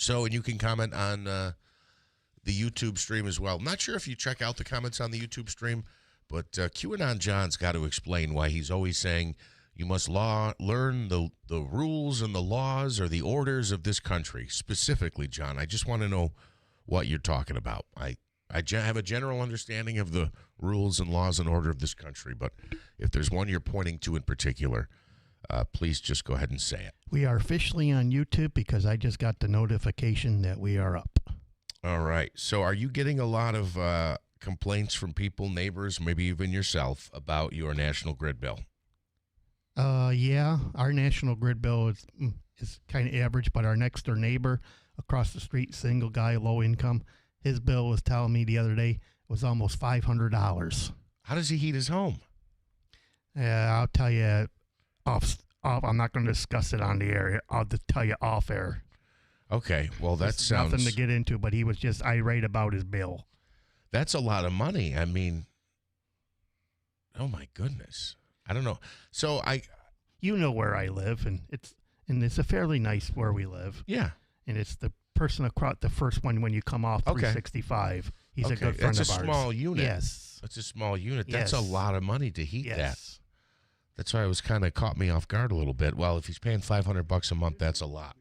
So, and you can comment on the YouTube stream as well. I'm not sure if you check out the comments on the YouTube stream, but QAnon John's got to explain why he's always saying you must learn the rules and the laws or the orders of this country. Specifically, John, I just want to know what you're talking about. I have a general understanding of the rules and laws and order of this country, but if there's one you're pointing to in particular, please just go ahead and say it. We are officially on YouTube because I just got the notification that we are up. All right. So are you getting a lot of complaints from people, neighbors, maybe even yourself, about your National Grid bill? Yeah, our National Grid bill is kind of average, but our next door neighbor across the street, single guy, low income, his bill was telling me the other day was almost $500. How does he heat his home? I'll tell you off. I'm not going to discuss it on the air. I'll just tell you off air. Okay, well, that It's sounds... nothing to get into, but he was just irate about his bill. That's a lot of money. I mean, oh, my goodness. I don't know. So You know where I live, and it's a fairly nice where we live. Yeah. And it's the person across the first one when you come off 365. He's a good friend of ours. That's a small unit. Yes. That's a small unit. Yes. That's a lot of money to heat that. Yes. That's why it was kind of caught me off guard a little bit. Well, if he's paying $500 a month, that's a lot.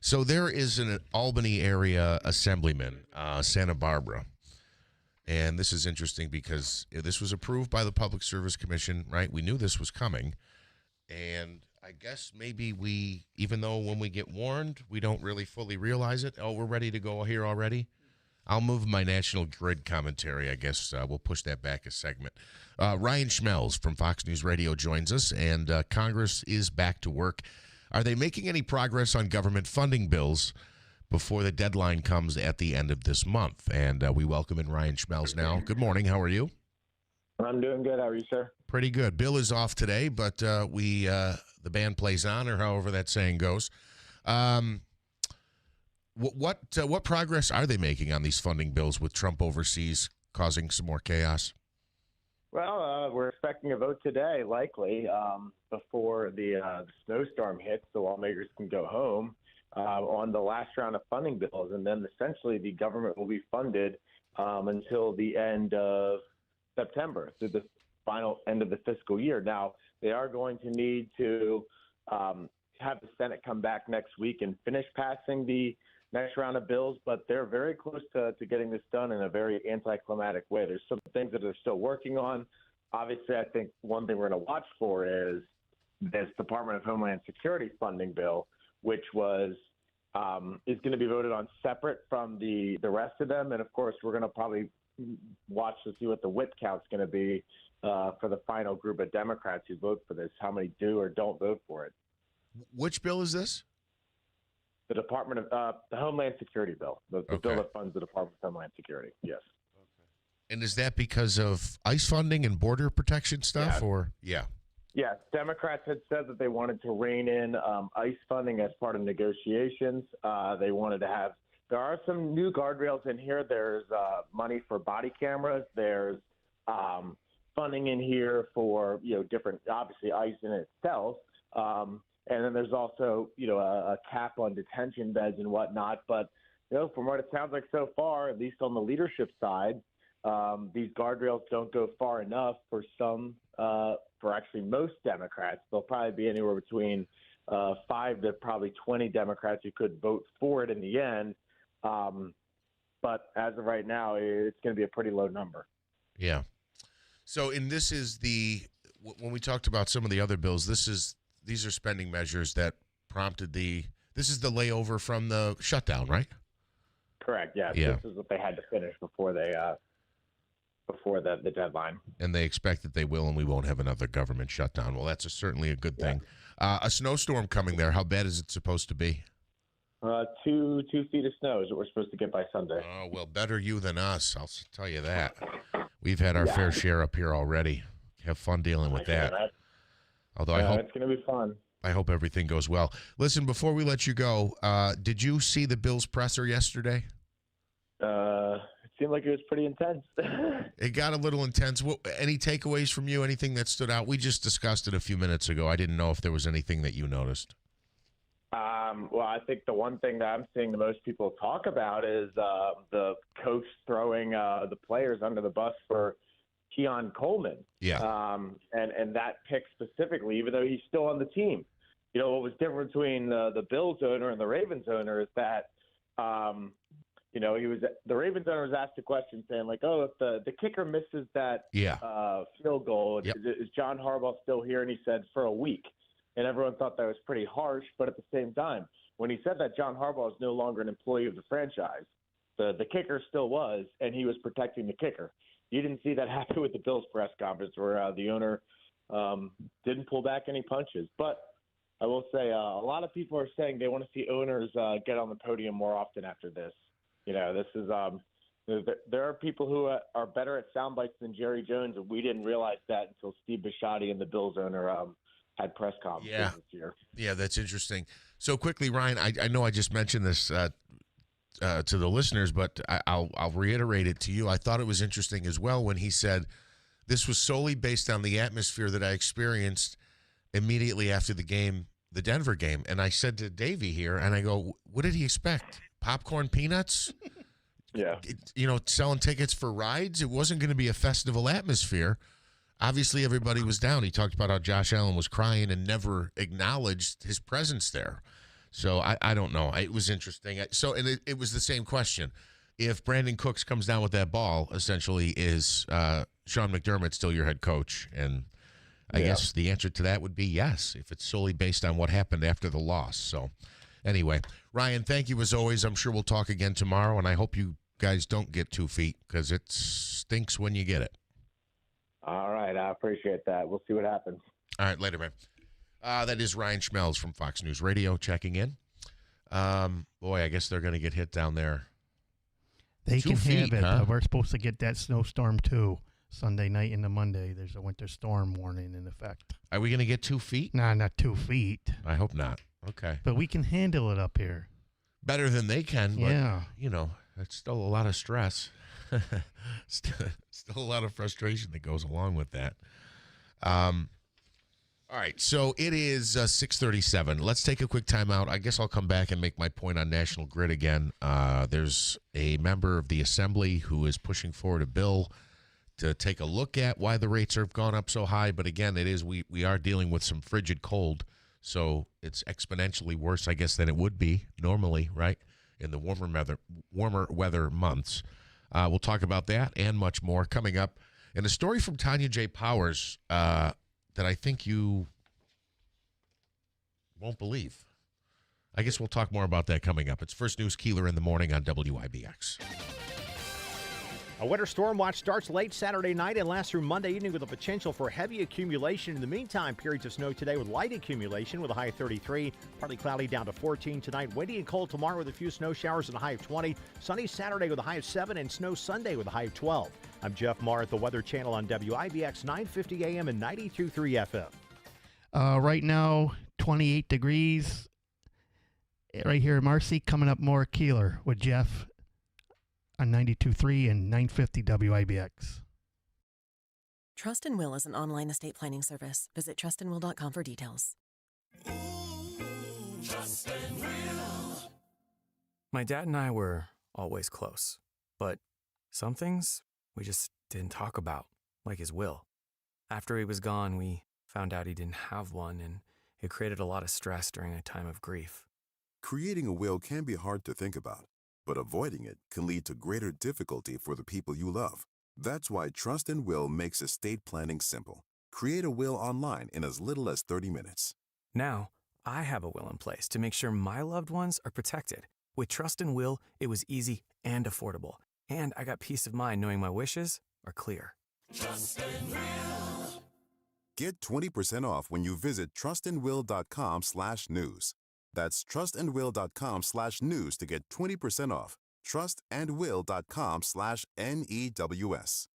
So there is an Albany area assemblyman, Santa Barbara. And this is interesting because this was approved by the Public Service Commission, right? We knew this was coming. And I guess maybe even though when we get warned, we don't really fully realize it. Oh, we're ready to go here already? I'll move my National Grid commentary. I guess we'll push that back a segment. Ryan Schmelz from Fox News Radio joins us, and Congress is back to work. Are they making any progress on government funding bills before the deadline comes at the end of this month? And we welcome in Ryan Schmelz now. Good morning. How are you? I'm doing good. How are you, sir? Pretty good. Bill is off today, but the band plays on, or however that saying goes. What progress are they making on these funding bills with Trump overseas causing some more chaos? Well, we're expecting a vote today, likely, before the snowstorm hits, so lawmakers can go home on the last round of funding bills. And then essentially the government will be funded until the end of September, through the final end of the fiscal year. Now, they are going to need to have the Senate come back next week and finish passing the next round of bills, but they're very close to getting this done in a very anticlimactic way. There's some things that they're still working on. Obviously, I think one thing we're going to watch for is this Department of Homeland Security funding bill, which is going to be voted on separate from the rest of them. And, of course, we're going to probably watch to see what the whip count's going to be for the final group of Democrats who vote for this, how many do or don't vote for it. Which bill is this? The Department of the Homeland Security bill, the bill that funds the Department of Homeland Security. Yes. Okay. And is that because of ICE funding and border protection stuff, or Yes, Democrats had said that they wanted to rein in ICE funding as part of negotiations. They wanted to have. There are some new guardrails in here. There's money for body cameras. There's funding in here for different, obviously ICE in itself. And then there's also, a cap on detention beds and whatnot. But, from what it sounds like so far, at least on the leadership side, these guardrails don't go far enough for for actually most Democrats. There'll probably be anywhere between 5 to probably 20 Democrats who could vote for it in the end. But as of right now, it's going to be a pretty low number. Yeah. So, and this is when we talked about some of the other bills, these are spending measures that prompted this is the layover from the shutdown, right? Correct. Yeah. This is what they had to finish before the deadline. And they expect that they will, and we won't have another government shutdown. Well, that's certainly a good thing. A snowstorm coming there. How bad is it supposed to be? 2 feet of snow is what we're supposed to get by Sunday. Oh, well, better you than us. I'll tell you that. We've had our fair share up here already. Have fun dealing with that. Although I hope it's going to be fun. I hope everything goes well. Listen, before we let you go, did you see the Bills presser yesterday? It seemed like it was pretty intense. It got a little intense. Any takeaways from you? Anything that stood out? We just discussed it a few minutes ago. I didn't know if there was anything that you noticed. Well, I think the one thing that I'm seeing the most people talk about is the coach throwing the players under the bus for Keon Coleman. Yeah. And that pick specifically, even though he's still on the team. You know, what was different between the Bills owner and the Ravens owner is that, the Ravens owner was asked a question saying, like, oh, if the kicker misses that field goal, Yep. is John Harbaugh still here? And he said, for a week. And everyone thought that was pretty harsh. But at the same time, when he said that, John Harbaugh is no longer an employee of the franchise. The kicker still was, and he was protecting the kicker. You didn't see that happen with the Bills press conference where the owner didn't pull back any punches. But I will say a lot of people are saying they want to see owners get on the podium more often after this. You know, this is there are people who are better at sound bites than Jerry Jones, and we didn't realize that until Steve Bisciotti and the Bills owner had press conferences this year. Yeah, that's interesting. So quickly, Ryan, I know I just mentioned this to the listeners, but I'll reiterate it to you. I thought it was interesting as well when he said this was solely based on the atmosphere that I experienced immediately after the game, the Denver game. And I said to Davey here, and I go, what did he expect? Popcorn peanuts? Yeah. Selling tickets for rides? It wasn't going to be a festival atmosphere. Obviously, everybody was down. He talked about how Josh Allen was crying and never acknowledged his presence there. So I don't know. It was interesting. It was the same question. If Brandon Cooks comes down with that ball, essentially, is Sean McDermott still your head coach? And I guess the answer to that would be yes, if it's solely based on what happened after the loss. So anyway, Ryan, thank you as always. I'm sure we'll talk again tomorrow, and I hope you guys don't get 2 feet because it stinks when you get it. All right. I appreciate that. We'll see what happens. All right. Later, man. That is Ryan Schmelz from Fox News Radio checking in. Boy, I guess they're going to get hit down there. They 2 can feet, have it. huh? We're supposed to get that snowstorm, too. Sunday night into Monday, there's a winter storm warning in effect. Are we going to get 2 feet? Nah, not 2 feet. I hope not. Okay. But we can handle it up here. Better than they can, but, Yeah. it's still a lot of stress. still a lot of frustration that goes along with that. All right, so it is 6:37. Let's take a quick timeout. I guess I'll come back and make my point on National Grid again. There's a member of the Assembly who is pushing forward a bill to take a look at why the rates have gone up so high. But again, it is we are dealing with some frigid cold, so it's exponentially worse, I guess, than it would be normally, right, in the warmer weather months. We'll talk about that and much more coming up. And a story from Tanya J. Powers that I think you won't believe. I guess we'll talk more about that coming up. It's First News Keeler in the morning on WIBX. A winter storm watch starts late Saturday night and lasts through Monday evening with a potential for heavy accumulation. In the meantime, periods of snow today with light accumulation with a high of 33. Partly cloudy down to 14 tonight. Windy and cold tomorrow with a few snow showers and a high of 20. Sunny Saturday with a high of 7 and snow Sunday with a high of 12. I'm Jeff Marr at the Weather Channel on WIBX 950 AM and 92.3 FM. Right now, 28 degrees. Right here in Marcy, coming up more Keeler with Jeff on 92.3 and 950 WIBX. Trust and Will is an online estate planning service. Visit trustandwill.com for details. Trust and Will. My dad and I were always close, but some things we just didn't talk about, like his will. After he was gone, we found out he didn't have one, and it created a lot of stress during a time of grief. Creating a will can be hard to think about, but avoiding it can lead to greater difficulty for the people you love. That's why Trust and Will makes estate planning simple. Create a will online in as little as 30 minutes. Now, I have a will in place to make sure my loved ones are protected. With Trust and Will, it was easy and affordable, and I got peace of mind knowing my wishes are clear. Trust and Will. Get 20% off when you visit trustandwill.com/news. That's trustandwill.com/news to get 20% off. Trustandwill.com/NEWS.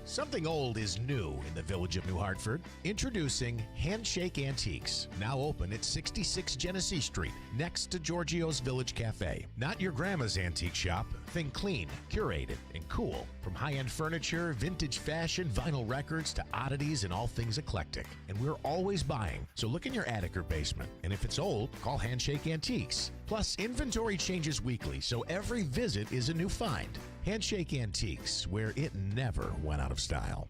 Something old is new in the Village of New Hartford. Introducing Handshake Antiques, now open at 66 Genesee Street, next to Giorgio's Village Cafe. Not your grandma's antique shop. Think clean, curated, and cool. From high-end furniture, vintage fashion, vinyl records, to oddities and all things eclectic. And we're always buying, so look in your attic or basement. And if it's old, call Handshake Antiques. Plus, inventory changes weekly, so every visit is a new find. Handshake Antiques, where it never went out of style.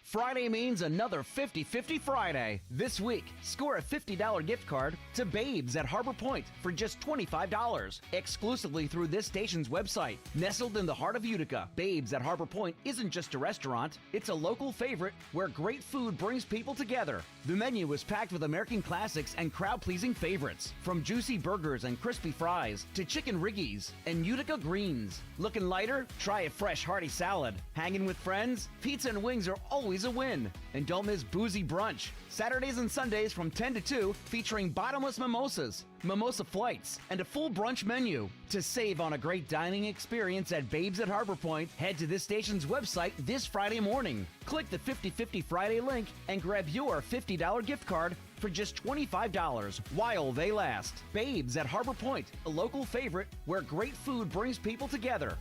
Friday means another 50-50 Friday. This week, score a $50 gift card to Babes at Harbor Point for just $25, exclusively through this station's website. Nestled in the heart of Utica, Babes at Harbor Point isn't just a restaurant, it's a local favorite where great food brings people together. The menu is packed with American classics and crowd-pleasing favorites, from juicy burgers and crispy fries to chicken riggies and Utica greens. Looking lighter? Try a fresh hearty salad. Hanging with friends? Pizza and wings are always a win. And don't miss Boozy Brunch, Saturdays and Sundays from 10 to 2, featuring bottomless mimosas, mimosa flights, and a full brunch menu. To save on a great dining experience at Babes at Harbor Point, head to this station's website this Friday morning. Click the 50-50 Friday link and grab your $50 gift card for just $25 while they last. Babes at Harbor Point, a local favorite where great food brings people together.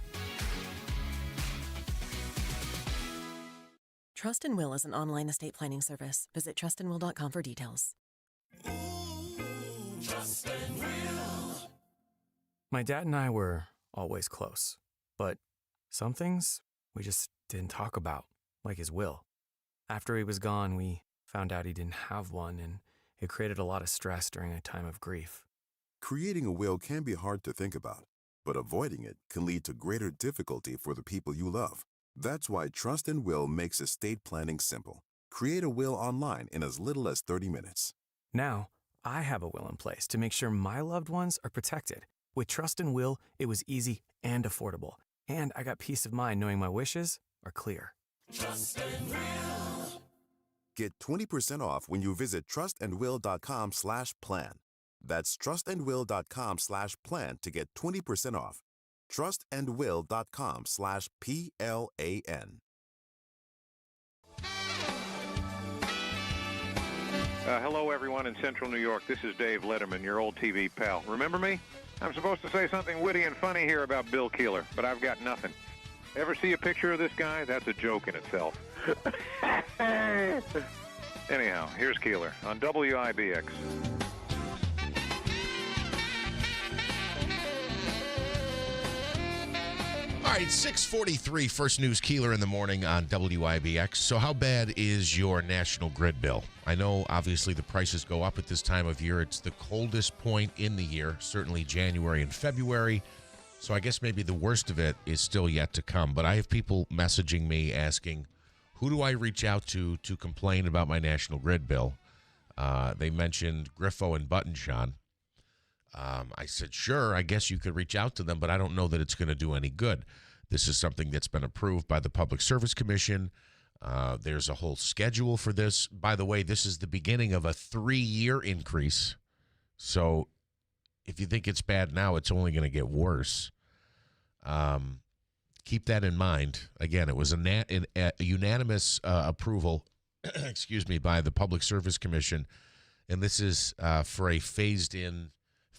Trust and Will is an online estate planning service. Visit trustandwill.com for details. Trust and Will. My dad and I were always close, but some things we just didn't talk about, like his will. After he was gone, we found out he didn't have one, and it created a lot of stress during a time of grief. Creating a will can be hard to think about, but avoiding it can lead to greater difficulty for the people you love. That's why Trust and Will makes estate planning simple. Create a will online in as little as 30 minutes. Now, I have a will in place to make sure my loved ones are protected. With Trust and Will, it was easy and affordable, and I got peace of mind knowing my wishes are clear. Trust and Will. Get 20% off when you visit trustandwill.com/plan. That's trustandwill.com/plan to get 20% off. trustandwill.com/PLAN. Hello, everyone in Central New York. This is Dave Letterman, your old TV pal. Remember me? I'm supposed to say something witty and funny here about Bill Keeler, but I've got nothing. Ever see a picture of this guy? That's a joke in itself. Anyhow, here's Keeler on WIBX. All right, 6:43, First News Keeler in the morning on WIBX. So how bad is your national grid bill? I know, obviously, the prices go up at this time of year. It's the coldest point in the year, certainly January and February. So I guess maybe the worst of it is still yet to come. But I have people messaging me asking, who do I reach out to complain about my national grid bill? They mentioned Griffo and Buttonshawn. I said, sure, I guess you could reach out to them, but I don't know that it's going to do any good. This is something that's been approved by the Public Service Commission. There's a whole schedule for this. By the way, this is the beginning of a 3-year increase. So if you think it's bad now, it's only going to get worse. Keep that in mind. Again, it was a unanimous approval, excuse me, by the Public Service Commission, and this is for a phased-in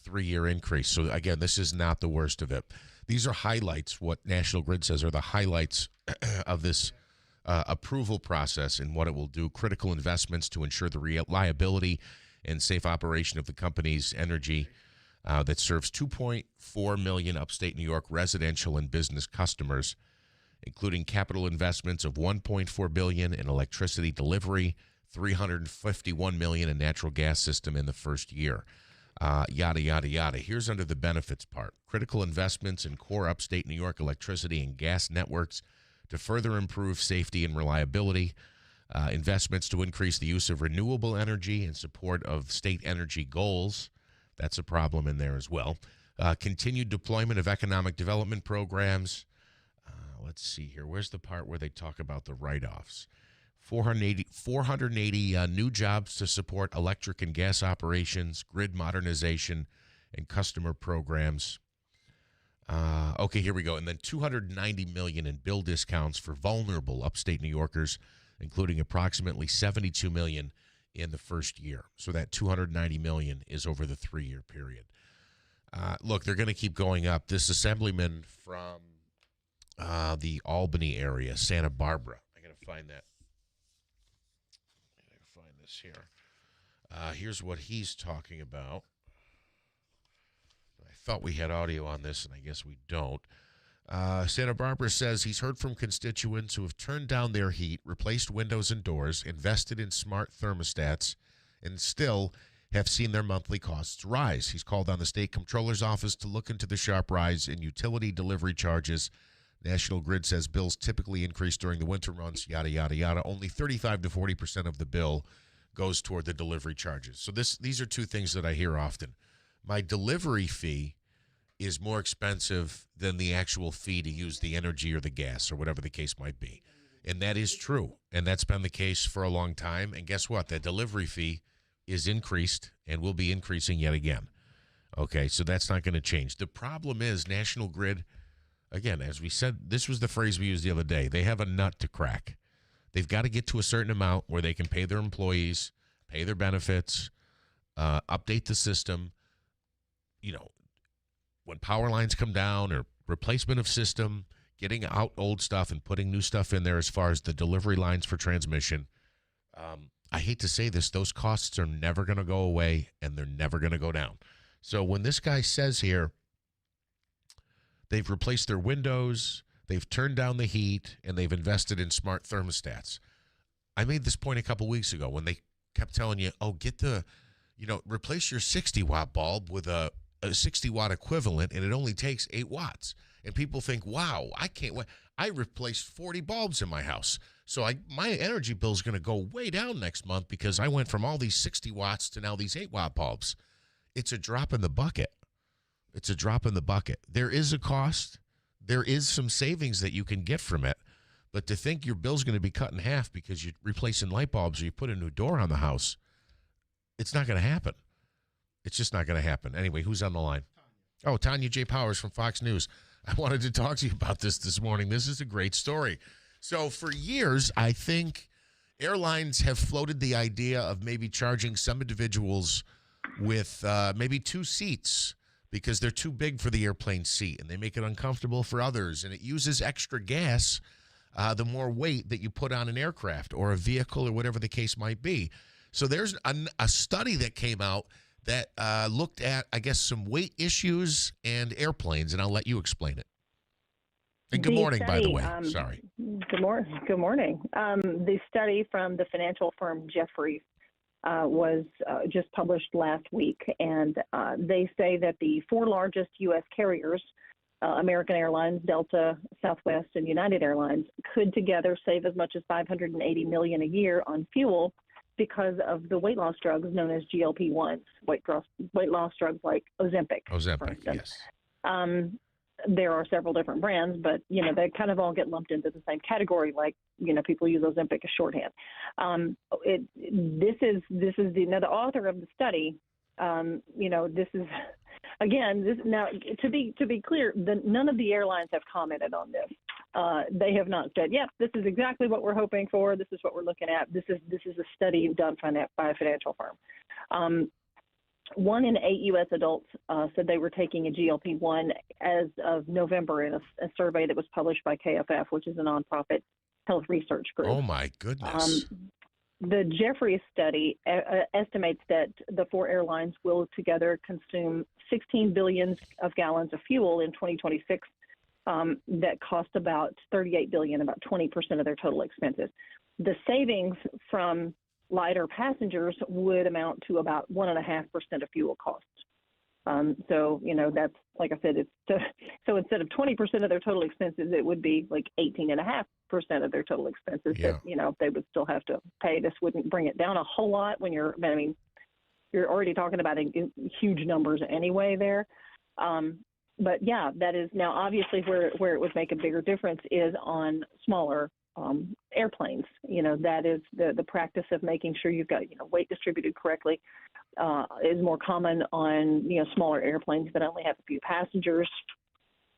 3-year increase. So again, this is not the worst of it. These are highlights. What National Grid says are the highlights of this approval process and what it will do. Critical investments to ensure the reliability and safe operation of the company's energy that serves 2.4 million upstate New York residential and business customers, including capital investments of $1.4 billion in electricity delivery, $351 million in natural gas system in the first year. Yada, yada, yada. Here's under the benefits part. Critical investments in core upstate New York electricity and gas networks to further improve safety and reliability. Investments to increase the use of renewable energy in support of state energy goals. That's a problem in there as well. Continued deployment of economic development programs. Let's see here. Where's the part where they talk about the write-offs? 480 new jobs to support electric and gas operations, grid modernization, and customer programs. Okay, here we go. And then $290 million in bill discounts for vulnerable upstate New Yorkers, including approximately $72 million in the first year. So that $290 million is over the 3-year period. Look, they're going to keep going up. This assemblyman from the Albany area, Santa Barbara. I got to find that. I got to find this here. Here's what he's talking about. I thought we had audio on this, and I guess we don't. Santa Barbara says he's heard from constituents who have turned down their heat, replaced windows and doors, invested in smart thermostats, and still have seen their monthly costs rise. He's called on the state comptroller's office to look into the sharp rise in utility delivery charges. National Grid says bills typically increase during the winter months, yada, yada, yada. Only 35 to 40% of the bill goes toward the delivery charges. So these are two things that I hear often. My delivery fee is more expensive than the actual fee to use the energy or the gas or whatever the case might be. And that is true. And that's been the case for a long time. And guess what? That delivery fee is increased and will be increasing yet again. Okay, so that's not going to change. The problem is National Grid, again, as we said, this was the phrase we used the other day. They have a nut to crack. They've got to get to a certain amount where they can pay their employees, pay their benefits, update the system. You know, when power lines come down or replacement of system, getting out old stuff and putting new stuff in there as far as the delivery lines for transmission. I hate to say this, those costs are never going to go away and they're never going to go down. So when this guy says here, they've replaced their windows, they've turned down the heat, and they've invested in smart thermostats. I made this point a couple weeks ago when they kept telling you, oh, replace your 60-watt bulb with a 60-watt equivalent, and it only takes 8 watts. And people think, wow, I can't wait. I replaced 40 bulbs in my house. So my energy bill is going to go way down next month because I went from all these 60 watts to now these 8-watt bulbs. It's a drop in the bucket. It's a drop in the bucket. There is a cost. There is some savings that you can get from it. But to think your bill's going to be cut in half because you're replacing light bulbs or you put a new door on the house, it's not going to happen. It's just not going to happen. Anyway, who's on the line? Oh, Tanya J. Powers from Fox News. I wanted to talk to you about this morning. This is a great story. So for years, I think airlines have floated the idea of maybe charging some individuals with maybe 2 seats because they're too big for the airplane seat, and they make it uncomfortable for others, and it uses extra gas the more weight that you put on an aircraft or a vehicle or whatever the case might be. So there's a study that came out that looked at, I guess, some weight issues and airplanes, and I'll let you explain it. And good morning, by the way. Sorry. Good morning. The study from the financial firm Jefferies was just published last week, and they say that the 4 largest U.S. carriers, American Airlines, Delta, Southwest, and United Airlines, could together save as much as $580 million a year on fuel because of the weight loss drugs known as GLP-1s, weight loss drugs like Ozempic. Ozempic, yes. There are several different brands, but they kind of all get lumped into the same category. Like people use Ozempic as shorthand. This is the author of the study. This is again. Now to be clear, none of the airlines have commented on this. They have not said, "Yep, this is exactly what we're hoping for. This is what we're looking at. This is a study done by a financial firm." 1 in 8 U.S. adults said they were taking a GLP-1 as of November in a survey that was published by KFF, which is a nonprofit health research group. Oh, my goodness. The Jefferies study estimates that the 4 airlines will together consume 16 billion of gallons of fuel in 2026 that cost about $38 billion, about 20% of their total expenses. The savings from lighter passengers would amount to about 1.5% of fuel costs. So that's, like I said, so instead of 20% of their total expenses, it would be like 18.5% of their total expenses that they would still have to pay. This wouldn't bring it down a whole lot when you're already talking about huge numbers anyway there. But yeah, that is now obviously where it would make a bigger difference is on smaller airplanes. That is the practice of making sure you've got weight distributed correctly is more common on smaller airplanes that only have a few passengers.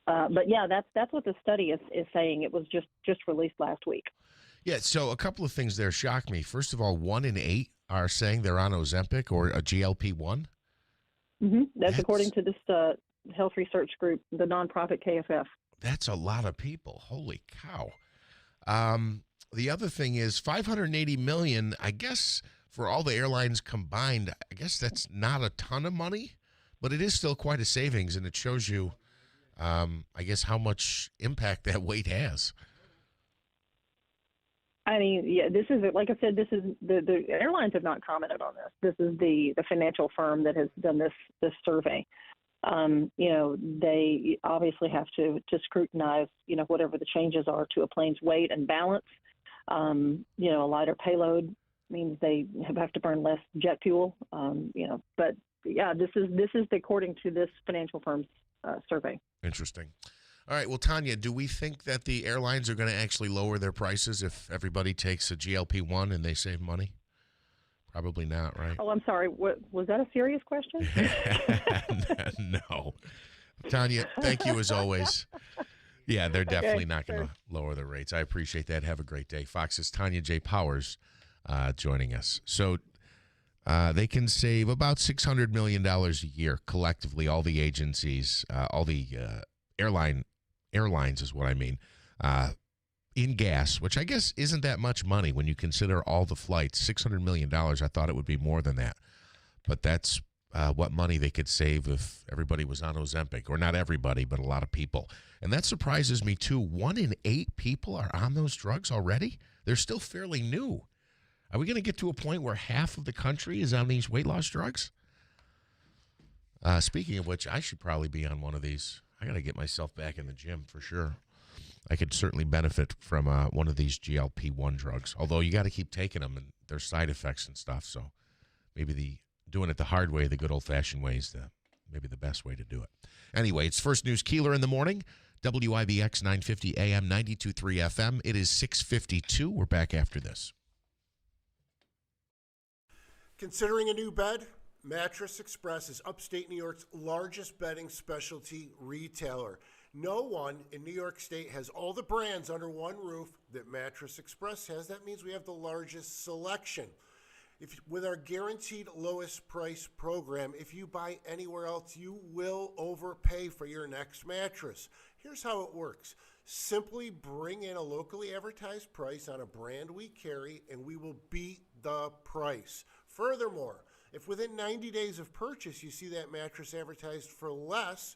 But yeah, that's what the study is saying. It was just released last week. Yeah, so a couple of things there shock me. First of all, 1 in 8 are saying they're on Ozempic or a GLP-1. That's according to this health research group, the nonprofit KFF. That's a lot of people. Holy cow. The other thing is $580 million, I guess, for all the airlines combined. I guess that's not a ton of money, but it is still quite a savings, and it shows you, I guess, how much impact that weight has. I mean, yeah, this is, like I said, this is the airlines have not commented on this. This is the financial firm that has done this survey. They obviously have to scrutinize, whatever the changes are to a plane's weight and balance. A lighter payload means they have to burn less jet fuel. But yeah, this is according to this financial firm's survey. Interesting. All right. Well, Tanya, do we think that the airlines are going to actually lower their prices if everybody takes a GLP-1 and they save money? Probably not, right? Oh, I'm sorry. What, was that a serious question? No. Tanya, thank you as always. Yeah, they're definitely not going to lower the rates. I appreciate that. Have a great day. Fox's Tanya J. Powers joining us. So they can save about $600 million a year collectively, all the agencies, all the airlines is what I mean, in gas, which I guess isn't that much money when you consider all the flights. $600 million, I thought it would be more than that. But that's what money they could save if everybody was on Ozempic, or not everybody, but a lot of people. And that surprises me, too. 1 in 8 people are on those drugs already? They're still fairly new. Are we going to get to a point where half of the country is on these weight loss drugs? Speaking of which, I should probably be on one of these. I got to get myself back in the gym for sure. I could certainly benefit from one of these GLP-1 drugs, although you got to keep taking them and there's side effects and stuff. So maybe doing it the hard way, the good old-fashioned way, is maybe the best way to do it. Anyway, it's First News Keeler in the morning, WIBX 950 AM, 92.3 FM. It is 6:52. We're back after this. Considering a new bed? Mattress Express is upstate New York's largest bedding specialty retailer. No one in New York State has all the brands under one roof that Mattress Express has. That means we have the largest selection. With our guaranteed lowest price program, if you buy anywhere else, you will overpay for your next mattress. Here's how it works. Simply bring in a locally advertised price on a brand we carry, and we will beat the price. Furthermore, if within 90 days of purchase you see that mattress advertised for less,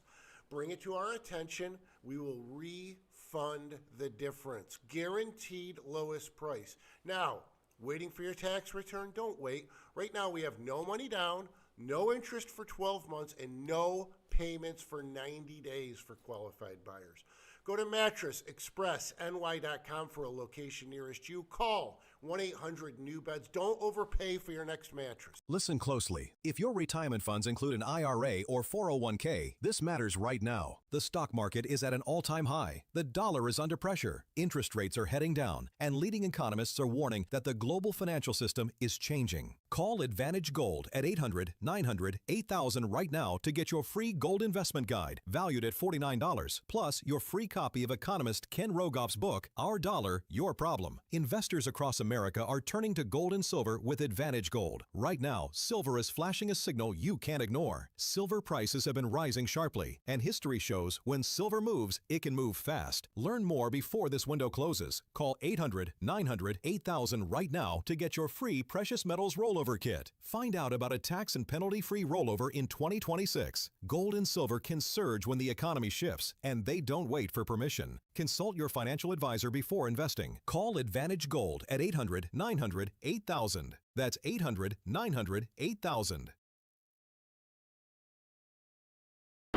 bring it to our attention. We will refund the difference. Guaranteed lowest price. Now, waiting for your tax return? Don't wait. Right now we have no money down, no interest for 12 months, and no payments for 90 days for qualified buyers. Go to mattressexpressny.com for a location nearest you. Call 1-800-NEW-BEDS. Don't overpay for your next mattress. Listen closely. If your retirement funds include an IRA or 401k, this matters right now. The stock market is at an all-time high. The dollar is under pressure. Interest rates are heading down. And leading economists are warning that the global financial system is changing. Call Advantage Gold at 800-900-8000 right now to get your free gold investment guide, valued at $49, plus your free copy of economist Ken Rogoff's book, Our Dollar, Your Problem. Investors across America are turning to gold and silver with Advantage Gold. Right now, silver is flashing a signal you can't ignore. Silver prices have been rising sharply, and history shows when silver moves, it can move fast. Learn more before this window closes. Call 800-900-8000 right now to get your free precious metals rollover kit. Find out about a tax and penalty-free rollover in 2026. Gold and silver can surge when the economy shifts, and they don't wait for permission. Consult your financial advisor before investing. Call Advantage Gold at 800-900-8000. That's 800-900-8000.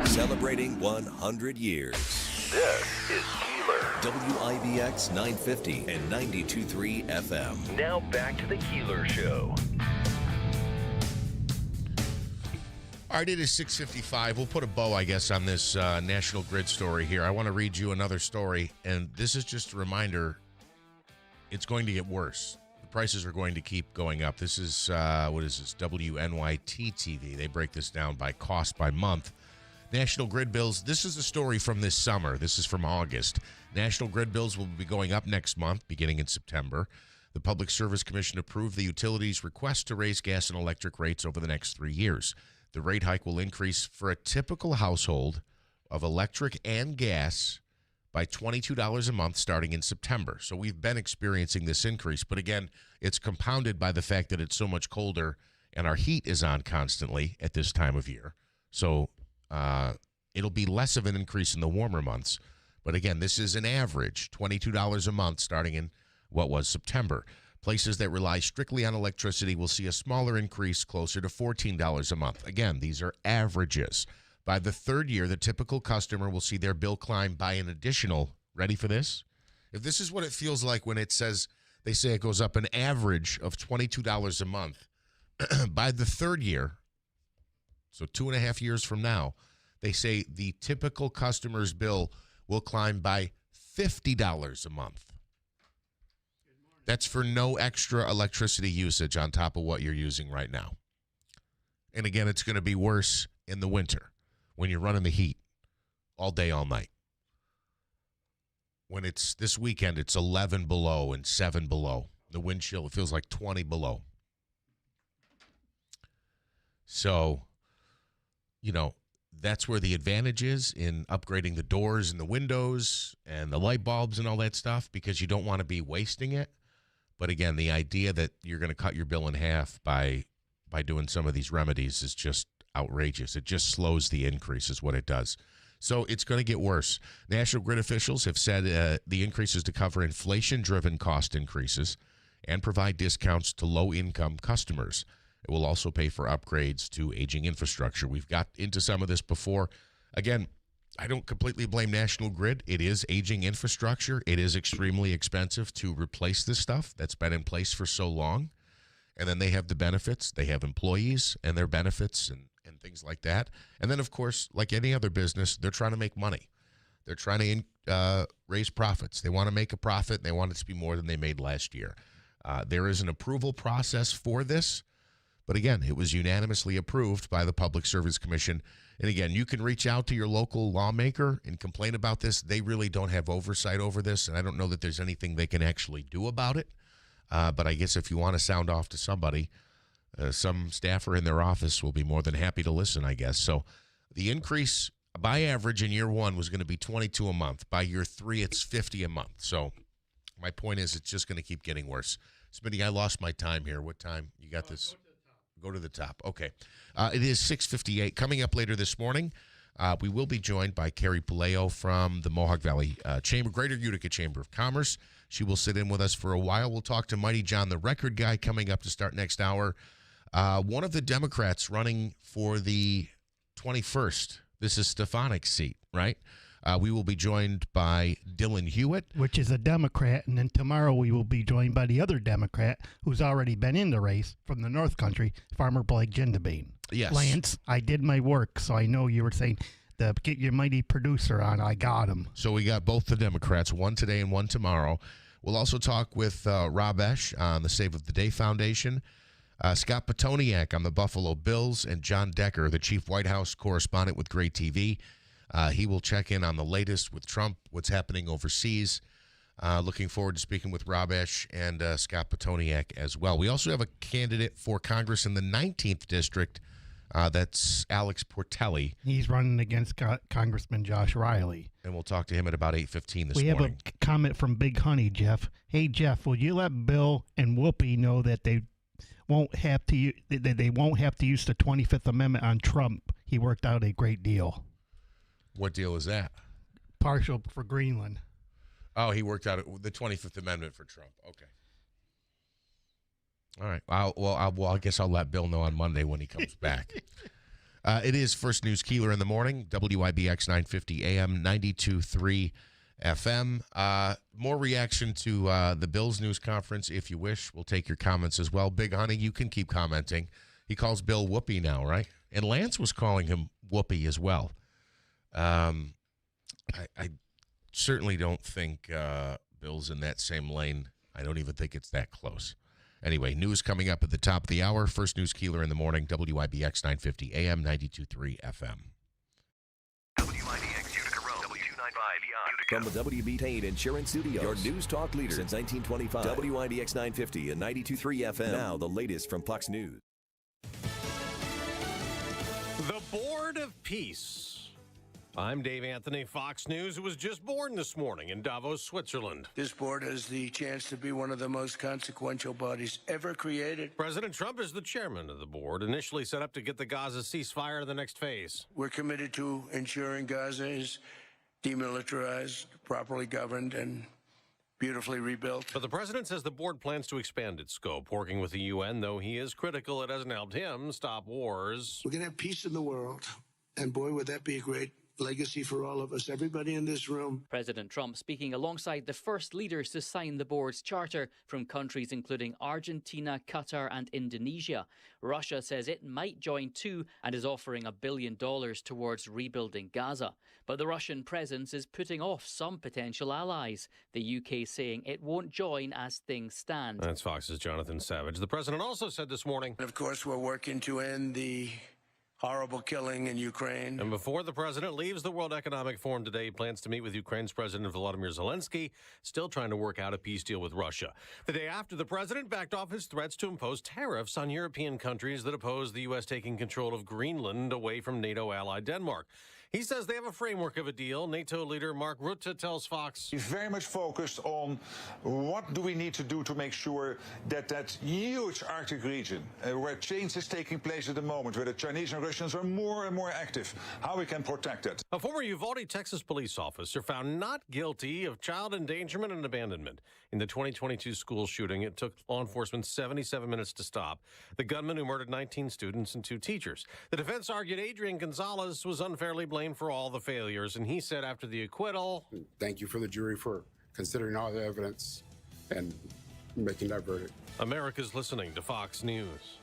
Celebrating 100 years. This is Keeler. WIBX 950 and 92.3 FM. Now back to the Keeler Show. All right, it is 6:55. We'll put a bow, I guess, on this National Grid story here. I want to read you another story, and this is just a reminder. It's going to get worse. The prices are going to keep going up. This is, what is this, WNYT TV. They break this down by cost by month. National grid bills, this is a story from this summer. This is from August. National grid bills will be going up next month, beginning in September. The Public Service Commission approved the utility's request to raise gas and electric rates over the next 3 years. The rate hike will increase for a typical household of electric and gas by $22 a month starting in September. So we've been experiencing this increase, but again, it's compounded by the fact that it's so much colder and our heat is on constantly at this time of year. So it'll be less of an increase in the warmer months. But again, this is an average, $22 a month starting in what was September. Places that rely strictly on electricity will see a smaller increase closer to $14 a month. Again, these are averages. By the third year, the typical customer will see their bill climb by an additional, ready for this? If this is what it feels like when it says, they say it goes up an average of $22 a month, by the third year, so 2.5 years from now, they say the typical customer's bill will climb by $50 a month. That's for no extra electricity usage on top of what you're using right now. And again, it's going to be worse in the winter when you're running the heat all day, all night. When it's this weekend, it's 11 below and 7 below. The wind chill, it feels like 20 below. So, that's where the advantage is in upgrading the doors and the windows and the light bulbs and all that stuff, because you don't want to be wasting it. But again, the idea that you're going to cut your bill in half by doing some of these remedies is just outrageous. It just slows the increase is what it does. So it's going to get worse. National Grid officials have said the increase is to cover inflation-driven cost increases and provide discounts to low-income customers. It will also pay for upgrades to aging infrastructure. We've got into some of this before. Again, I don't completely blame National Grid. It is aging infrastructure. It is extremely expensive to replace this stuff that's been in place for so long. And then they have the benefits. They have employees and their benefits and things like that. And then, of course, like any other business, they're trying to make money. They're trying to raise profits. They want to make a profit. They want it to be more than they made last year. There is an approval process for this. But again, it was unanimously approved by the Public Service Commission. And again, you can reach out to your local lawmaker and complain about this. They really don't have oversight over this, and I don't know that there's anything they can actually do about it. But I guess if you want to sound off to somebody, some staffer in their office will be more than happy to listen, I guess. So the increase by average in year one was going to be $22 a month. By year three, it's $50 a month. So my point is it's just going to keep getting worse. Smitty, I lost my time here. What time? You got this? Go to the top. Okay. It is 6:58. Coming up later this morning, we will be joined by Carrie Puleo from the Mohawk Valley Greater Utica Chamber of Commerce. She will sit in with us for a while. We'll talk to Mighty John, the record guy, coming up to start next hour. One of the Democrats running for the 21st. This is Stefanik's seat, right? We will be joined by Dylan Hewitt, which is a Democrat, and then tomorrow we will be joined by the other Democrat who's already been in the race from the North Country, Farmer Blake Gendabine. Yes. Lance, I did my work, so I know you were saying to get your mighty producer on. I got him. So we got both the Democrats, one today and one tomorrow. We'll also talk with Rob Esch on the Save of the Day Foundation, Scott Petoniak on the Buffalo Bills, and John Decker, the chief White House correspondent with Great TV. He will check in on the latest with Trump, what's happening overseas. Looking forward to speaking with Rob Esch and Scott Petoniak as well. We also have a candidate for Congress in the 19th District. That's Alex Portelli. He's running against Congressman Josh Riley. And we'll talk to him at about 8:15 this morning. We have a comment from Big Honey, Jeff. Hey, Jeff, will you let Bill and Whoopi know that they won't have to use the 25th Amendment on Trump? He worked out a great deal. What deal is that? Partial for Greenland. Oh, he worked out the 25th Amendment for Trump. Okay. All right. I guess I'll let Bill know on Monday when he comes back. It is First News Keeler in the morning, WIBX 950 AM, 92.3 FM. More reaction to the Bills news conference if you wish. We'll take your comments as well. Big Honey, you can keep commenting. He calls Bill Whoopi now, right? And Lance was calling him Whoopi as well. I certainly don't think Bill's in that same lane. I don't even think it's that close. Anyway, news coming up at the top of the hour. First News Keeler in the morning, WIBX 950 AM, 92.3 FM. From the WB Payne Insurance Studios, your news talk leader since 1925. WIBX 950 and 92.3 FM. Now the latest from Fox News. The Board of Peace. I'm Dave Anthony, Fox News, who was just born this morning in Davos, Switzerland. This board has the chance to be one of the most consequential bodies ever created. President Trump is the chairman of the board, initially set up to get the Gaza ceasefire to the next phase. We're committed to ensuring Gaza is demilitarized, properly governed, and beautifully rebuilt. But the president says the board plans to expand its scope, working with the UN, though he is critical it hasn't helped him stop wars. We're going to have peace in the world, and boy, would that be a great legacy for all of us, everybody in this room. President Trump speaking alongside the first leaders to sign the board's charter from countries including Argentina, Qatar and Indonesia. Russia says it might join too and is offering $1 billion towards rebuilding Gaza. But the Russian presence is putting off some potential allies, the UK saying it won't join as things stand. That's Fox's Jonathan Savage. The president also said this morning, Of course, we're working to end the horrible killing in Ukraine. And before the president leaves the World Economic Forum today, he plans to meet with Ukraine's President Volodymyr Zelensky, still trying to work out a peace deal with Russia. The day after, the president backed off his threats to impose tariffs on European countries that oppose the U.S. taking control of Greenland away from NATO ally Denmark. He says they have a framework of a deal. NATO leader Mark Rutte tells Fox. He's very much focused on what do we need to do to make sure that that huge Arctic region, where change is taking place at the moment, where the Chinese and Russians are more and more active, how we can protect it. A former Uvalde, Texas police officer found not guilty of child endangerment and abandonment in the 2022 school shooting. It took law enforcement 77 minutes to stop the gunman who murdered 19 students and 2 teachers. The defense argued Adrian Gonzalez was unfairly blamed for all the failures, and he said after the acquittal, "Thank you for the jury for considering all the evidence and making that verdict." America's listening to Fox News.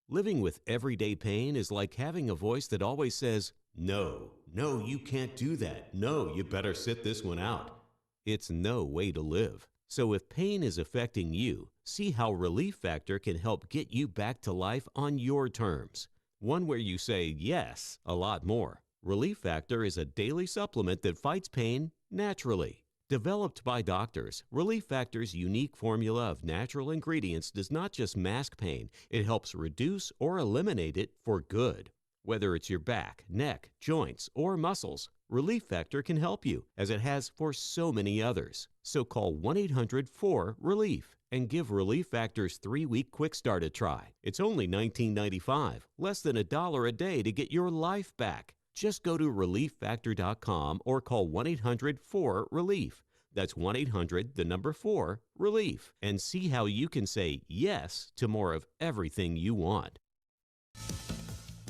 Living with everyday pain is like having a voice that always says, "No, no, you can't do that. No, you better sit this one out." It's no way to live. So if pain is affecting you, see how Relief Factor can help get you back to life on your terms. One where you say yes a lot more. Relief Factor is a daily supplement that fights pain naturally. Developed by doctors, Relief Factor's unique formula of natural ingredients does not just mask pain, it helps reduce or eliminate it for good. Whether it's your back, neck, joints, or muscles, Relief Factor can help you, as it has for so many others. So call 1-800-4RELIEF and give Relief Factor's 3-week quick start a try. It's only $19.95, less than $1 a day to get your life back. Just go to ReliefFactor.com or call 1-800-4RELIEF. That's 1-800-4-RELIEF. And see how you can say yes to more of everything you want.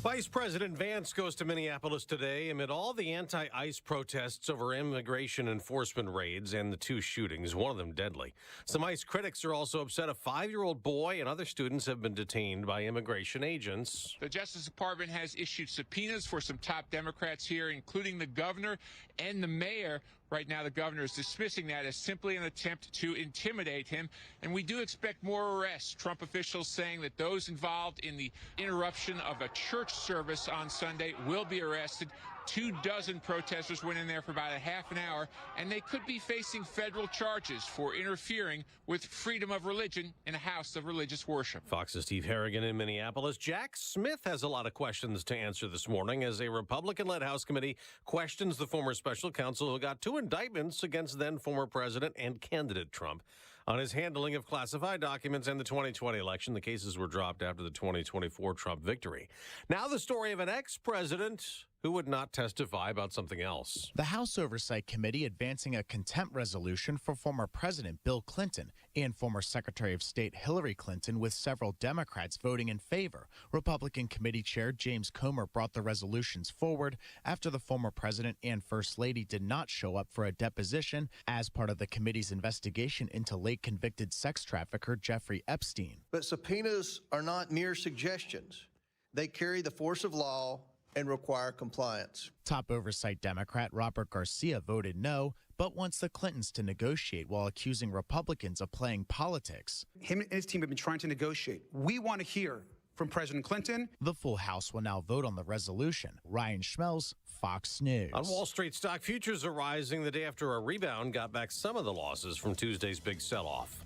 Vice President Vance goes to Minneapolis today amid all the anti-ICE protests over immigration enforcement raids and the 2 shootings, one of them deadly. Some ICE critics are also upset a 5-year-old boy and other students have been detained by immigration agents. The Justice Department has issued subpoenas for some top Democrats here, including the governor and the mayor. Right now, the governor is dismissing that as simply an attempt to intimidate him. And we do expect more arrests. Trump officials saying that those involved in the interruption of a church service on Sunday will be arrested. 24 protesters went in there for about a half an hour, and they could be facing federal charges for interfering with freedom of religion in a house of religious worship. Fox's Steve Harrigan in Minneapolis. Jack Smith has a lot of questions to answer this morning as a Republican-led House committee questions the former special counsel who got 2 indictments against then former president and candidate Trump on his handling of classified documents in the 2020 election. The cases were dropped after the 2024 Trump victory. Now the story of an ex-president who would not testify about something else. The House Oversight Committee advancing a contempt resolution for former President Bill Clinton and former Secretary of State Hillary Clinton, with several Democrats voting in favor. Republican Committee Chair James Comer brought the resolutions forward after the former president and First Lady did not show up for a deposition as part of the committee's investigation into late convicted sex trafficker Jeffrey Epstein. But subpoenas are not mere suggestions. They carry the force of law and require compliance. Top oversight Democrat Robert Garcia voted no, but wants the Clintons to negotiate while accusing Republicans of playing politics. Him and his team have been trying to negotiate. We want to hear from President Clinton. The full House will now vote on the resolution. Ryan Schmelz, Fox News. On Wall Street, stock futures are rising the day after a rebound got back some of the losses from Tuesday's big sell-off.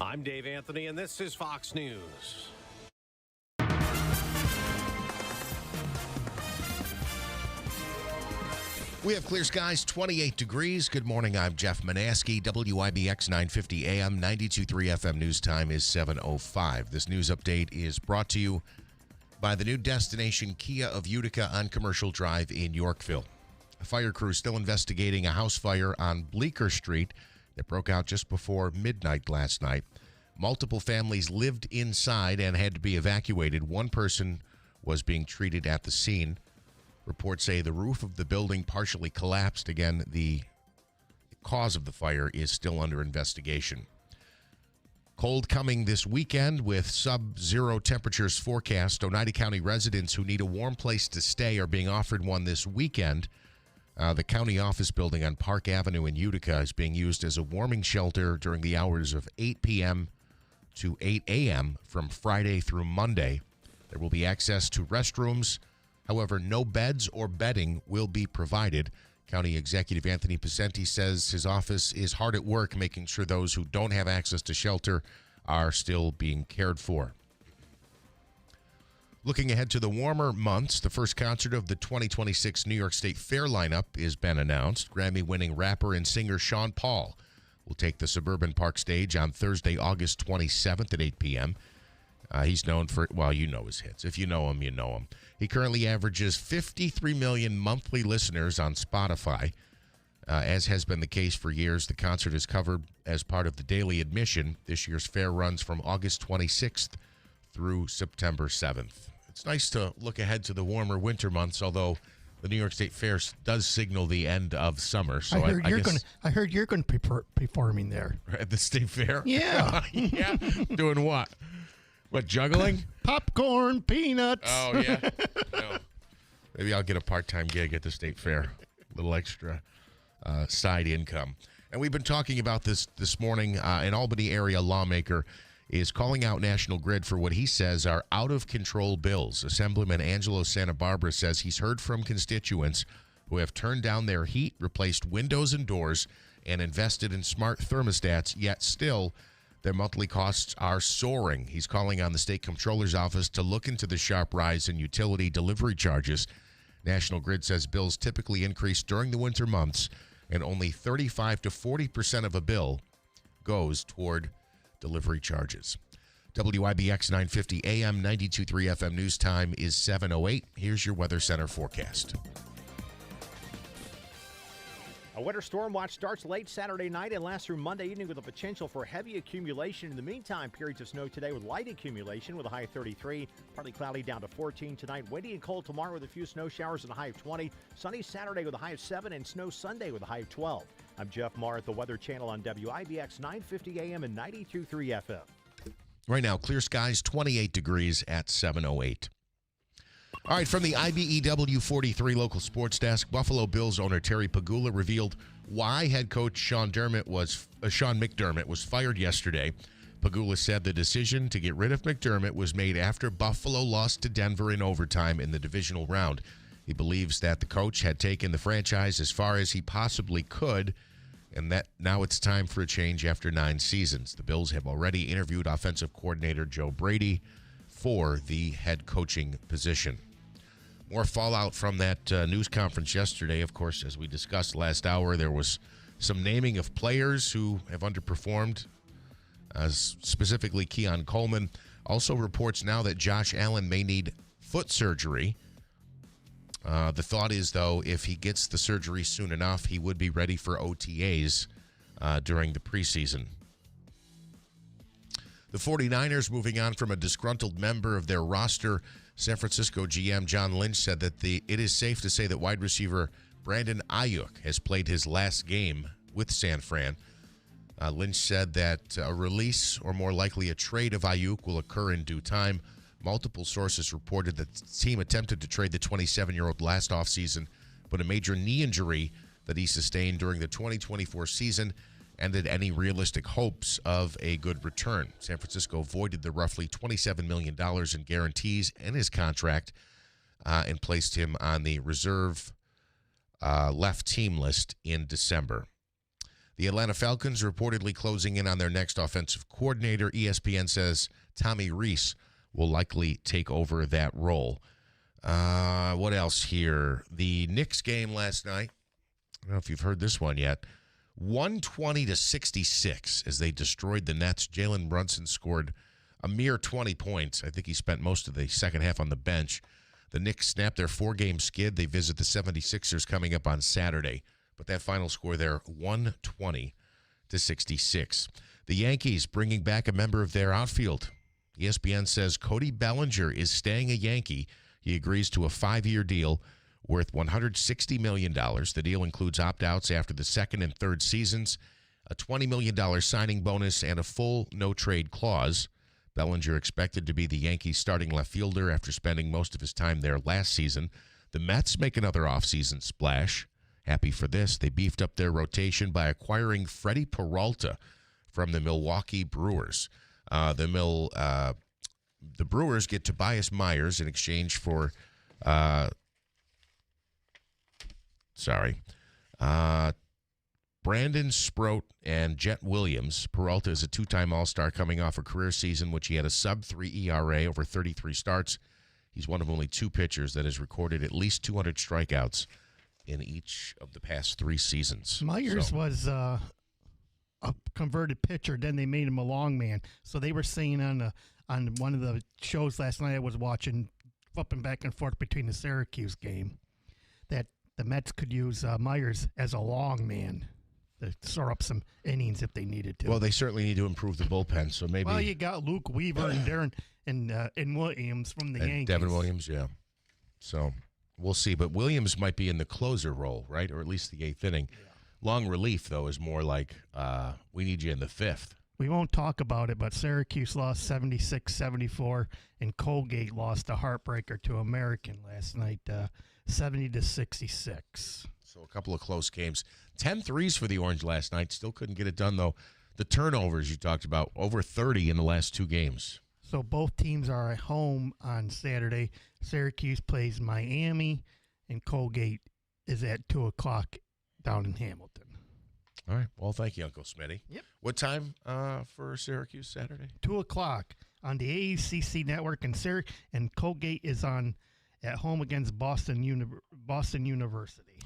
I'm Dave Anthony, and this is Fox News. We have clear skies, 28 degrees. Good morning. I'm Jeff Manaski. WIBX 950 AM, 92.3 FM news time is 7:05. This news update is brought to you by the new destination Kia of Utica on Commercial Drive in Yorkville. A fire crew still investigating a house fire on Bleecker Street that broke out just before midnight last night. Multiple families lived inside and had to be evacuated. One person was being treated at the scene. Reports say the roof of the building partially collapsed. Again, the cause of the fire is still under investigation. Cold coming this weekend with sub-zero temperatures forecast. Oneida County residents who need a warm place to stay are being offered one this weekend. The county office building on Park Avenue in Utica is being used as a warming shelter during the hours of 8 p.m. to 8 a.m. from Friday through Monday. There will be access to restrooms. However, no beds or bedding will be provided. County Executive Anthony Pacenti says his office is hard at work making sure those who don't have access to shelter are still being cared for. Looking ahead to the warmer months, the first concert of the 2026 New York State Fair lineup has been announced. Grammy-winning rapper and singer Sean Paul will take the Suburban Park stage on Thursday, August 27th at 8 p.m. He's known for, well, you know his hits. If you know him, you know him. He currently averages 53 million monthly listeners on Spotify. As has been the case for years, the concert is covered as part of the daily admission. This year's fair runs from August 26th through September 7th. It's nice to look ahead to the warmer winter months, although the New York State Fair does signal the end of summer. So I heard you're going to be performing there at the State Fair. Yeah, yeah. Doing what? What, juggling? Popcorn, peanuts. Oh yeah. No. Maybe I'll get a part-time gig at the State Fair. A little extra side income. And we've been talking about this morning. An Albany area lawmaker is calling out National Grid for what he says are out-of-control bills. Assemblyman Angelo Santa Barbara says he's heard from constituents who have turned down their heat, replaced windows and doors, and invested in smart thermostats, yet still their monthly costs are soaring. He's calling on the state comptroller's office to look into the sharp rise in utility delivery charges. National Grid says bills typically increase during the winter months, and only 35 to 40% of a bill goes toward delivery charges. WIBX 950 AM, 92.3 FM news time is 7:08. Here's your Weather Center forecast. A winter storm watch starts late Saturday night and lasts through Monday evening with a potential for heavy accumulation. In the meantime, periods of snow today with light accumulation with a high of 33. Partly cloudy down to 14 tonight. Windy and cold tomorrow with a few snow showers and a high of 20. Sunny Saturday with a high of 7 and snow Sunday with a high of 12. I'm Jeff Marr at the Weather Channel on WIBX 950 AM and 92.3 FM. Right now, clear skies, 28 degrees at 7:08. All right, from the IBEW 43 local sports desk, Buffalo Bills owner Terry Pegula revealed why head coach Sean McDermott was fired yesterday. Pegula said the decision to get rid of McDermott was made after Buffalo lost to Denver in overtime in the divisional round. He believes that the coach had taken the franchise as far as he possibly could, and that now it's time for a change after 9 seasons. The Bills have already interviewed offensive coordinator Joe Brady for the head coaching position. More fallout from that news conference yesterday. Of course, as we discussed last hour, there was some naming of players who have underperformed, specifically Keon Coleman. Also reports now that Josh Allen may need foot surgery. The thought is, though, if he gets the surgery soon enough, he would be ready for OTAs during the preseason. The 49ers moving on from a disgruntled member of their roster. San Francisco GM John Lynch said that it is safe to say that wide receiver Brandon Ayuk has played his last game with San Fran. Lynch said that a release, or more likely a trade of Ayuk, will occur in due time. Multiple sources reported that the team attempted to trade the 27-year-old last offseason, but a major knee injury that he sustained during the 2024 season ended any realistic hopes of a good return. San Francisco voided the roughly $27 million in guarantees in his contract and placed him on the reserve left team list in December. The Atlanta Falcons reportedly closing in on their next offensive coordinator. ESPN says Tommy Rees will likely take over that role. What else here? The Knicks game last night. I don't know if you've heard this one yet. 120-66 as they destroyed the Nets. Jalen Brunson scored a mere 20 points. I think he spent most of the second half on the bench. The Knicks snapped their 4-game skid. They visit the 76ers coming up on Saturday. But that final score there, 120-66. The Yankees bringing back a member of their outfield. ESPN says Cody Bellinger is staying a Yankee. He agrees to a 5-year deal worth $160 million. The deal includes opt-outs after the second and third seasons, a $20 million signing bonus, and a full no-trade clause. Bellinger expected to be the Yankees' starting left fielder after spending most of his time there last season. The Mets make another offseason splash. Happy for this. They beefed up their rotation by acquiring Freddie Peralta from the Milwaukee Brewers. The Brewers get Tobias Myers in exchange for Brandon Sproat and Jet Williams. Peralta is a 2-time All-Star coming off a career season which he had a sub-3 ERA over 33 starts. He's one of only 2 pitchers that has recorded at least 200 strikeouts in each of the past 3 seasons. Myers was a converted pitcher. Then they made him a long man. So they were saying on one of the shows last night I was watching, flipping back and forth between the Syracuse game, that the Mets could use Myers as a long man to soar up some innings if they needed to. Well, they certainly need to improve the bullpen. So maybe. Well, you got Luke Weaver and Darren and Williams from the Yankees. Devin Williams, yeah. So we'll see. But Williams might be in the closer role, right? Or at least the 8th inning. Yeah. Long relief, though, is more like we need you in the 5th. We won't talk about it, but Syracuse lost 76-74, and Colgate lost a heartbreaker to American last night, 70-66. So a couple of close games. 10 threes for the Orange last night. Still couldn't get it done, though. The turnovers you talked about, over 30 in the last 2 games. So both teams are at home on Saturday. Syracuse plays Miami, and Colgate is at 2 o'clock down in Hamilton. All right. Well, thank you, Uncle Smitty. Yep. What time for Syracuse Saturday? 2 o'clock on the ACC network, and Colgate is on at home against Boston University.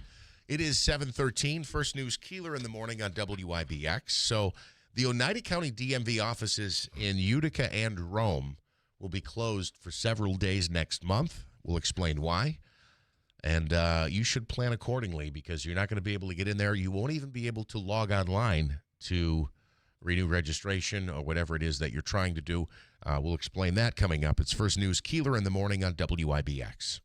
It is 7:13. First News Keeler in the morning on WIBX. So the Oneida County DMV offices in Utica and Rome will be closed for several days next month. We'll explain why. And you should plan accordingly because you're not going to be able to get in there. You won't even be able to log online to renew registration or whatever it is that you're trying to do. We'll explain that coming up. It's First News Keeler in the morning on WIBX.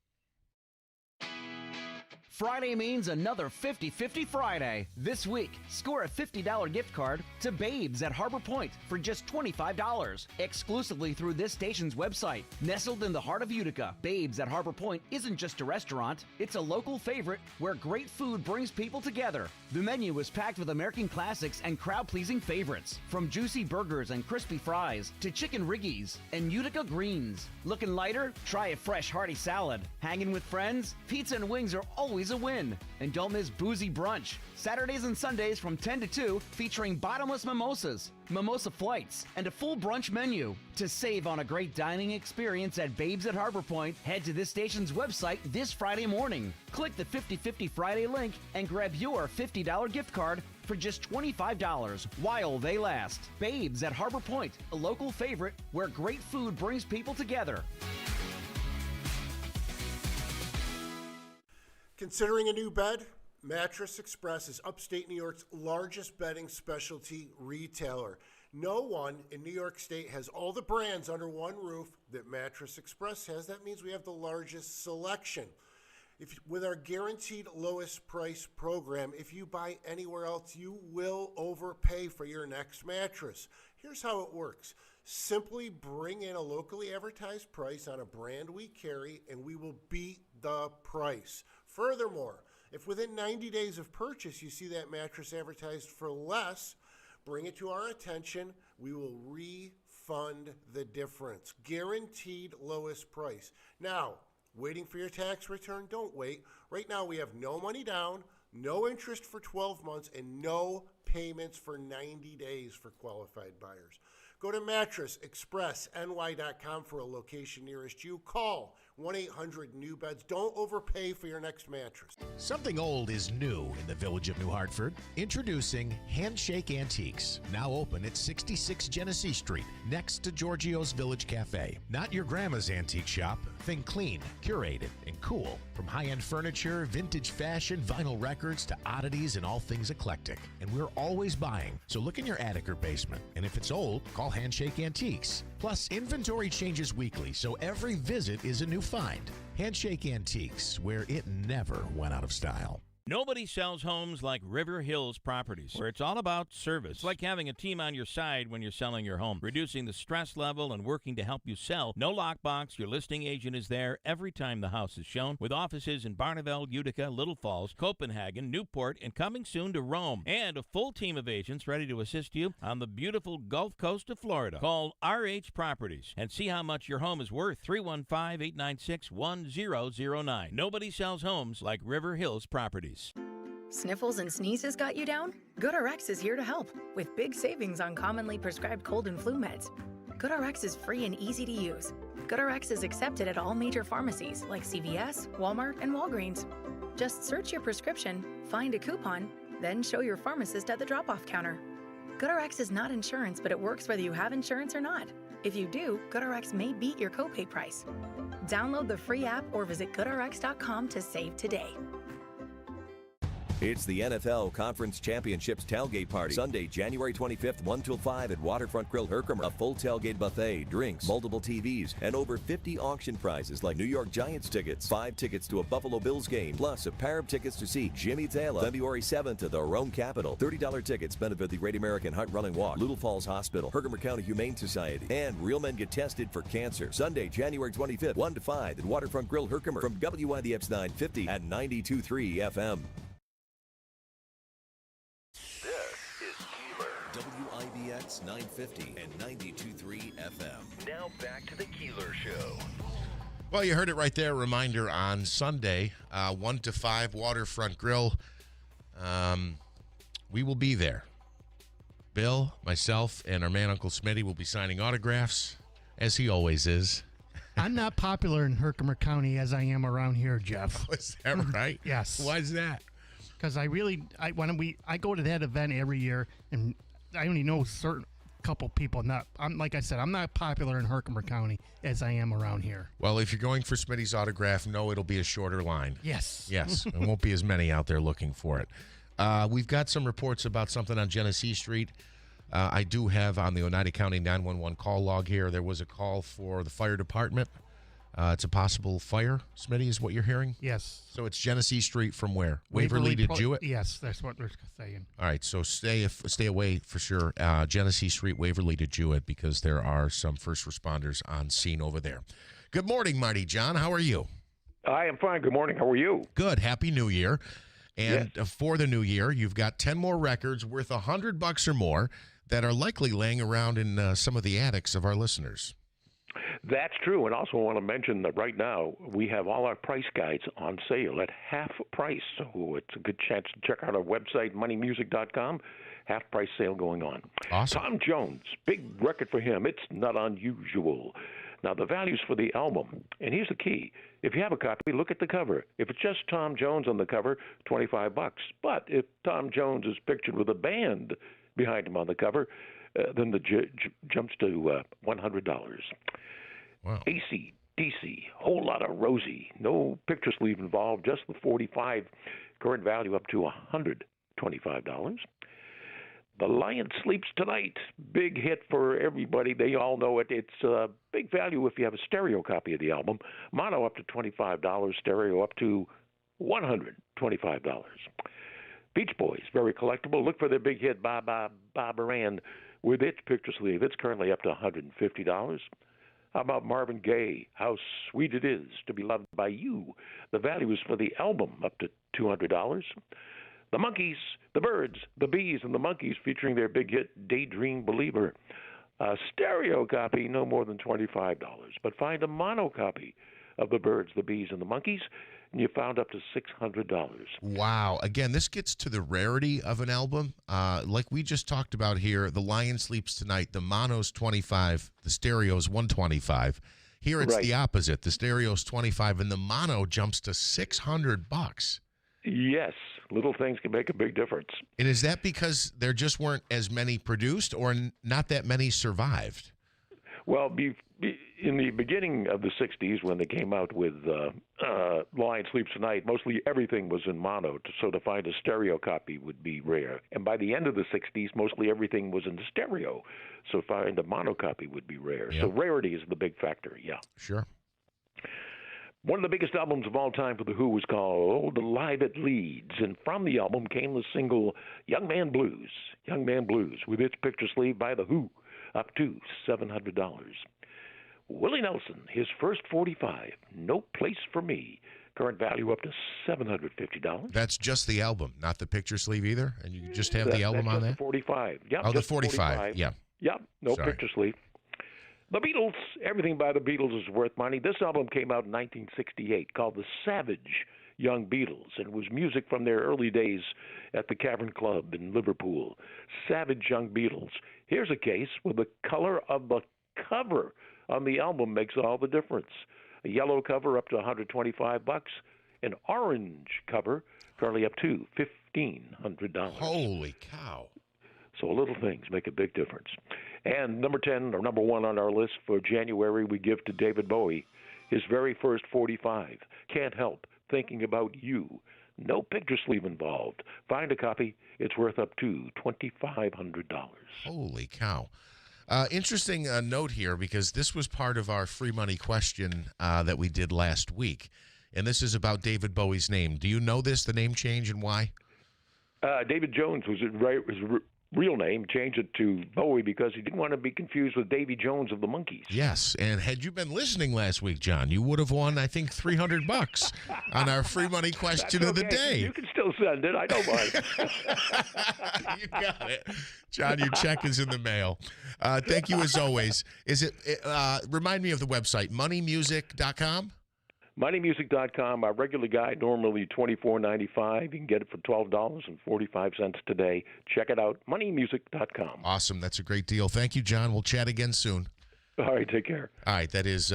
Friday means another 50-50 Friday. This week, score a $50 gift card to Babes at Harbor Point for just $25, exclusively through this station's website. Nestled in the heart of Utica, Babes at Harbor Point isn't just a restaurant, it's a local favorite where great food brings people together. The menu is packed with American classics and crowd-pleasing favorites, from juicy burgers and crispy fries to chicken riggies and Utica greens. Looking lighter? Try a fresh hearty salad. Hanging with friends? Pizza and wings are always a win. And don't miss Boozy Brunch, Saturdays and Sundays from 10 to 2, featuring bottomless mimosas, mimosa flights, and a full brunch menu. To save on a great dining experience at Babes at Harbor Point, head to this station's website this Friday morning. Click the 50-50 Friday link and grab your $50 gift card for just $25 while they last. Babes at Harbor Point, a local favorite where great food brings people together. Considering a new bed? Mattress Express is upstate New York's largest bedding specialty retailer. No one in New York State has all the brands under one roof that Mattress Express has. That means we have the largest selection. With our guaranteed lowest price program, if you buy anywhere else, you will overpay for your next mattress. Here's how it works. Simply bring in a locally advertised price on a brand we carry, and we will beat the price. Furthermore, if within 90 days of purchase you see that mattress advertised for less, bring it to our attention. We will refund the difference. Guaranteed lowest price. Now, waiting for your tax return? Don't wait. Right now, we have no money down, no interest for 12 months, and no payments for 90 days for qualified buyers. Go to mattressexpressny.com for a location nearest you. Call 1-800-NEW-BEDS. Don't overpay for your next mattress. Something old is new in the village of New Hartford. Introducing Handshake Antiques, now open at 66 Genesee Street, next to Giorgio's Village Cafe. Not your grandma's antique shop. Think clean, curated, and cool. From high-end furniture, vintage fashion, vinyl records, to oddities and all things eclectic. And we're always buying, so look in your attic or basement. And if it's old, call Handshake Antiques. Plus, inventory changes weekly, so every visit is a new find. Handshake Antiques, where it never went out of style. Nobody sells homes like River Hills Properties, where it's all about service. It's like having a team on your side when you're selling your home, reducing the stress level and working to help you sell. No lockbox, your listing agent is there every time the house is shown, with offices in Barneveld, Utica, Little Falls, Copenhagen, Newport, and coming soon to Rome. And a full team of agents ready to assist you on the beautiful Gulf Coast of Florida. Call RH Properties and see how much your home is worth. 315-896-1009. Nobody sells homes like River Hills Properties. Sniffles and sneezes got you down? GoodRx is here to help with big savings on commonly prescribed cold and flu meds. GoodRx is free and easy to use. GoodRx is accepted at all major pharmacies like CVS, Walmart, and Walgreens. Just search your prescription, find a coupon, then show your pharmacist at the drop-off counter. GoodRx is not insurance, but it works whether you have insurance or not. If you do, GoodRx may beat your copay price. Download the free app or visit GoodRx.com to save today. It's the NFL Conference Championships Tailgate Party. Sunday, January 25th, 1 till 5 at Waterfront Grill Herkimer. A full tailgate buffet, drinks, multiple TVs, and over 50 auction prizes like New York Giants tickets, 5 tickets to a Buffalo Bills game, plus a pair of tickets to see Jimmy Taylor February 7th at the Rome Capitol. $30 tickets benefit the Great American Heart Running Walk, Little Falls Hospital, Herkimer County Humane Society, and Real Men Get Tested for Cancer. Sunday, January 25th, 1 to 5 at Waterfront Grill Herkimer from WIBX 950 and 92.3 FM. WIBX 950 and 92.3 FM. Now back to the Keeler Show. Well, you heard it right there. Reminder on Sunday, 1 to 5, Waterfront Grill. We will be there. Bill, myself, and our man Uncle Smitty will be signing autographs, as he always is. I'm not popular in Herkimer County as I am around here, Jeff. Oh, is that right? Yes. Why is that? Because I go to that event every year, and I only know certain couple people. I'm not popular in Herkimer County as I am around here. Well, if you're going for Smitty's autograph, no, it'll be a shorter line. Yes. Yes. There won't be as many out there looking for it. We've got some reports about something on Genesee Street. I do have on the Oneida County 911 call log here. There was a call for the fire department. It's a possible fire, Smitty, is what you're hearing? Yes. So it's Genesee Street from where? Waverly to Jewett? Yes, that's what they're saying. All right, so stay away for sure. Genesee Street, Waverly to Jewett, because there are some first responders on scene over there. Good morning, Marty John. How are you? I am fine. Good morning. How are you? Good. Happy New Year. And for the new year, you've got 10 more records worth $100 or more that are likely laying around in some of the attics of our listeners. That's true. And also I want to mention that right now we have all our price guides on sale at half price. So it's a good chance to check out our website, moneymusic.com. Half price sale going on. Awesome. Tom Jones, big record for him. It's not unusual. Now, the values for the album, and here's the key. If you have a copy, look at the cover. If it's just Tom Jones on the cover, $25. But if Tom Jones is pictured with a band behind him on the cover, then the jumps to $100. Wow. AC/DC, whole lot of Rosie. No picture sleeve involved, just the 45. Current value up to $125. The Lion Sleeps Tonight, big hit for everybody. They all know it. It's a big value if you have a stereo copy of the album. Mono up to $25, stereo up to $125. Beach Boys, very collectible. Look for their big hit, Ba Ba Ba Baran, with its picture sleeve. It's currently up to $150. How about Marvin Gaye, How Sweet It Is to Be Loved by You? The value is for the album up to $200. The Monkees, the Birds, the Bees, and the Monkees featuring their big hit Daydream Believer. A stereo copy, no more than $25. But find a mono copy of the Birds, the Bees, and the Monkees, and you found up to $600. Wow. Again, this gets to the rarity of an album. Like we just talked about here, The Lion Sleeps Tonight, the mono's $25, the stereo's $125. Here it's Right. the opposite. The stereo's $25, and the mono jumps to $600. Yes, little things can make a big difference. And is that because there just weren't as many produced, or not that many survived? Well, in the beginning of the 60s, when they came out with Lion Sleeps Tonight, mostly everything was in mono, so to find a stereo copy would be rare. And by the end of the 60s, mostly everything was in stereo, so to find a mono copy would be rare. Yep. So rarity is the big factor, yeah. Sure. One of the biggest albums of all time for The Who was called Live at Leeds, and from the album came the single Young Man Blues, with its picture sleeve by The Who, up to $700. Willie Nelson, his first 45, No Place for Me, current value up to $750. That's just the album, not the picture sleeve either? And you just have the album that's on just there? The 45. Yep, Oh, the just 45, yeah. Yep, no Sorry. picture sleeve. The Beatles, everything by the Beatles is worth money. This album came out in 1968 called The Savage Young Beatles, and it was music from their early days at the Cavern Club in Liverpool. Savage Young Beatles. Here's a case where the color of the cover on the album makes all the difference. A yellow cover up to $125, an orange cover currently up to $1,500. Holy cow. So little things make a big difference. And number 10, or number 1 on our list for January, we give to David Bowie, his very first 45. Can't Help Thinking About You. No picture sleeve involved. Find a copy. It's worth up to $2,500. Holy cow. Interesting note here, because this was part of our free money question that we did last week. And this is about David Bowie's name. Do you know this, the name change, and why? David Jones was his real name, changed it to Bowie because he didn't want to be confused with Davy Jones of the Monkees. Yes, and had you been listening last week, John, you would have won, I think, $300 on our free money question That's of the okay. day. You can still send it. I don't mind. You got it. John, your check is in the mail. Thank you as always. Remind me of the website, moneymusic.com? MoneyMusic.com. Our regular guide, normally $24.95. You can get it for $12.45 today. Check it out, MoneyMusic.com. Awesome. That's a great deal. Thank you, John. We'll chat again soon. All right, take care. All right, that is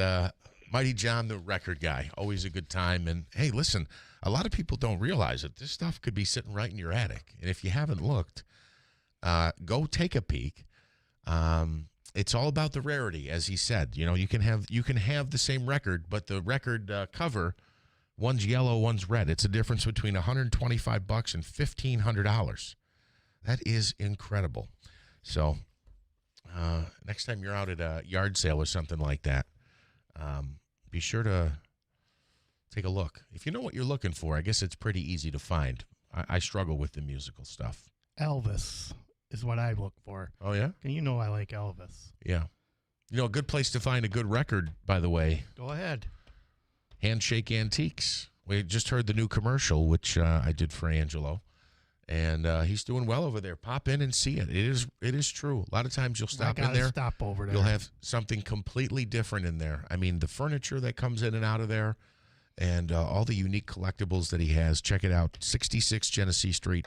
Mighty John, the record guy. Always a good time. And, hey, listen, a lot of people don't realize it. This stuff could be sitting right in your attic. And if you haven't looked, go take a peek. It's all about the rarity, as he said. You know, you can have the same record, but the record cover, one's yellow, one's red. It's a difference between $125 and $1,500. That is incredible. So next time you're out at a yard sale or something like that, be sure to take a look. If you know what you're looking for, I guess it's pretty easy to find. I struggle with the musical stuff. Elvis is what I look for. Oh, yeah? And you know I like Elvis. Yeah. You know, a good place to find a good record, by the way. Go ahead. Handshake Antiques. We just heard the new commercial, which I did for Angelo. And he's doing well over there. Pop in and see it. It is true. A lot of times you'll stop in there. Stop over there. You'll have something completely different in there. I mean, the furniture that comes in and out of there and all the unique collectibles that he has. Check it out. 66 Genesee Street,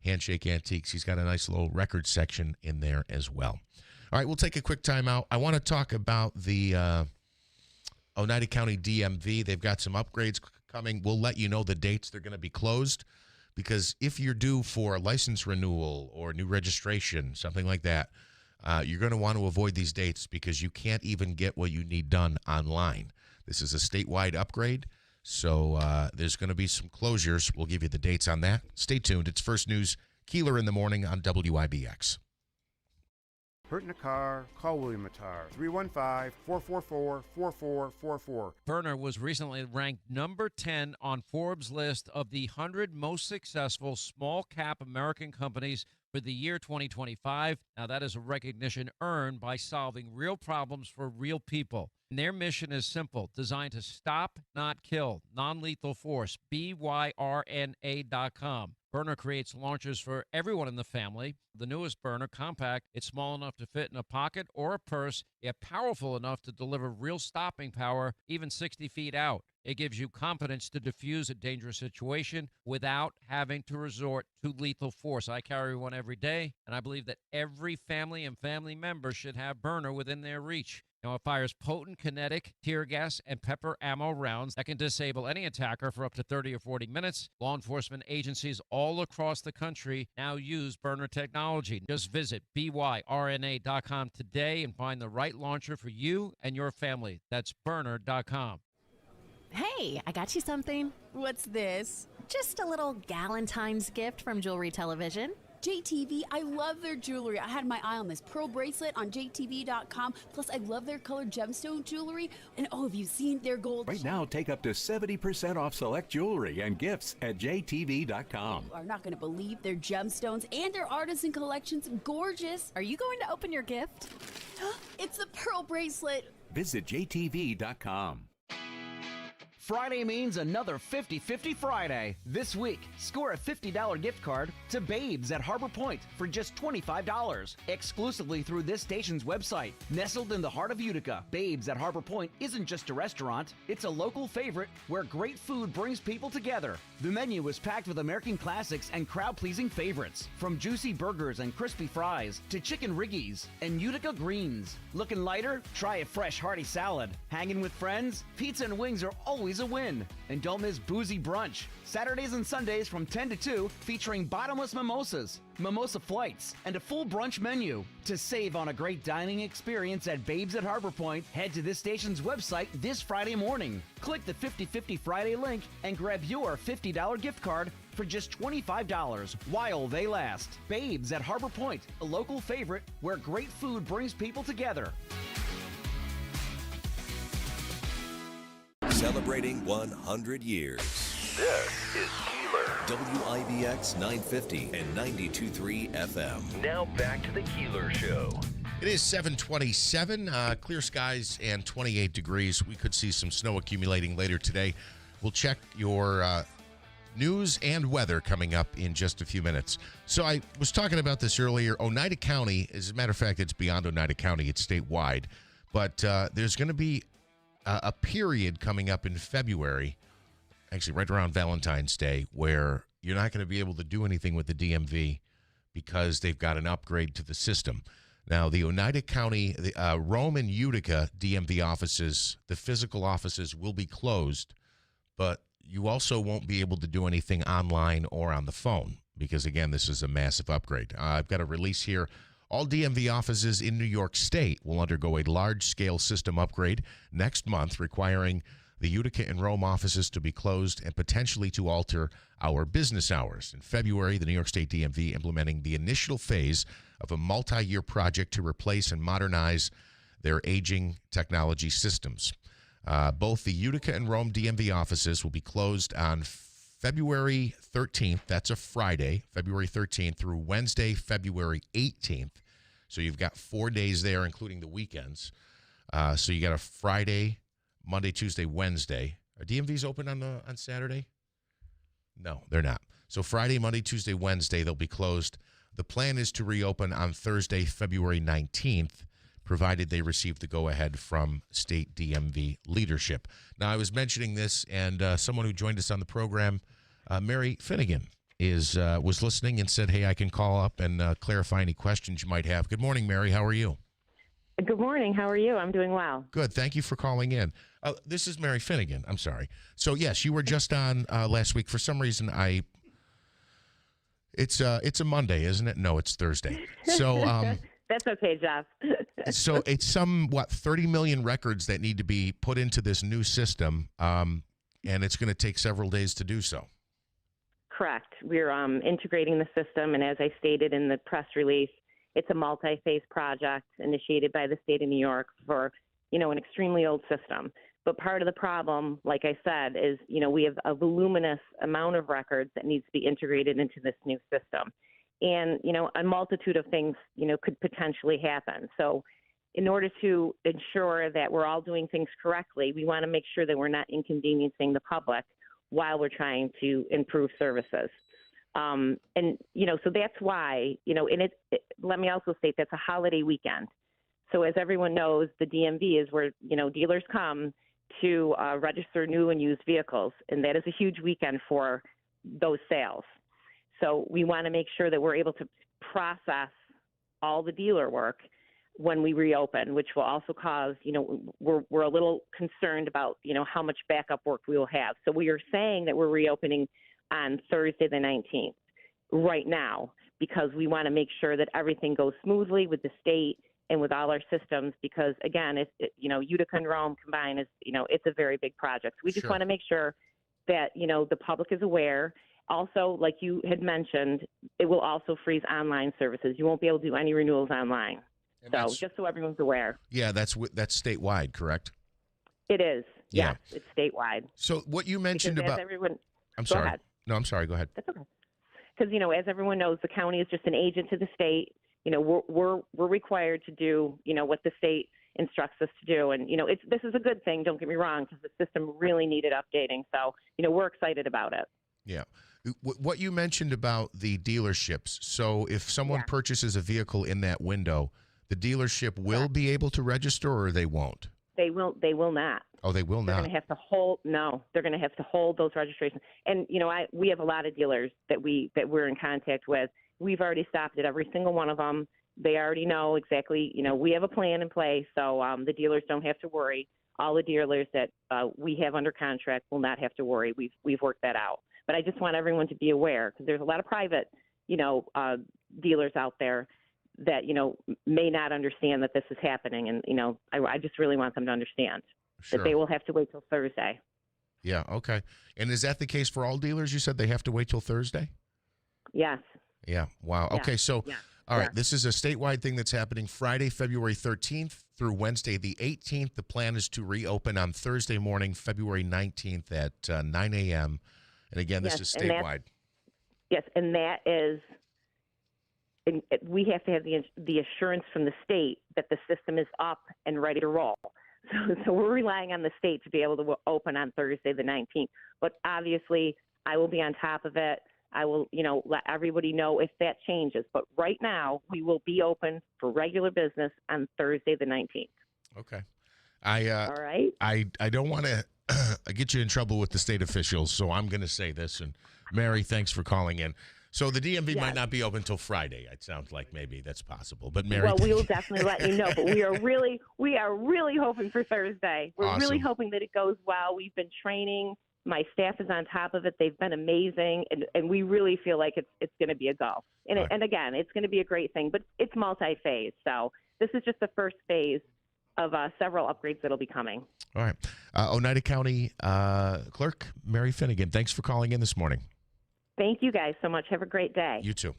Handshake Antiques. He's got a nice little record section in there as well. All right, we'll take a quick time out. I want to talk about the Oneida County DMV. They've got some upgrades coming. We'll let you know the dates they're going to be closed, because if you're due for a license renewal or new registration, something like that, you're going to want to avoid these dates because you can't even get what you need done online. This is a statewide upgrade, so there's going to be some closures. We'll give you the dates on that. Stay tuned. It's First News, Keeler in the Morning on WIBX. Hurt in a car? Call William Mattar. 315-444-4444. Berner was recently ranked number 10 on Forbes' list of the 100 most successful small-cap American companies for the year 2025. Now, that is a recognition earned by solving real problems for real people. And their mission is simple, designed to stop, not kill, non-lethal force, BYRNA.com. Byrna creates launchers for everyone in the family. The newest Byrna, compact, it's small enough to fit in a pocket or a purse, yet powerful enough to deliver real stopping power even 60 feet out. It gives you confidence to defuse a dangerous situation without having to resort to lethal force. I carry one every day, and I believe that every family and family member should have Byrna within their reach. Now, it fires potent kinetic, tear gas, and pepper ammo rounds that can disable any attacker for up to 30 or 40 minutes. Law enforcement agencies all across the country now use Byrna technology. Just visit byrna.com today and find the right launcher for you and your family. That's Byrna.com. Hey, I got you something. What's this? Just a little Galentine's gift from Jewelry Television. JTV, I love their jewelry. I had my eye on this pearl bracelet on JTV.com. Plus, I love their colored gemstone jewelry. And oh, have you seen their gold? Right now, take up to 70% off select jewelry and gifts at JTV.com. You are not going to believe their gemstones and their artisan collections. Gorgeous. Are you going to open your gift? It's a pearl bracelet. Visit JTV.com. Friday means another 50-50 Friday. This week, score a $50 gift card to Babes at Harbor Point for just $25, exclusively through this station's website. Nestled in the heart of Utica, Babes at Harbor Point isn't just a restaurant, it's a local favorite where great food brings people together. The menu is packed with American classics and crowd-pleasing favorites, from juicy burgers and crispy fries to chicken riggies and Utica greens. Looking lighter? Try a fresh hearty salad. Hanging with friends? Pizza and wings are always a win. And don't miss Boozy Brunch, Saturdays and Sundays from 10 to 2, featuring bottomless mimosas, mimosa flights, and a full brunch menu. To save on a great dining experience at Babes at Harbor Point, head to this station's website this Friday morning. Click the 50-50 Friday link and grab your $50 gift card for just $25 while they last. Babes at Harbor Point, a local favorite where great food brings people together. Celebrating 100 years. This is Keeler. WIBX 950 and 92.3 FM. Now back to the Keeler Show. It is 7:27, clear skies and 28 degrees. We could see some snow accumulating later today. We'll check your news and weather coming up in just a few minutes. So I was talking about this earlier. Oneida County, as a matter of fact, it's beyond Oneida County. It's statewide. But there's going to be a period coming up in February, actually right around Valentine's Day, where you're not going to be able to do anything with the DMV because they've got an upgrade to the system. Now, the Oneida County, Rome and Utica DMV offices, the physical offices will be closed, but you also won't be able to do anything online or on the phone because, again, this is a massive upgrade. I've got a release here. All DMV offices in New York State will undergo a large-scale system upgrade next month, requiring the Utica and Rome offices to be closed and potentially to alter our business hours. In February, the New York State DMV implementing the initial phase of a multi-year project to replace and modernize their aging technology systems. Both the Utica and Rome DMV offices will be closed on February 13th. That's a Friday, February 13th through Wednesday, February 18th. So you've got 4 days there, including the weekends. So you got a Friday, Monday, Tuesday, Wednesday. Are DMVs open on Saturday? No, they're not. So Friday, Monday, Tuesday, Wednesday, they'll be closed. The plan is to reopen on Thursday, February 19th, provided they receive the go-ahead from state DMV leadership. Now, I was mentioning this, and someone who joined us on the program, Mary Finnegan, was listening and said, hey, I can call up and clarify any questions you might have. Good morning, Mary. How are you? Good morning. How are you? I'm doing well. Good. Thank you for calling in. This is Mary Finnegan. I'm sorry. So, yes, you were just on last week. For some reason, it's a Monday, isn't it? No, it's Thursday. So that's okay, Jeff. So it's 30 million records that need to be put into this new system, and it's going to take several days to do so. Correct. We're integrating the system, and as I stated in the press release, it's a multi-phase project initiated by the state of New York for, an extremely old system. But part of the problem, like I said, is, we have a voluminous amount of records that needs to be integrated into this new system. And, a multitude of things, could potentially happen. So in order to ensure that we're all doing things correctly, we want to make sure that we're not inconveniencing the public while we're trying to improve services. And, so that's why, and let me also state that's a holiday weekend. So as everyone knows, the DMV is where, dealers come to register new and used vehicles. And that is a huge weekend for those sales. So we want to make sure that we're able to process all the dealer work when we reopen, which will also cause, we're a little concerned about, how much backup work we will have. So we are saying that we're reopening on Thursday the 19th right now, because we want to make sure that everything goes smoothly with the state and with all our systems, because again, Utica and Rome combined is, it's a very big project. We just want to make sure that, the public is aware. Also, like you had mentioned, it will also freeze online services. You won't be able to do any renewals online. So just so everyone's aware. Yeah, that's statewide, correct? It is. Yeah. Yes, it's statewide. So what you mentioned about everyone, I'm go sorry. ahead. No, I'm sorry. Go ahead. That's okay. Because, as everyone knows, the county is just an agent to the state. We're required to do, what the state instructs us to do. And, this is a good thing, don't get me wrong, because the system really needed updating. So, we're excited about it. Yeah. What you mentioned about the dealerships. So if someone purchases a vehicle in that window, the dealership will be able to register, or they won't? They will not. Oh, they will They're not. going to have to hold. No, they're going to have to hold those registrations. And we have a lot of dealers that we're in contact with. We've already stopped at every single one of them. They already know exactly. We have a plan in place, so the dealers don't have to worry. All the dealers that we have under contract will not have to worry. We've worked that out. But I just want everyone to be aware, because there's a lot of private, dealers out there that, may not understand that this is happening. And, I just really want them to understand that they will have to wait till Thursday. Yeah, okay. And is that the case for all dealers? You said they have to wait till Thursday? Yes. Yeah, wow. Yeah. Okay, so, all right, this is a statewide thing that's happening Friday, February 13th through Wednesday the 18th. The plan is to reopen on Thursday morning, February 19th at 9 a.m. And again, this is statewide. Yes, and that is, we have to have the assurance from the state that the system is up and ready to roll. So we're relying on the state to be able to open on Thursday the 19th. But obviously, I will be on top of it. I will, let everybody know if that changes. But right now, we will be open for regular business on Thursday the 19th. Okay. All right. I don't want to get you in trouble with the state officials, so I'm going to say this. And Mary, thanks for calling in. So the DMV might not be open until Friday. It sounds like maybe that's possible. But Mary, well, we will definitely let you know. But we are really hoping for Thursday. We're really hoping that it goes well. We've been training. My staff is on top of it. They've been amazing, and we really feel like it's going to be a go. And again, it's going to be a great thing. But it's multi-phase. So this is just the first phase of several upgrades that'll be coming. All right. Oneida County Clerk Mary Finnegan, thanks for calling in this morning. Thank you guys so much. Have a great day. You too.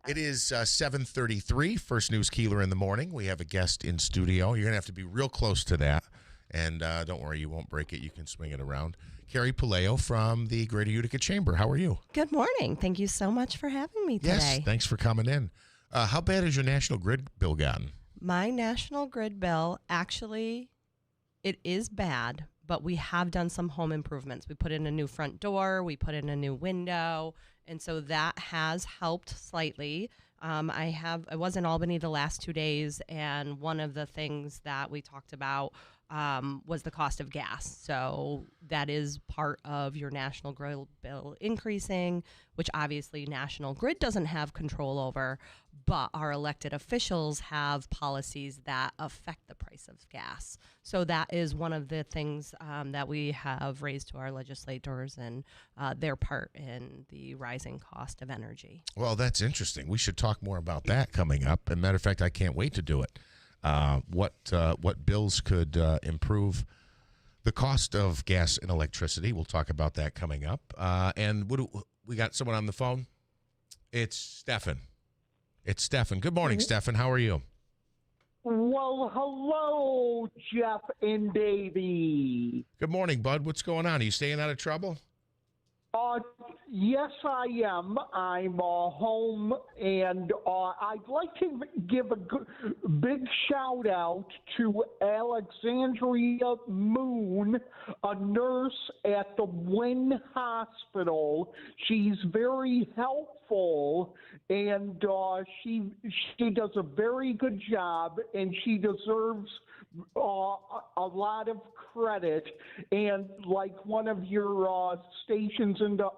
It is 7:33, First News Keeler in the morning. We have a guest in studio. You're going to have to be real close to that. And don't worry, you won't break it. You can swing it around. Carrie Puleo from the Greater Utica Chamber. How are you? Good morning. Thank you so much for having me today. Yes, thanks for coming in. How bad has your National Grid bill gotten? My National Grid bill, actually, it is bad, but we have done some home improvements. We put in a new front door, we put in a new window, and so that has helped slightly. I was in Albany the last 2 days, and one of the things that we talked about was the cost of gas. So that is part of your National Grid bill increasing, which obviously National Grid doesn't have control over, but our elected officials have policies that affect the price of gas. So that is one of the things that we have raised to our legislators and their part in the rising cost of energy. Well, that's interesting. We should talk more about that coming up. As a matter of fact, I can't wait to do it. What bills could improve the cost of gas and electricity. We'll talk about that coming up. And we got someone on the phone. It's Stefan. Good morning, Stefan. How are you? Well, hello, Jeff and Davey. Good morning, bud. What's going on? Are you staying out of trouble? Yes, I am. I'm home, and I'd like to give a big shout out to Alexandria Moon, a nurse at the Wynn Hospital. She's very helpful, and she does a very good job, and she deserves a lot of credit. And like one of your stations in the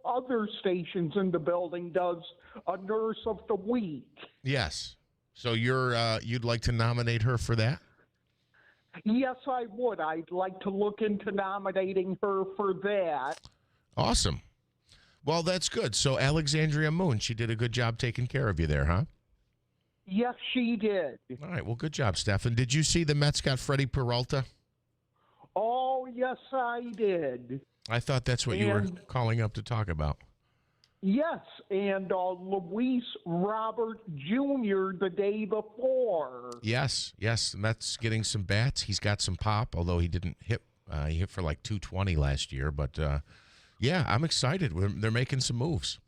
other stations in the building does, a nurse of the week. Yes. So you'd like to nominate her for that? Yes, I would. I'd like to look into nominating her for that. Awesome. Well, that's good. So Alexandria Moon, she did a good job taking care of you there, huh? Yes, she did. All right. Well, good job, Stefan. Did you see the Mets got Freddie Peralta? Oh, yes, I did. I thought that's what you were calling up to talk about. Yes, and Luis Robert Jr. the day before. Yes. The Mets getting some bats. He's got some pop, although he didn't hit. He hit for like 220 last year. But, yeah, I'm excited. They're making some moves.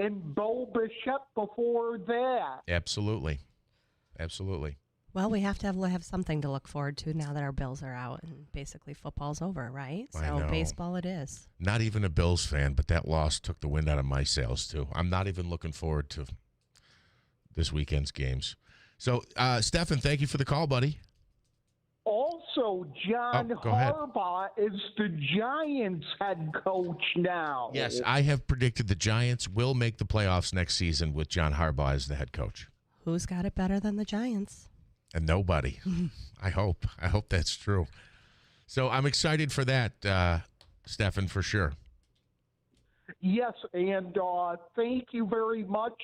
And Bo Bichette before that. Absolutely. Well, we have to have something to look forward to now that our Bills are out and basically football's over, right? I So know. baseball it is. Not even a Bills fan, but that loss took the wind out of my sails, too. I'm not even looking forward to this weekend's games. So, Stefan, thank you for the call, buddy. Also, John go ahead. Harbaugh is the Giants head coach now. Yes, I have predicted the Giants will make the playoffs next season with John Harbaugh as the head coach. Who's got it better than the Giants? And nobody. I hope that's true. So I'm excited for that, Stefan, for sure. Yes, and thank you very much.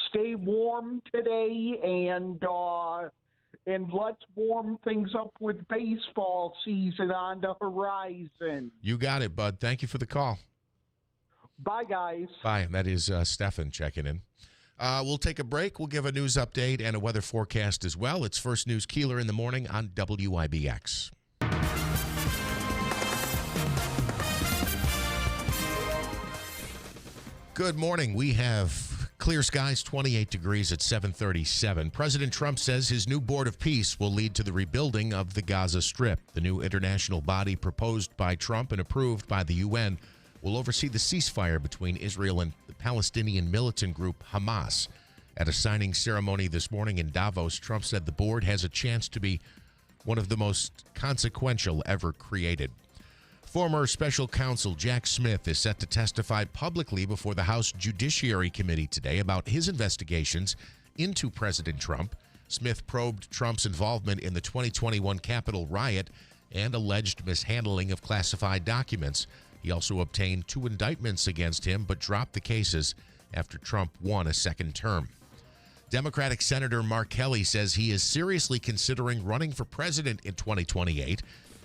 Stay warm today, and let's warm things up with baseball season on the horizon. You got it, bud. Thank you for the call. Bye, guys. Bye. That is Stefan checking in. We'll take a break. We'll give a news update and a weather forecast as well. It's First News Keeler in the morning on WIBX. Good morning. We have clear skies, 28 degrees at 7:37. President Trump says his new Board of Peace will lead to the rebuilding of the Gaza Strip. The new international body proposed by Trump and approved by the UN will oversee the ceasefire between Israel and the Palestinian militant group Hamas. At a signing ceremony this morning in Davos, Trump said the board has a chance to be one of the most consequential ever created. Former special counsel Jack Smith is set to testify publicly before the House Judiciary Committee today about his investigations into President Trump. Smith probed Trump's involvement in the 2021 Capitol riot and alleged mishandling of classified documents. He also obtained 2 indictments against him, but dropped the cases after Trump won a second term. Democratic Senator Mark Kelly says he is seriously considering running for president in 2028.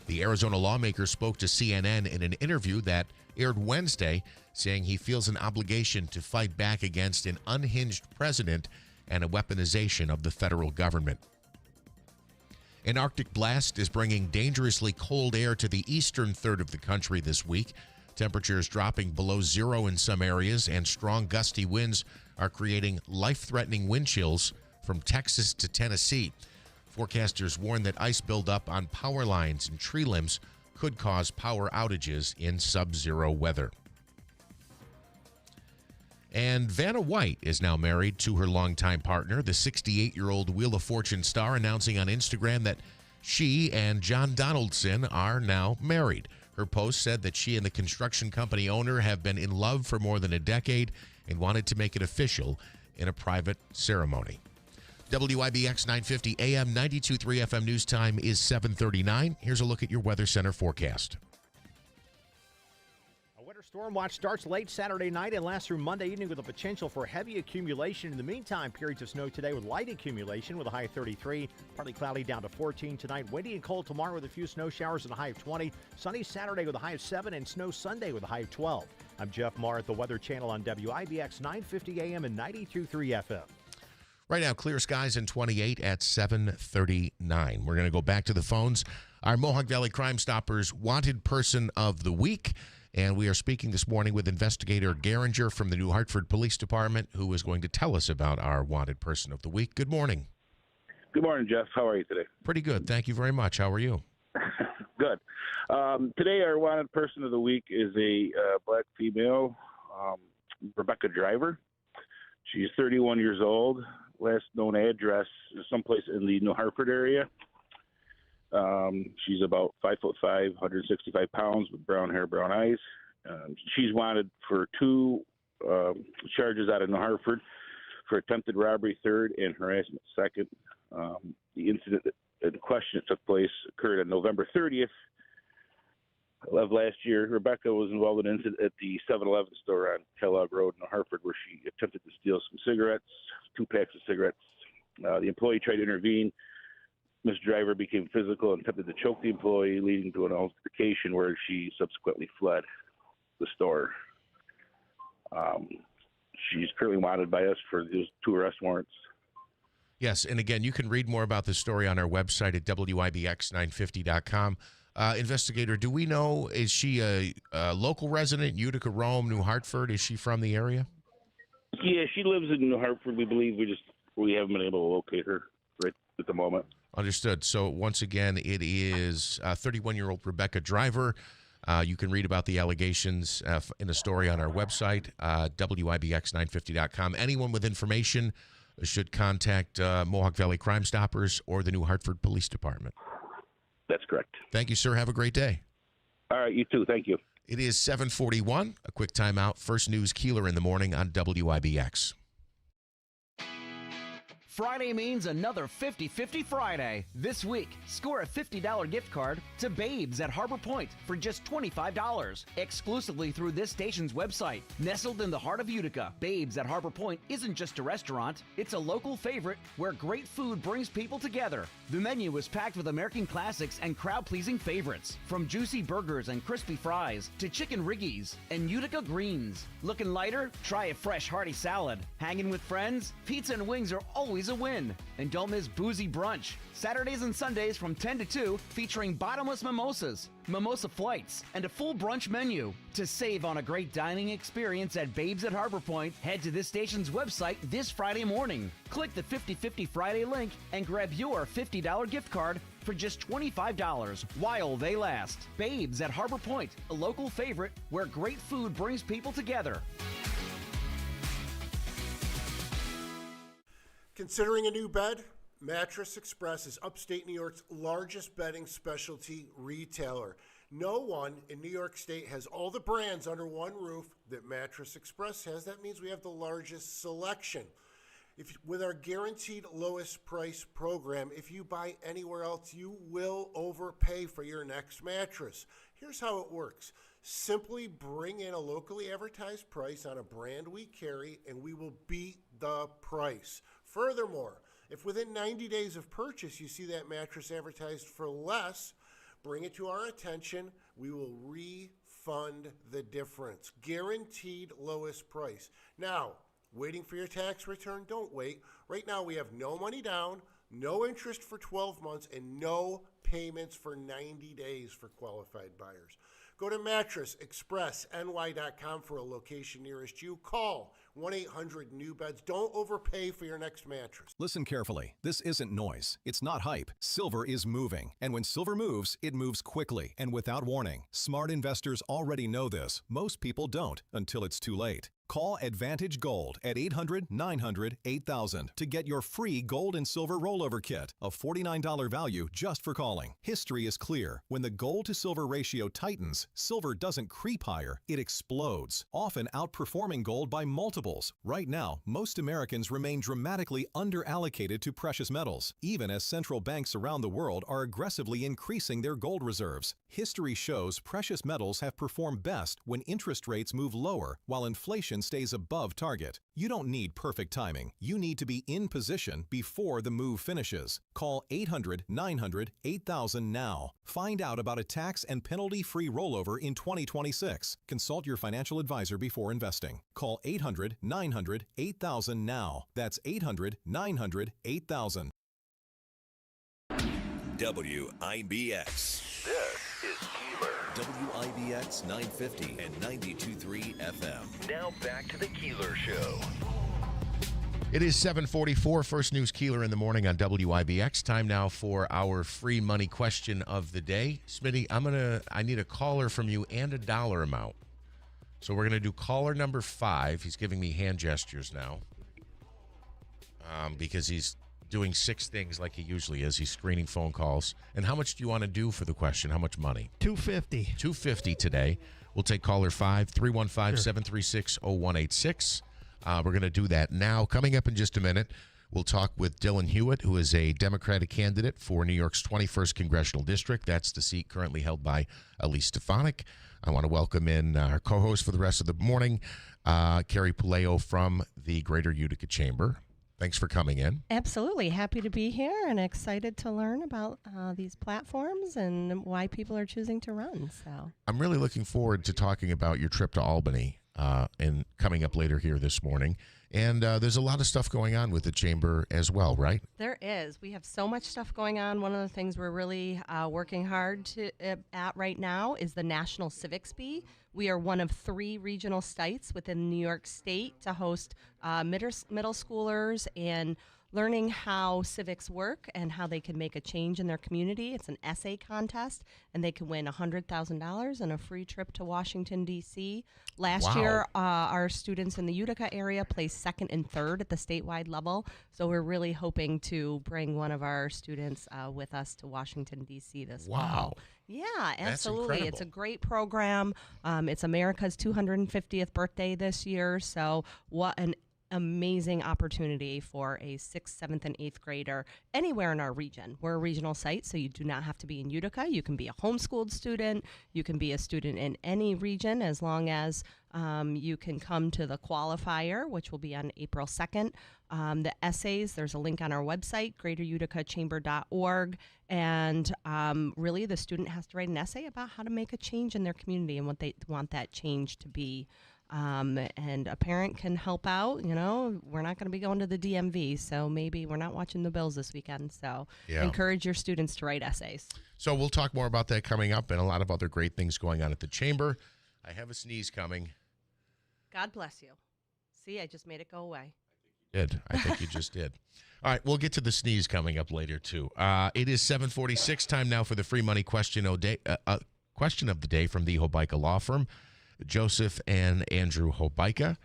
The Arizona lawmaker spoke to CNN in an interview that aired Wednesday, saying he feels an obligation to fight back against an unhinged president and a weaponization of the federal government. An Arctic blast is bringing dangerously cold air to the eastern third of the country this week. Temperatures dropping below zero in some areas, and strong gusty winds are creating life-threatening wind chills from Texas to Tennessee. Forecasters warn that ice buildup on power lines and tree limbs could cause power outages in sub-zero weather. And Vanna White is now married to her longtime partner, the 68-year-old Wheel of Fortune star, announcing on Instagram that she and John Donaldson are now married. Her post said that she and the construction company owner have been in love for more than a decade and wanted to make it official in a private ceremony. WIBX 950 AM 92.3 FM news time is 7:39. Here's a look at your Weather Center forecast. A winter storm watch starts late Saturday night and lasts through Monday evening with the potential for heavy accumulation. In the meantime, periods of snow today with light accumulation with a high of 33. Partly cloudy down to 14 tonight. Windy and cold tomorrow with a few snow showers and a high of 20. Sunny Saturday with a high of 7 and snow Sunday with a high of 12. I'm Jeff Marr at the Weather Channel on WIBX 950 AM and 92.3 FM. Right now, clear skies and 28 at 7:39. We're going to go back to the phones. Our Mohawk Valley Crime Stoppers Wanted Person of the Week. And we are speaking this morning with Investigator Geringer from the New Hartford Police Department, who is going to tell us about our wanted person of the week. Good morning. Good morning, Jeff. How are you today? Pretty good. Thank you very much. How are you? Good. Today, our wanted person of the week is a black female, Rebecca Driver. She's 31 years old. Last known address is someplace in the New Hartford area. She's about 5'5", 165 pounds, with brown hair, brown eyes. She's wanted for 2 charges out of New Hartford for attempted robbery, 3rd, and harassment, 2nd. The incident in question that took place occurred on November 30th of last year. Rebecca was involved in an incident at the 7-Eleven store on Kellogg Road in New Hartford, where she attempted to steal some cigarettes, 2 packs of cigarettes. The employee tried to intervene. Ms. Driver became physical and attempted to choke the employee, leading to an altercation where she subsequently fled the store. She's currently wanted by us for those 2 arrest warrants. Yes, and again, you can read more about this story on our website at WIBX950.com. Investigator, do we know, is she a local resident, Utica, Rome, New Hartford? Is she from the area? Yeah, she lives in New Hartford. We believe we haven't been able to locate her right at the moment. Understood. So once again, it is 31-year-old Rebecca Driver. You can read about the allegations in a story on our website, WIBX950.com. Anyone with information should contact Mohawk Valley Crime Stoppers or the New Hartford Police Department. That's correct. Thank you, sir. Have a great day. All right, you too. Thank you. It is 7:41. A quick timeout. First News Keeler in the morning on WIBX. Friday means another 50-50 Friday. This week, score a $50 gift card to Babes at Harbor Point for just $25, exclusively through this station's website. Nestled in the heart of Utica, Babes at Harbor Point isn't just a restaurant, it's a local favorite where great food brings people together. The menu is packed with American classics and crowd-pleasing favorites, from juicy burgers and crispy fries to chicken riggies and Utica greens. Looking lighter? Try a fresh hearty salad. Hanging with friends? Pizza and wings are always a win. And don't miss Boozy Brunch, Saturdays and Sundays from 10 to 2, featuring bottomless mimosas, mimosa flights, and a full brunch menu. To save on a great dining experience at Babes at Harbor Point, head to this station's website this Friday morning. Click the 50-50 Friday link and grab your $50 gift card for just $25 while they last. Babes at Harbor Point, a local favorite where great food brings people together. Considering a new bed? Mattress Express is upstate New York's largest bedding specialty retailer. No one in New York State has all the brands under one roof that Mattress Express has. That means we have the largest selection. With our guaranteed lowest price program, if you buy anywhere else, you will overpay for your next mattress. Here's how it works. Simply bring in a locally advertised price on a brand we carry, and we will beat the price. Furthermore, if within 90 days of purchase you see that mattress advertised for less, bring it to our attention. We will refund the difference. Guaranteed lowest price. Now, waiting for your tax return? Don't wait. Right now we have no money down, no interest for 12 months, and no payments for 90 days for qualified buyers. Go to mattressexpressny.com for a location nearest you. Call 1-800-NEW-BEDS. Don't overpay for your next mattress. Listen carefully. This isn't noise. It's not hype. Silver is moving. And when silver moves, it moves quickly and without warning. Smart investors already know this. Most people don't until it's too late. Call Advantage Gold at 800-900-8000 to get your free gold and silver rollover kit, a $49 value just for calling. History is clear. When the gold to silver ratio tightens, silver doesn't creep higher, it explodes, often outperforming gold by multiples. Right now, most Americans remain dramatically underallocated to precious metals, even as central banks around the world are aggressively increasing their gold reserves. History shows precious metals have performed best when interest rates move lower while inflation stays above target. You don't need perfect timing. You need to be in position before the move finishes. Call 800-900-8000 now. Find out about a tax and penalty-free rollover in 2026. Consult your financial advisor before investing. Call 800-900-8000 now. That's 800-900-8000. WIBX. This is Keeler. WIBX 950 and 92.3 FM. Now back to the Keeler Show. It is 7:44. First News Keeler in the morning on WIBX. Time now for our free money question of the day. Smitty, I need a caller from you and a dollar amount. So we're gonna do caller number 5. He's giving me hand gestures now, because he's doing 6 things like he usually is. He's screening phone calls. And how much do you want to do for the question? How much money? $250. $250 today. We'll take caller 5, 315-736-0186. We're going to do that now. Coming up in just a minute, we'll talk with Dylan Hewitt, who is a Democratic candidate for New York's 21st Congressional District. That's the seat currently held by Elise Stefanik. I want to welcome in our co-host for the rest of the morning, Carrie Puleo from the Greater Utica Chamber. Thanks for coming in. Absolutely. Happy to be here and excited to learn about these platforms and why people are choosing to run. So I'm really looking forward to talking about your trip to Albany and coming up later here this morning. And there's a lot of stuff going on with the chamber as well, right? there is. We have so much stuff going on. One of the things we're really working hard at right now is the National Civics Bee. We are one of 3 regional sites within New York State to host middle schoolers and learning how civics work and how they can make a change in their community. It's an essay contest, and they can win $100,000 and a free trip to Washington, D.C. Last year, our students in the Utica area placed 2nd and 3rd at the statewide level, so we're really hoping to bring one of our students with us to Washington, D.C. this fall. Yeah, absolutely. It's a great program. It's America's 250th birthday this year, so what an amazing opportunity for a 6th, 7th, and 8th grader anywhere in our region. We're a regional site, so you do not have to be in Utica. You can be a homeschooled student. You can be a student in any region as long as you can come to the qualifier, which will be on April 2nd. The essays, there's a link on our website, greateruticachamber.org, and really the student has to write an essay about how to make a change in their community and what they want that change to be. And a parent can help out. You know, we're not going to be going to the DMV, so maybe we're not watching the Bills this weekend. So encourage your students to write essays. So we'll talk more about that coming up and a lot of other great things going on at the chamber. I have a sneeze coming. God bless you. See, I just made it go away. I think you just did. All right, we'll get to the sneeze coming up later, too. It is 7:46, time now for the free money question of the day from the Hobeika Law Firm. Joseph and Andrew Hobeika.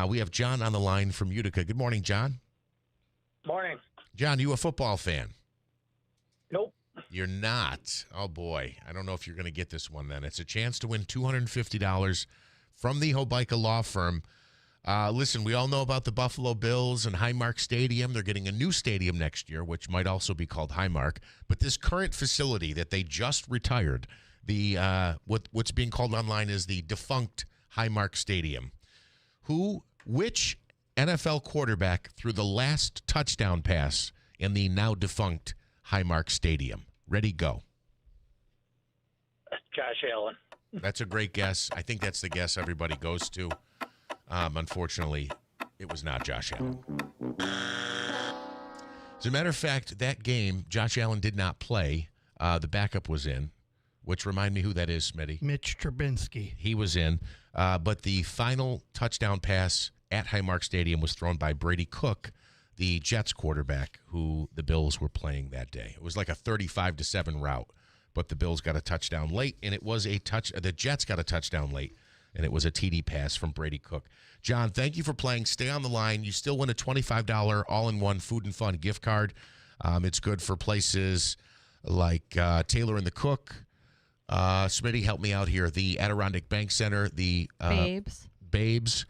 We have John on the line from Utica. Good morning, John. Morning. John, you a football fan? Nope. You're not. Oh, boy. I don't know if you're going to get this one then. It's a chance to win $250 from the Hobeika Law Firm. Listen, we all know about the Buffalo Bills and Highmark Stadium. They're getting a new stadium next year, which might also be called Highmark. But this current facility that they just retired, what's being called online is the defunct Highmark Stadium. Which NFL quarterback threw the last touchdown pass in the now defunct Highmark Stadium? Ready, go. Josh Allen. That's a great guess. I think that's the guess everybody goes to. Unfortunately, it was not Josh Allen. As a matter of fact, that game, Josh Allen did not play. The backup was in. Which remind me who that is, Smitty. Mitch Trubinsky. He was in. But the final touchdown pass at Highmark Stadium was thrown by Brady Cook, the Jets quarterback, who the Bills were playing that day. It was like a 35-7 route, but the Bills got a touchdown late, and it was the Jets got a touchdown late, and it was a TD pass from Brady Cook. John, thank you for playing. Stay on the line. You still win a $25 all-in-one food and fun gift card. It's good for places like Taylor and the Cook. Smitty, help me out here. The Adirondack Bank Center, the Babes,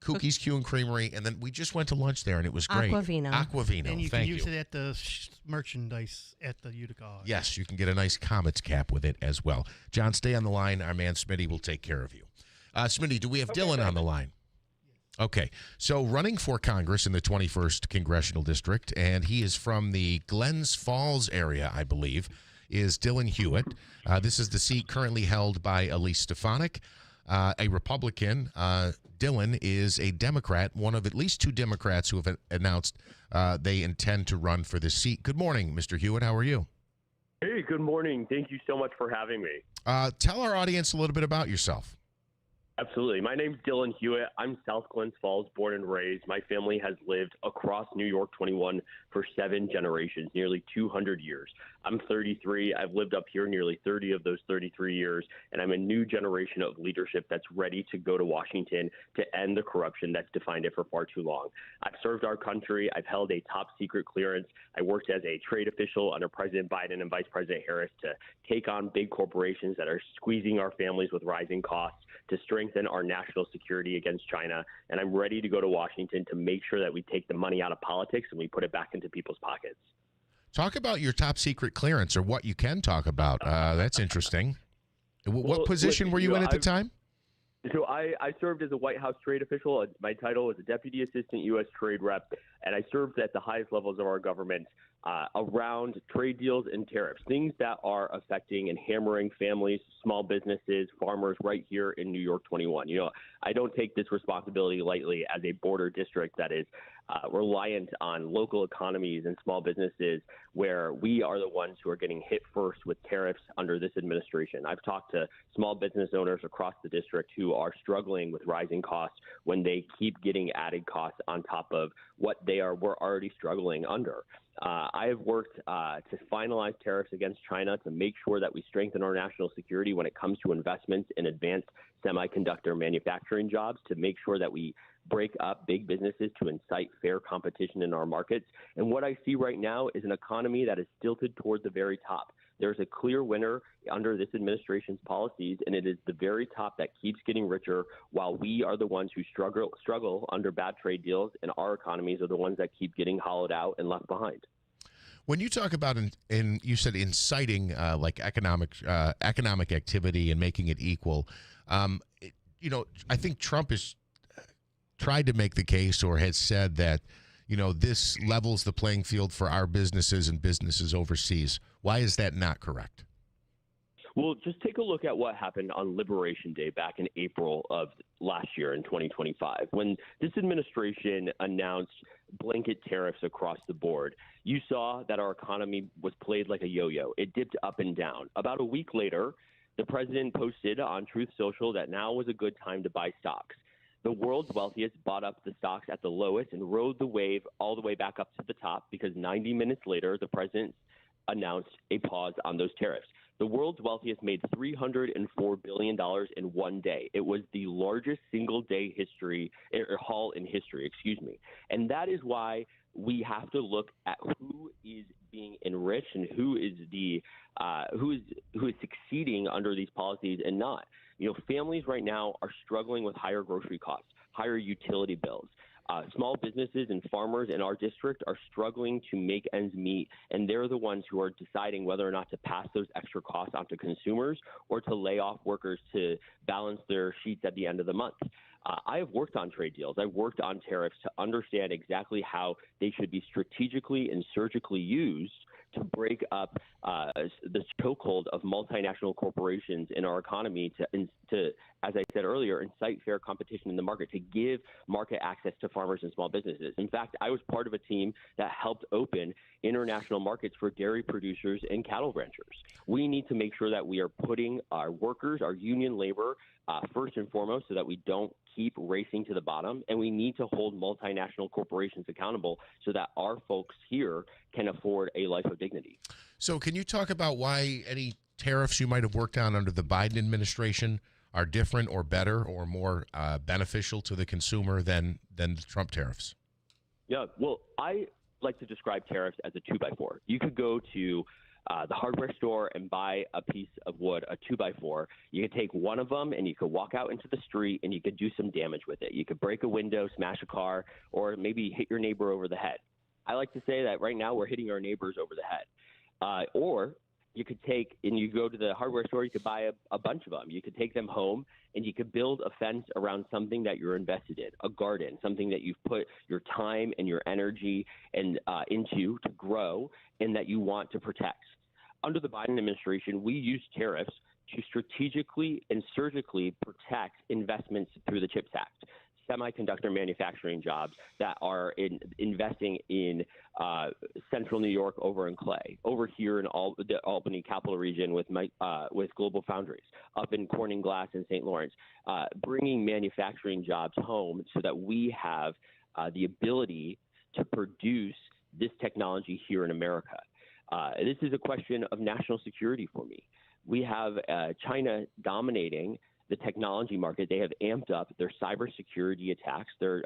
Cookies, Q and Creamery, and then we just went to lunch there, and it was great. Aquavino. And you Thank can use it at the merchandise at the Utica. Yes, you can get a nice Comets cap with it as well. John, stay on the line. Our man Smitty will take care of you. Smitty, do we have Dylan on the line? Okay, so running for Congress in the 21st Congressional District, and he is from the Glens Falls area, I believe, is Dylan Hewitt. This is the seat currently held by Elise Stefanik, a Republican. Dylan is a Democrat, one of at least 2 Democrats who have announced they intend to run for this seat. Good morning, Mr. Hewitt. How are you? Hey, good morning. Thank you so much for having me. Tell our audience a little bit about yourself. Absolutely. My name's Dylan Hewitt. I'm South Glens Falls born and raised. My family has lived across New York 21 for 7 generations, nearly 200 years. I'm 33. I've lived up here nearly 30 of those 33 years, and I'm a new generation of leadership that's ready to go to Washington to end the corruption that's defined it for far too long. I've served our country. I've held a top secret clearance. I worked as a trade official under President Biden and Vice President Harris to take on big corporations that are squeezing our families with rising costs, to strengthen our national security against China. And I'm ready to go to Washington to make sure that we take the money out of politics and we put it back into people's pockets. Talk about your top secret clearance, or what you can talk about. That's interesting. What position were you in at the time? So I served as a White House trade official. My title was a Deputy Assistant U.S. Trade Rep, and I served at the highest levels of our government around trade deals and tariffs, things that are affecting and hammering families, small businesses, farmers right here in New York 21. You know, I don't take this responsibility lightly as a border district that is reliant on local economies and small businesses, where we are the ones who are getting hit first with tariffs under this administration. I've talked to small business owners across the district who are struggling with rising costs when they keep getting added costs on top of what we're already struggling under. I have worked to finalize tariffs against China to make sure that we strengthen our national security when it comes to investments in advanced semiconductor manufacturing jobs, to make sure that we break up big businesses to incite fair competition in our markets. And what I see right now is an economy that is tilted toward the very top. There's a clear winner under this administration's policies, and it is the very top that keeps getting richer, while we are the ones who struggle under bad trade deals, and our economies are the ones that keep getting hollowed out and left behind. When you talk about, you said inciting like economic activity and making it equal, I think Trump has tried to make the case, or has said that, this levels the playing field for our businesses and businesses overseas. Why is that not correct? Well, just take a look at what happened on Liberation Day back in April of last year in 2025. When this administration announced blanket tariffs across the board, you saw that our economy was played like a yo-yo. It dipped up and down. About a week later, the president posted on Truth Social that now was a good time to buy stocks. The world's wealthiest bought up the stocks at the lowest and rode the wave all the way back up to the top, because 90 minutes later, the president announced a pause on those tariffs. The world's wealthiest made $304 billion in one day. It was the largest single-day haul in history, And that is why we have to look at who is being enriched and who is succeeding under these policies and not. Families right now are struggling with higher grocery costs, higher utility bills. Small businesses and farmers in our district are struggling to make ends meet, and they're the ones who are deciding whether or not to pass those extra costs onto consumers or to lay off workers to balance their sheets at the end of the month. I have worked on trade deals. I've worked on tariffs to understand exactly how they should be strategically and surgically used to break up the chokehold of multinational corporations in our economy to, as I said earlier, incite fair competition in the market, to give market access to farmers and small businesses. In fact, I was part of a team that helped open international markets for dairy producers and cattle ranchers. We need to make sure that we are putting our workers, our union labor, first and foremost, so that we don't keep racing to the bottom, and we need to hold multinational corporations accountable so that our folks here can afford a life of dignity. So can you talk about why any tariffs you might have worked on under the Biden administration are different or better or more beneficial to the consumer than the Trump tariffs? Yeah, well, I like to describe tariffs as a 2x4. You could go to the hardware store and buy a piece of wood, a 2x4. You could take one of them and you could walk out into the street and you could do some damage with it. You could break a window, smash a car, or maybe hit your neighbor over the head. I like to say that right now we're hitting our neighbors over the head. Or you could take and you go to the hardware store, you could buy a bunch of them. You could take them home and you could build a fence around something that you're invested in, a garden, something that you've put your time and your energy and into to grow and that you want to protect. Under the Biden administration, we use tariffs to strategically and surgically protect investments through the CHIPS Act. semiconductor manufacturing jobs that are investing in central New York over in Clay, over here in the Albany capital region with Global Foundries, up in Corning Glass in St. Lawrence, bringing manufacturing jobs home so that we have the ability to produce this technology here in America. This is a question of national security for me. We have China dominating the technology market. They have amped up their cybersecurity attacks, their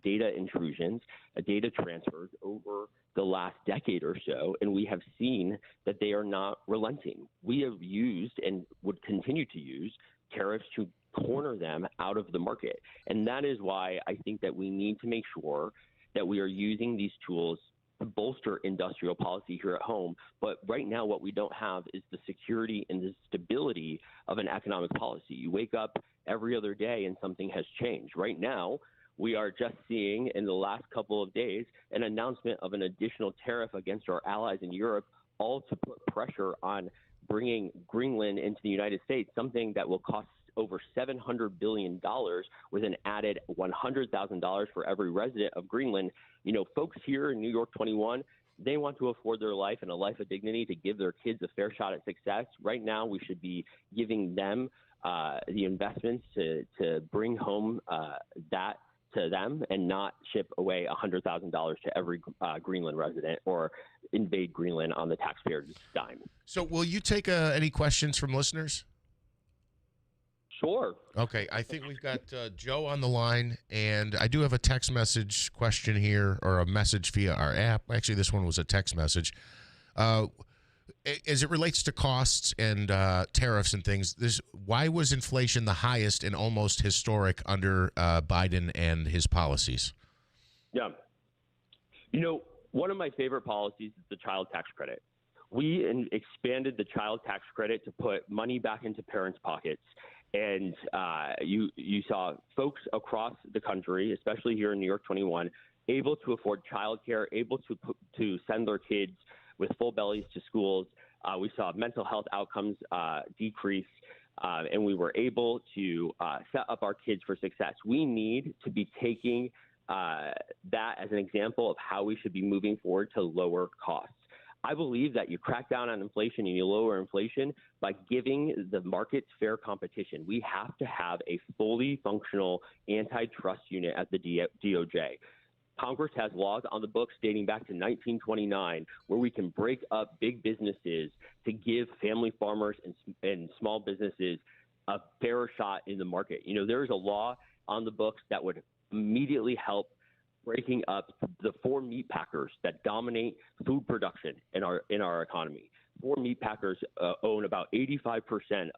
data intrusions, data transfers over the last decade or so, and we have seen that they are not relenting. We have used and would continue to use tariffs to corner them out of the market. And that is why I think that we need to make sure that we are using these tools to bolster industrial policy here at home. But right now, what we don't have is the security and the stability of an economic policy. You wake up every other day and something has changed. Right now, we are just seeing in the last couple of days an announcement of an additional tariff against our allies in Europe, all to put pressure on bringing Greenland into the United States, something that will cost over $700 billion with an added $100,000 for every resident of Greenland. You know, folks here in New York 21, they want to afford their life and a life of dignity to give their kids a fair shot at success. Right now, we should be giving them the investments to bring home that to them and not ship away $100,000 to every Greenland resident or invade Greenland on the taxpayer's dime. So will you take any questions from listeners? Sure. Okay, I think we've got Joe on the line, and I do have a text message question here, or a message via our app. Actually, this one was a text message. As it relates to costs and tariffs and things, why was inflation the highest and almost historic under Biden and his policies? Yeah. You know, one of my favorite policies is the child tax credit. We expanded the child tax credit to put money back into parents' pockets. And you saw folks across the country, especially here in New York 21, able to afford childcare, able to send their kids with full bellies to schools. We saw mental health outcomes decrease, and we were able to set up our kids for success. We need to be taking that as an example of how we should be moving forward to lower costs. I believe that you crack down on inflation and you lower inflation by giving the markets fair competition. We have to have a fully functional antitrust unit at the DOJ. Congress has laws on the books dating back to 1929 where we can break up big businesses to give family farmers and small businesses a fair shot in the market. You know, there is a law on the books that would immediately help breaking up the 4 meat packers that dominate food production in our economy. 4 meat packers own about 85%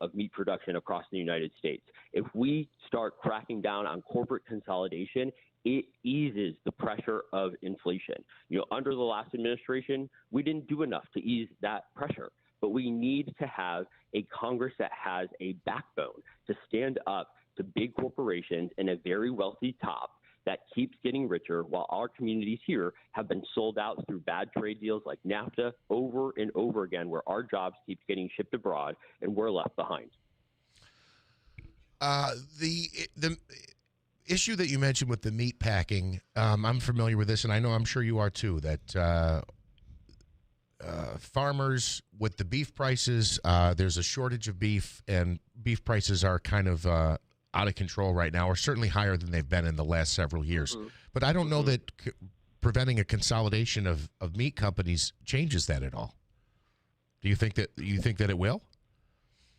of meat production across the United States. If we start cracking down on corporate consolidation, it eases the pressure of inflation. You know, under the last administration, we didn't do enough to ease that pressure, but we need to have a Congress that has a backbone to stand up to big corporations and a very wealthy top that keeps getting richer while our communities here have been sold out through bad trade deals like NAFTA over and over again, where our jobs keep getting shipped abroad and we're left behind. The issue that you mentioned with the meat packing, I'm familiar with this, and I'm sure you are too, that farmers with the beef prices, there's a shortage of beef, and beef prices are kind of out of control right now, or certainly higher than they've been in the last several years. Mm-hmm. But I don't know that preventing a consolidation of meat companies changes that at all. Do you think that it will?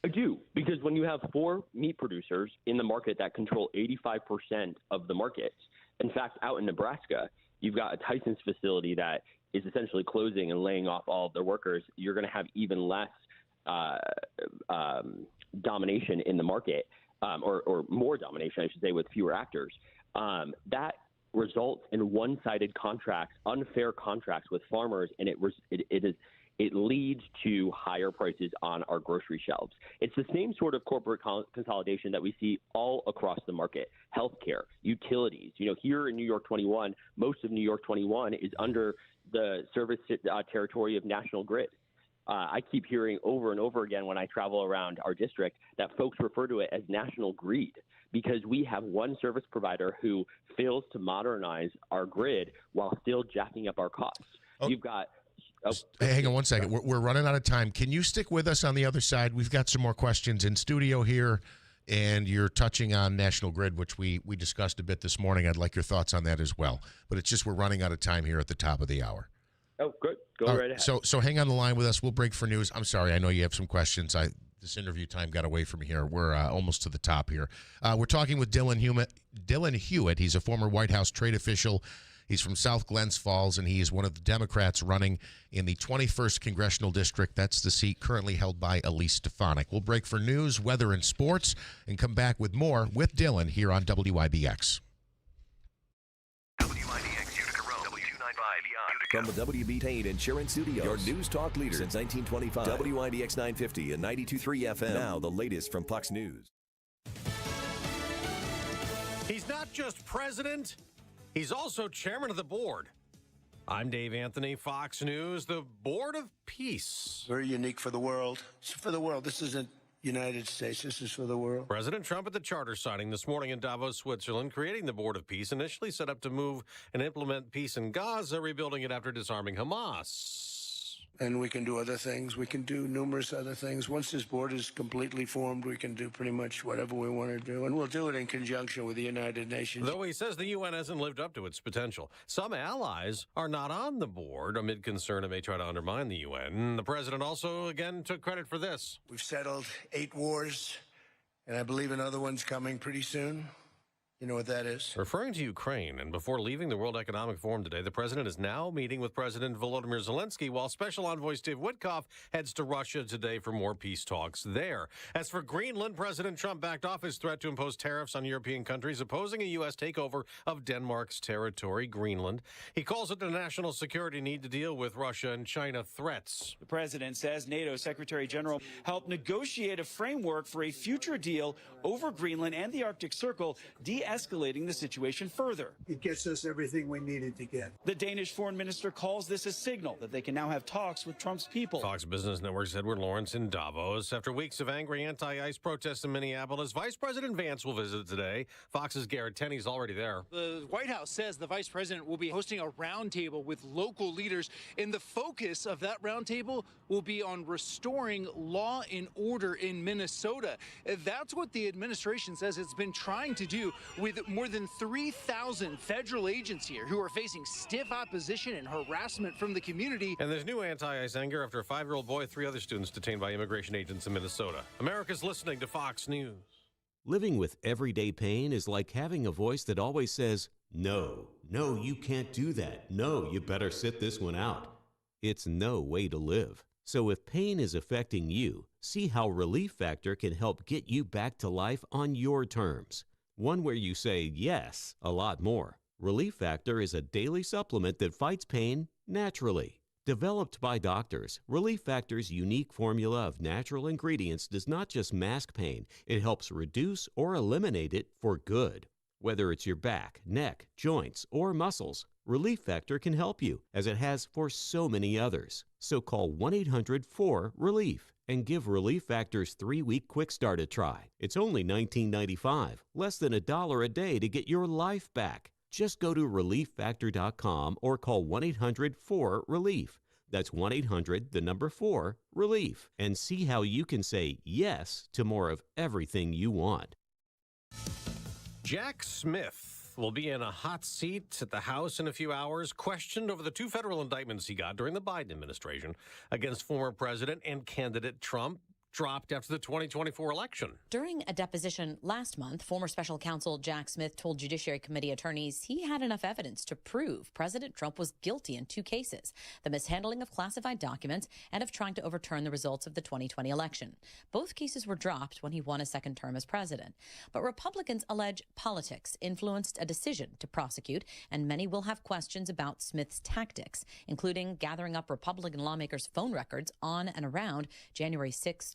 I do, because when you have 4 meat producers in the market that control 85% of the market, in fact, out in Nebraska, you've got a Tyson's facility that is essentially closing and laying off all of their workers. You're going to have even less domination in the market. Or more domination, I should say, with fewer actors. That results in one-sided contracts, unfair contracts with farmers, and it leads to higher prices on our grocery shelves. It's the same sort of corporate consolidation that we see all across the market: healthcare, utilities. You know, here in New York 21, most of New York 21 is under the service territory of National Grid. I keep hearing over and over again when I travel around our district that folks refer to it as national greed, because we have one service provider who fails to modernize our grid while still jacking up our costs. You've got Hey, hang on one second. We're running out of time. Can you stick with us on the other side? We've got some more questions in studio here, and you're touching on National Grid, which we discussed a bit this morning. I'd like your thoughts on that as well. But it's just we're running out of time here at the top of the hour. Oh, good. Go right ahead. So hang on the line with us. We'll break for news. I'm sorry. I know you have some questions. This interview time got away from here. We're almost to the top here. We're talking with Dylan Hewitt. He's a former White House trade official. He's from South Glens Falls, and he is one of the Democrats running in the 21st Congressional District. That's the seat currently held by Elise Stefanik. We'll break for news, weather, and sports, and come back with more with Dylan here on WIBX. WIBX Utica Road, W295 From the WB Payne Insurance Studios, your news talk leader since 1925. WIBX 950 and 92.3 FM. Now the latest from Fox News. He's not just president, he's also chairman of the board. I'm Dave Anthony, Fox News, the Board of Peace. Very unique for the world. It's for the world. This isn't United States. This is for the world. President Trump at the charter signing this morning in Davos, Switzerland, creating the Board of Peace, initially set up to move and implement peace in Gaza, rebuilding it after disarming Hamas. And we can do other things. We can do numerous other things. Once this board is completely formed, we can do pretty much whatever we want to do. And we'll do it in conjunction with the United Nations. Though he says the UN hasn't lived up to its potential. Some allies are not on the board amid concern it may try to undermine the UN. The president also, again, took credit for this. We've settled 8 wars, and I believe another one's coming pretty soon. You know what that is? Referring to Ukraine, and before leaving the World Economic Forum today, the president is now meeting with President Volodymyr Zelensky, while Special Envoy Steve Witkoff heads to Russia today for more peace talks there. As for Greenland, President Trump backed off his threat to impose tariffs on European countries opposing a U.S. takeover of Denmark's territory, Greenland. He calls it a national security need to deal with Russia and China threats. The president says NATO Secretary General helped negotiate a framework for a future deal over Greenland and the Arctic Circle, de-escalating the situation further. It gets us everything we needed to get. The Danish foreign minister calls this a signal that they can now have talks with Trump's people. Fox Business Network's Edward Lawrence in Davos. After weeks of angry anti-ICE protests in Minneapolis, Vice President Vance will visit today. Fox's Garrett Tenney's already there. The White House says the vice president will be hosting a roundtable with local leaders, and the focus of that roundtable will be on restoring law and order in Minnesota. That's what the administration says it's been trying to do with more than 3,000 federal agents here who are facing stiff opposition and harassment from the community. And there's new anti-ICE anger after a 5-year-old boy and 3 other students detained by immigration agents in Minnesota. America's listening to Fox News. Living with everyday pain is like having a voice that always says, no, you can't do that. No, you better sit this one out. It's no way to live. So if pain is affecting you, see how Relief Factor can help get you back to life on your terms. One where you say yes a lot more. Relief Factor is a daily supplement that fights pain naturally. Developed by doctors, Relief Factor's unique formula of natural ingredients does not just mask pain, it helps reduce or eliminate it for good. Whether it's your back, neck, joints, or muscles, Relief Factor can help you, as it has for so many others. So call 1-800-4RELIEF and give Relief Factor's 3-week quick start a try. It's only $19.95, less than $1 a day to get your life back. Just go to ReliefFactor.com or call 1-800-4RELIEF. That's 1-800-4-RELIEF, and see how you can say yes to more of everything you want. Jack Smith will be in a hot seat at the House in a few hours, questioned over the 2 federal indictments he got during the Biden administration against former President and candidate Trump, dropped after the 2024 election. During a deposition last month, former special counsel Jack Smith told Judiciary Committee attorneys he had enough evidence to prove President Trump was guilty in 2 cases, the mishandling of classified documents and of trying to overturn the results of the 2020 election. Both cases were dropped when he won a second term as president. But Republicans allege politics influenced a decision to prosecute, and many will have questions about Smith's tactics, including gathering up Republican lawmakers' phone records on and around January 6,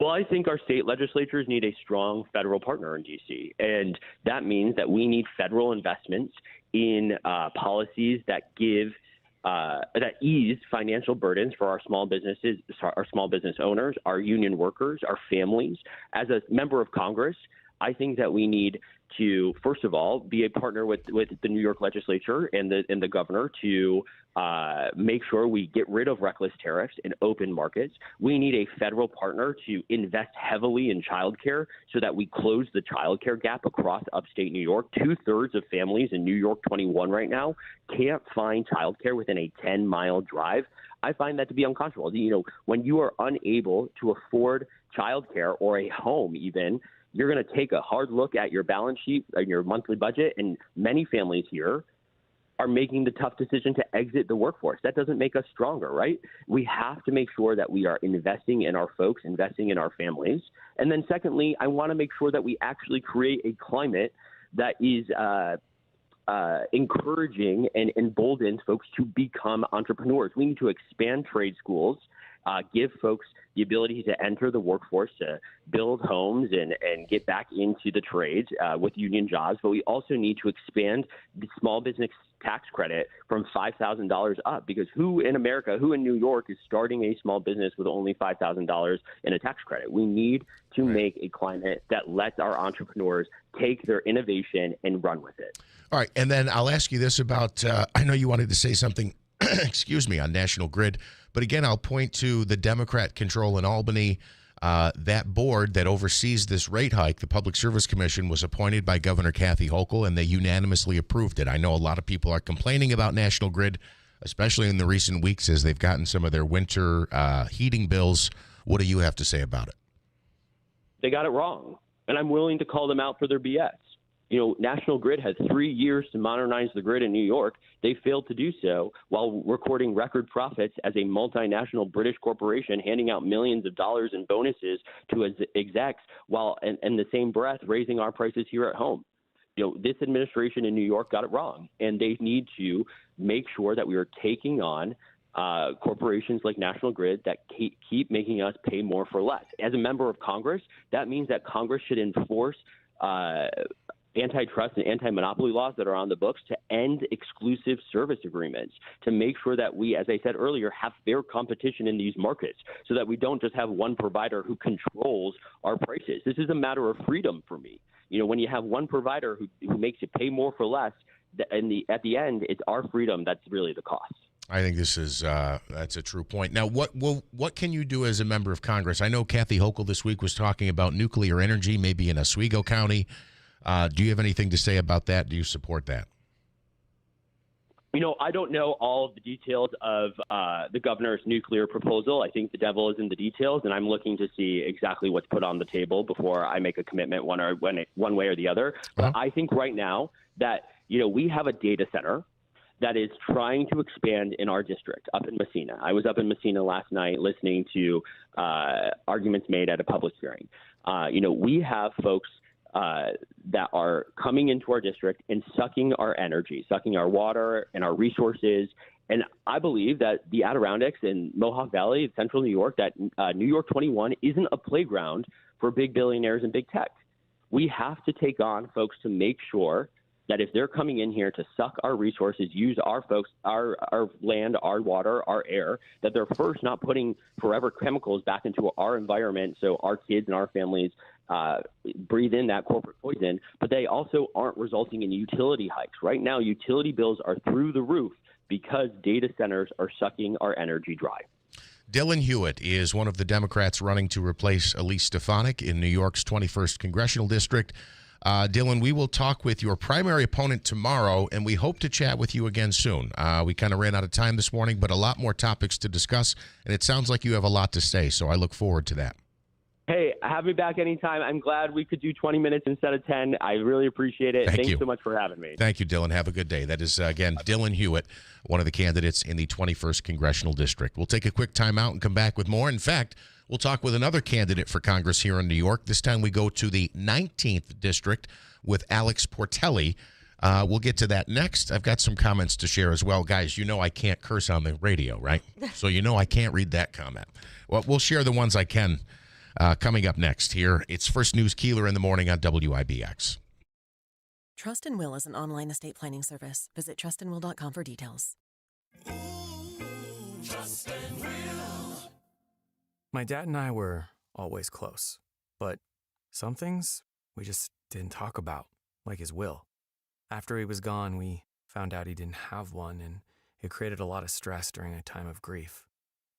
Well, I think our state legislatures need a strong federal partner in D.C., and that means that we need federal investments in policies that that ease financial burdens for our small businesses, our small business owners, our union workers, our families. As a member of Congress, I think that we need to, first of all, be a partner with the New York legislature and the governor to make sure we get rid of reckless tariffs and open markets. We need a federal partner to invest heavily in childcare so that we close the childcare gap across upstate New York. 2/3 of families in New York 21 right now can't find childcare within a 10-mile drive. I find that to be unconscionable. You know, when you are unable to afford childcare or a home even, you're going to take a hard look at your balance sheet and your monthly budget, and many families here are making the tough decision to exit the workforce. That doesn't make us stronger, right? We have to make sure that we are investing in our folks, investing in our families. And then secondly, I want to make sure that we actually create a climate that is encouraging and emboldens folks to become entrepreneurs. We need to expand trade schools, give folks the ability to enter the workforce, to build homes and get back into the trades with union jobs. But we also need to expand the small business tax credit from $5,000 up, because who in America, who in New York is starting a small business with only $5,000 in a tax credit? We need to make a climate that lets our entrepreneurs take their innovation and run with it. All right. And then I'll ask you this about, I know you wanted to say something, excuse me, on National Grid. But again, I'll point to the Democrat control in Albany. That board that oversees this rate hike, the Public Service Commission, was appointed by Governor Kathy Hochul, and they unanimously approved it. I know a lot of people are complaining about National Grid, especially in the recent weeks as they've gotten some of their winter heating bills. What do you have to say about it? They got it wrong, and I'm willing to call them out for their BS. You know, National Grid had 3 years to modernize the grid in New York. They failed to do so while recording record profits as a multinational British corporation, handing out millions of dollars in bonuses to execs while in the same breath raising our prices here at home. You know, this administration in New York got it wrong, and they need to make sure that we are taking on corporations like National Grid that keep making us pay more for less. As a member of Congress, that means that Congress should enforce antitrust and anti-monopoly laws that are on the books to end exclusive service agreements, to make sure that we, as I said earlier, have fair competition in these markets so that we don't just have one provider who controls our prices. This is a matter of freedom for me. You know, when you have one provider who makes you pay more for less, at the end, it's our freedom that's really the cost. I think this is that's a true point. Now, what can you do as a member of Congress? I know Kathy Hochul this week was talking about nuclear energy, maybe in Oswego County. Do you have anything to say about that? Do you support that? You know, I don't know all of the details of the governor's nuclear proposal. I think the devil is in the details, and I'm looking to see exactly what's put on the table before I make a commitment one way or the other. But I think right now that, you know, we have a data center that is trying to expand in our district up in Messina. I was up in Messina last night listening to arguments made at a public hearing. You know, we have folks that are coming into our district and sucking our energy, sucking our water and our resources. And I believe that the Adirondacks and Mohawk Valley, Central New York, that New York 21 isn't a playground for big billionaires and big tech. We have to take on folks to make sure that if they're coming in here to suck our resources, use our folks, our land, our water, our air, that they're first not putting forever chemicals back into our environment so our kids and our families breathe in that corporate poison, but they also aren't resulting in utility hikes. Right now, utility bills are through the roof because data centers are sucking our energy dry. Dylan Hewitt is one of the Democrats running to replace Elise Stefanik in New York's 21st Congressional District. Dylan, we will talk with your primary opponent tomorrow, and we hope to chat with you again soon. We kind of ran out of time this morning, but a lot more topics to discuss, and it sounds like you have a lot to say, so I look forward to that. Hey, have me back anytime. I'm glad we could do 20 minutes instead of 10. I really appreciate it. Thanks so much for having me. Thank you, Dylan. Have a good day. That is, again, Dylan Hewitt, one of the candidates in the 21st Congressional District. We'll take a quick time out and come back with more. In fact, we'll talk with another candidate for Congress here in New York. This time we go to the 19th District with Alex Portelli. We'll get to that next. I've got some comments to share as well. Guys, you know I can't curse on the radio, right? So you know I can't read that comment. Well, we'll share the ones I can Coming up next here, it's First News Keeler in the morning on WIBX. Trust and Will is an online estate planning service. Visit trustandwill.com for details. Trust and Will. My dad and I were always close, but some things we just didn't talk about, like his will. After he was gone, we found out he didn't have one, and it created a lot of stress during a time of grief.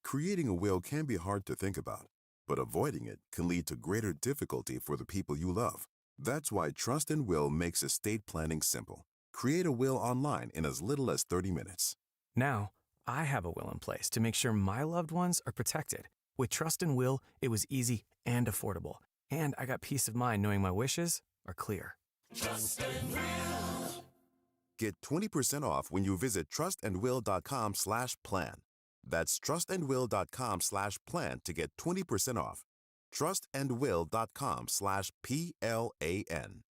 Creating a will can be hard to think about, but avoiding it can lead to greater difficulty for the people you love. That's why Trust and Will makes estate planning simple. Create a will online in as little as 30 minutes. Now, I have a will in place to make sure my loved ones are protected. With Trust and Will, it was easy and affordable, and I got peace of mind knowing my wishes are clear. Trust and Will. Get 20% off when you visit trustandwill.com/plan. That's trustandwill.com/plan to get 20% off. trustandwill.com/PLAN.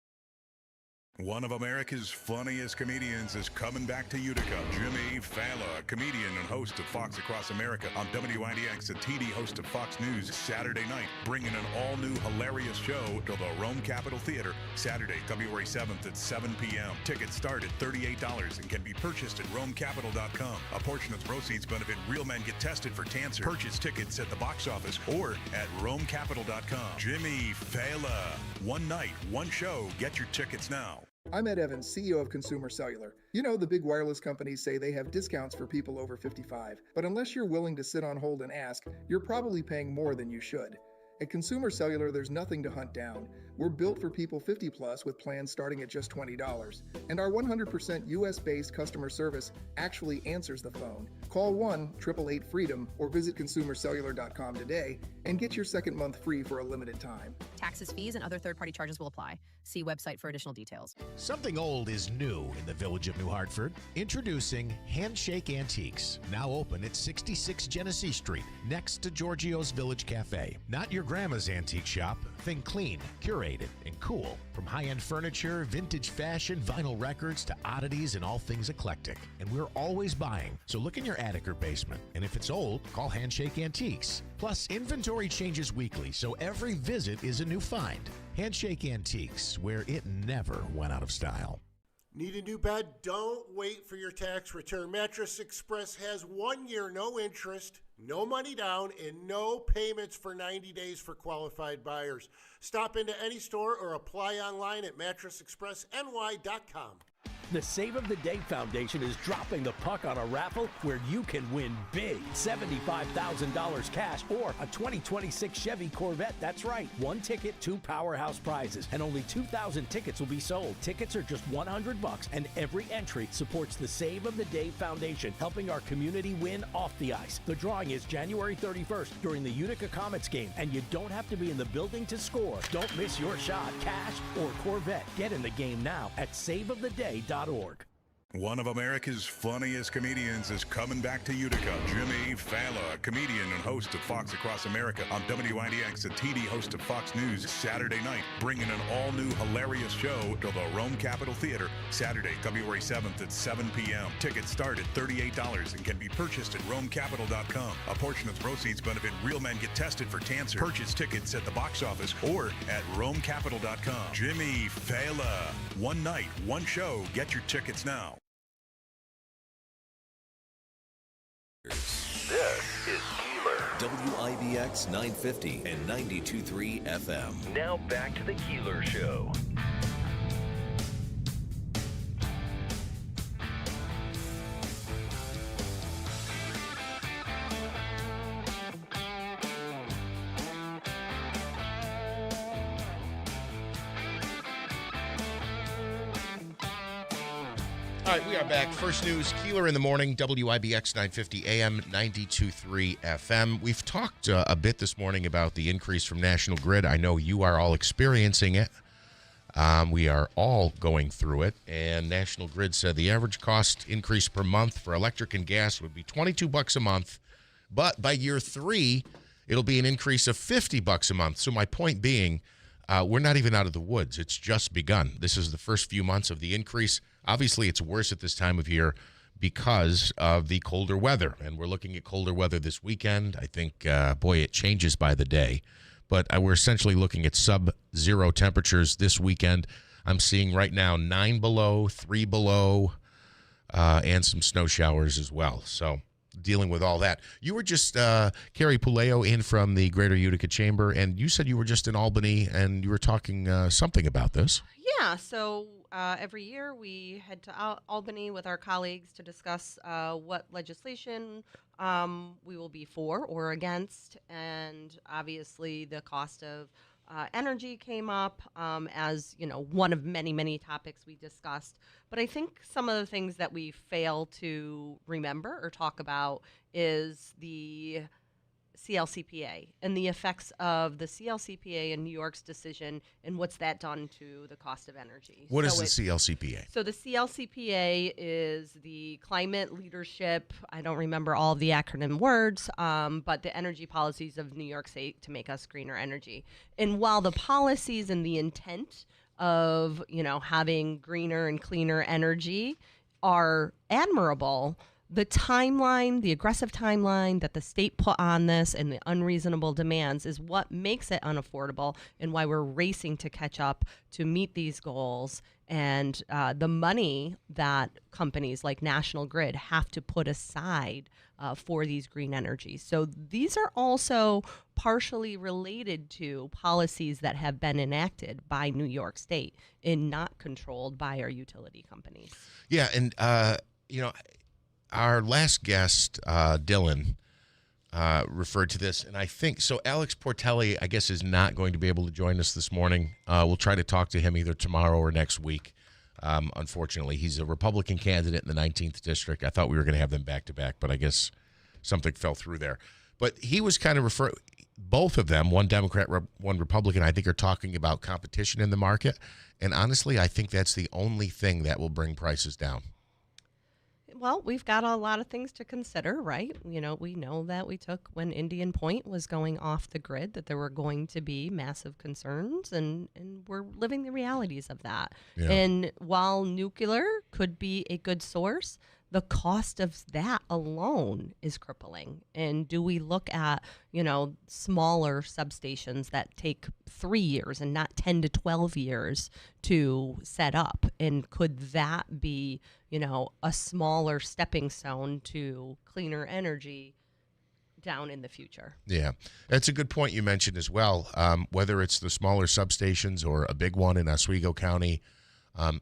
One of America's funniest comedians is coming back to Utica. Jimmy Fallon, comedian and host of Fox Across America on WIBX, a TD host of Fox News, Saturday night, bringing an all-new hilarious show to the Rome Capitol Theater, Saturday, February 7th at 7 p.m. Tickets start at $38 and can be purchased at romecapital.com. A portion of the proceeds benefit Real Men Get Tested for Cancer. Purchase tickets at the box office or at romecapital.com. Jimmy Fallon. One night, one show. Get your tickets now. I'm Ed Evans, CEO of Consumer Cellular. You know, the big wireless companies say they have discounts for people over 55, but unless you're willing to sit on hold and ask, you're probably paying more than you should. At Consumer Cellular, there's nothing to hunt down. We're built for people 50 plus with plans starting at just $20. And our 100% US-based customer service actually answers the phone. Call 1-888-FREEDOM or visit consumercellular.com today and get your second month free for a limited time. Taxes, fees, and other third-party charges will apply. See website for additional details. Something old is new in the village of New Hartford. Introducing Handshake Antiques, now open at 66 Genesee Street, next to Giorgio's Village Cafe. Not your grandma's antique shop. Think clean, curated, and cool. From high-end furniture, vintage fashion, vinyl records, to oddities and all things eclectic. And we're always buying, so look in your attic or basement. And if it's old, call Handshake Antiques. Plus, inventory changes weekly, so every visit is a new find. Handshake Antiques, where it never went out of style. Need a new bed? Don't wait for your tax return. Mattress Express has 1 year, no interest, no money down, and no payments for 90 days for qualified buyers. Stop into any store or apply online at mattressexpressny.com. The Save of the Day Foundation is dropping the puck on a raffle where you can win big. $75,000 cash or a 2026 Chevy Corvette. That's right. One ticket, two powerhouse prizes, and only 2,000 tickets will be sold. Tickets are just $100, and every entry supports the Save of the Day Foundation, helping our community win off the ice. The drawing is January 31st during the Utica Comets game, and you don't have to be in the building to score. Don't miss your shot. Cash or Corvette. Get in the game now at saveoftheday.org. One of America's funniest comedians is coming back to Utica. Jimmy Fallon, comedian and host of Fox Across America on WIBX, a TD host of Fox News, Saturday night, bringing an all-new hilarious show to the Rome Capitol Theater, Saturday, February 7th at 7 p.m. Tickets start at $38 and can be purchased at romecapital.com. A portion of the proceeds benefit Real Men Get Tested for Cancer. Purchase tickets at the box office or at romecapital.com. Jimmy Fallon. One night, one show. Get your tickets now. This is Keeler. WIBX 950 and 92.3 FM. Now back to the Keeler Show. All right, we are back. First News, Keeler in the morning, WIBX 950 AM, 92.3 FM. We've talked a bit this morning about the increase from National Grid. I know you are all experiencing it. We are all going through it. And National Grid said the average cost increase per month for electric and gas would be $22 a month. But by year 3, it'll be an increase of $50 a month. So my point being, we're not even out of the woods. It's just begun. This is the first few months of the increase. Obviously, it's worse at this time of year because of the colder weather, and we're looking at colder weather this weekend. I think, boy, it changes by the day. but we're essentially looking at sub-zero temperatures this weekend. I'm seeing right now 9 below, 3 below, and some snow showers as well. So dealing with all that. You were just Carrie Puleo in from the Greater Utica Chamber, and you said you were just in Albany, and you were talking something about this. Yeah, so every year we head to Albany with our colleagues to discuss what legislation we will be for or against, and obviously the cost of energy came up as one of many, many topics we discussed. But I think some of the things that we fail to remember or talk about is the CLCPA and the effects of the CLCPA and New York's decision and what's that done to the cost of energy. What is the CLCPA? So the CLCPA is the climate leadership, I don't remember all of the acronym words, but the energy policies of New York State to make us greener energy. And while the policies and the intent of, having greener and cleaner energy are admirable, the timeline, the aggressive timeline that the state put on this and the unreasonable demands is what makes it unaffordable and why we're racing to catch up to meet these goals. And the money that companies like National Grid have to put aside for these green energies. So these are also partially related to policies that have been enacted by New York State and not controlled by our utility companies. Yeah, and, our last guest, Dylan, referred to this, and I think so. Alex Portelli, I guess, is not going to be able to join us this morning. We'll try to talk to him either tomorrow or next week. Unfortunately, he's a Republican candidate in the 19th district. I thought we were going to have them back to back, but I guess something fell through there. But he was kind of both of them, one Democrat, one Republican, I think, are talking about competition in the market. And honestly, I think that's the only thing that will bring prices down. Well, we've got a lot of things to consider, right? We know that we took when Indian Point was going off the grid, that there were going to be massive concerns, and we're living the realities of that. Yeah. And while nuclear could be a good source, the cost of that alone is crippling. And do we look at, smaller substations that take 3 years and not 10 to 12 years to set up? And could that be, a smaller stepping stone to cleaner energy down in the future? Yeah, that's a good point you mentioned as well. Whether it's the smaller substations or a big one in Oswego County,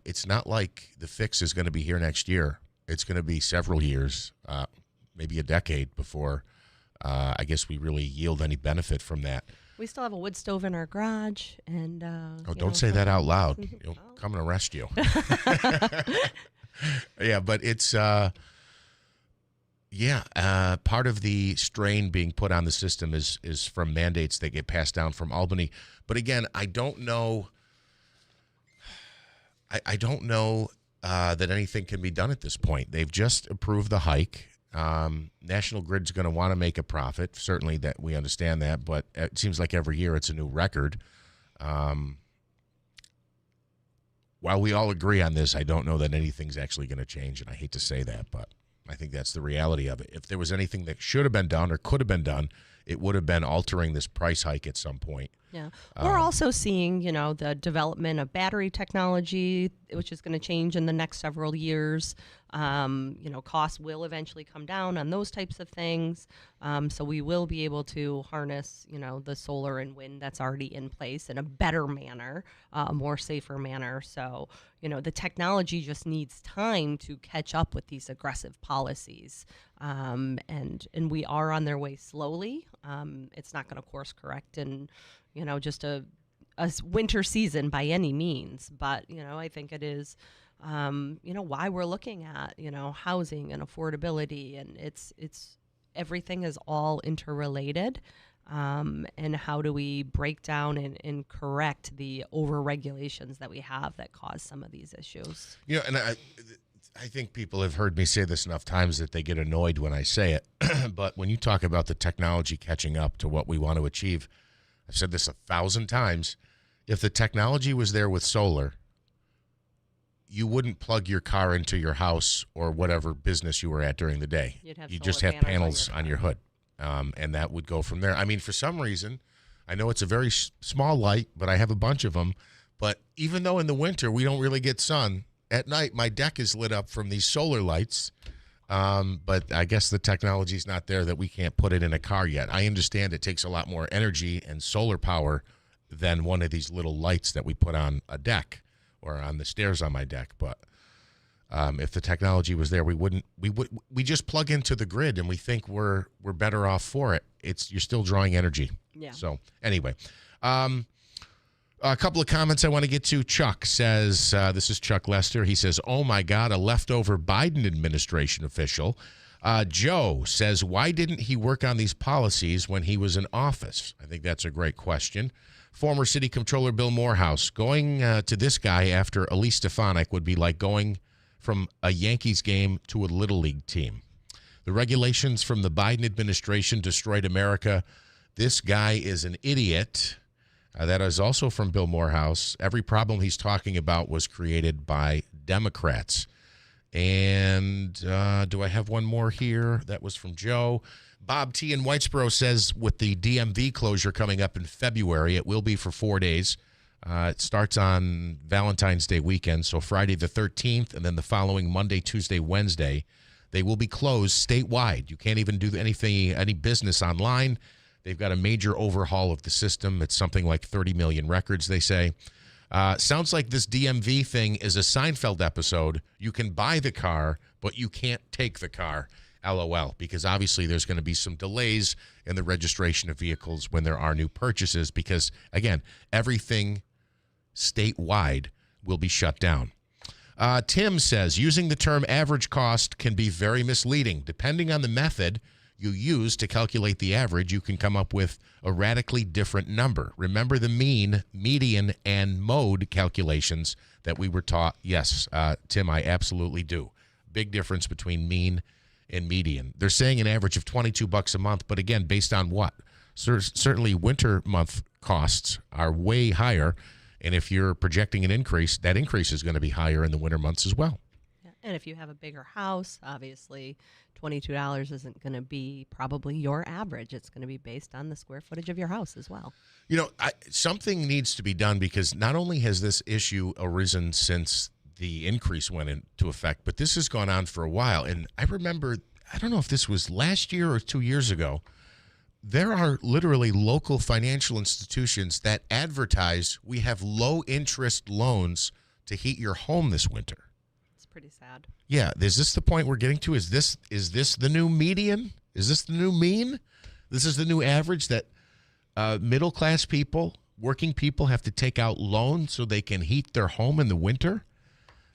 it's not like the fix is going to be here next year. It's going to be several years, maybe a decade before I guess we really yield any benefit from that. We still have a wood stove in our garage, and don't say that out loud. You'll come and arrest you. Yeah, but it's part of the strain being put on the system is from mandates that get passed down from Albany. But again, I don't know. I don't know that anything can be done at this point. They've just approved the hike. National Grid's going to want to make a profit. Certainly, that we understand that, but it seems like every year it's a new record. While we all agree on this, I don't know that anything's actually going to change, and I hate to say that, but I think that's the reality of it. If there was anything that should have been done or could have been done, it would have been altering this price hike at some point. Yeah. We're also seeing, the development of battery technology, which is going to change in the next several years. Costs will eventually come down on those types of things. So we will be able to harness, the solar and wind that's already in place in a better manner, a more safer manner. So, the technology just needs time to catch up with these aggressive policies. And we are on their way slowly. It's not going to course correct in, just a winter season by any means. But, I think it is, why we're looking at, housing and affordability, and it's everything is all interrelated. And how do we break down and correct the over-regulations that we have that cause some of these issues? And I think people have heard me say this enough times that they get annoyed when I say it. But when you talk about the technology catching up to what we want to achieve, I've said this 1,000 times. If the technology was there with solar, you wouldn't plug your car into your house or whatever business you were at during the day. You'd have just have panels on your hood. And that would go from there. I mean, for some reason, I know it's a very small light, but I have a bunch of them. But even though in the winter we don't really get sun, at night my deck is lit up from these solar lights. But I guess the technology's not there that we can't put it in a car yet. I understand it takes a lot more energy and solar power than one of these little lights that we put on a deck or on the stairs on my deck. But if the technology was there, we just plug into the grid and we think we're better off for it. You're still drawing energy. Yeah. So anyway, a couple of comments I want to get to. Chuck says, this is Chuck Lester. He says, oh, my God, a leftover Biden administration official. Joe says, why didn't he work on these policies when he was in office? I think that's a great question. Former City Comptroller Bill Morehouse, going to this guy after Elise Stefanik would be like going from a Yankees game to a Little League team. The regulations from the Biden administration destroyed America. This guy is an idiot. That is also from Bill Morehouse. Every problem he's talking about was created by Democrats. And do I have one more here? That was from Joe. Bob T. in Whitesboro says with the DMV closure coming up in February, it will be for 4 days. It starts on Valentine's Day weekend, so Friday the 13th, and then the following Monday, Tuesday, Wednesday, they will be closed statewide. You can't even do any business online. They've got a major overhaul of the system. It's something like 30 million records, they say. Sounds like this DMV thing is a Seinfeld episode. You can buy the car, but you can't take the car, LOL, because obviously there's going to be some delays in the registration of vehicles when there are new purchases because, again, everything statewide will be shut down. Tim says, using the term average cost can be very misleading. Depending on the method you use to calculate the average, you can come up with a radically different number. Remember the mean, median, and mode calculations that we were taught? Yes, Tim, I absolutely do. Big difference between mean and median. They're saying an average of $22 a month, but again, based on what? Certainly winter month costs are way higher, and if you're projecting an increase, that increase is going to be higher in the winter months as well. Yeah. And if you have a bigger house, obviously $22 isn't going to be probably your average. It's going to be based on the square footage of your house as well. You know, something needs to be done because not only has this issue arisen since the increase went into effect, but this has gone on for a while. And I remember, I don't know if this was last year or 2 years ago, there are literally local financial institutions that advertise we have low interest loans to heat your home this winter. It's pretty sad. Yeah, is this the point we're getting to? Is this the new median? Is this the new mean? This is the new average that middle class people, working people have to take out loans so they can heat their home in the winter?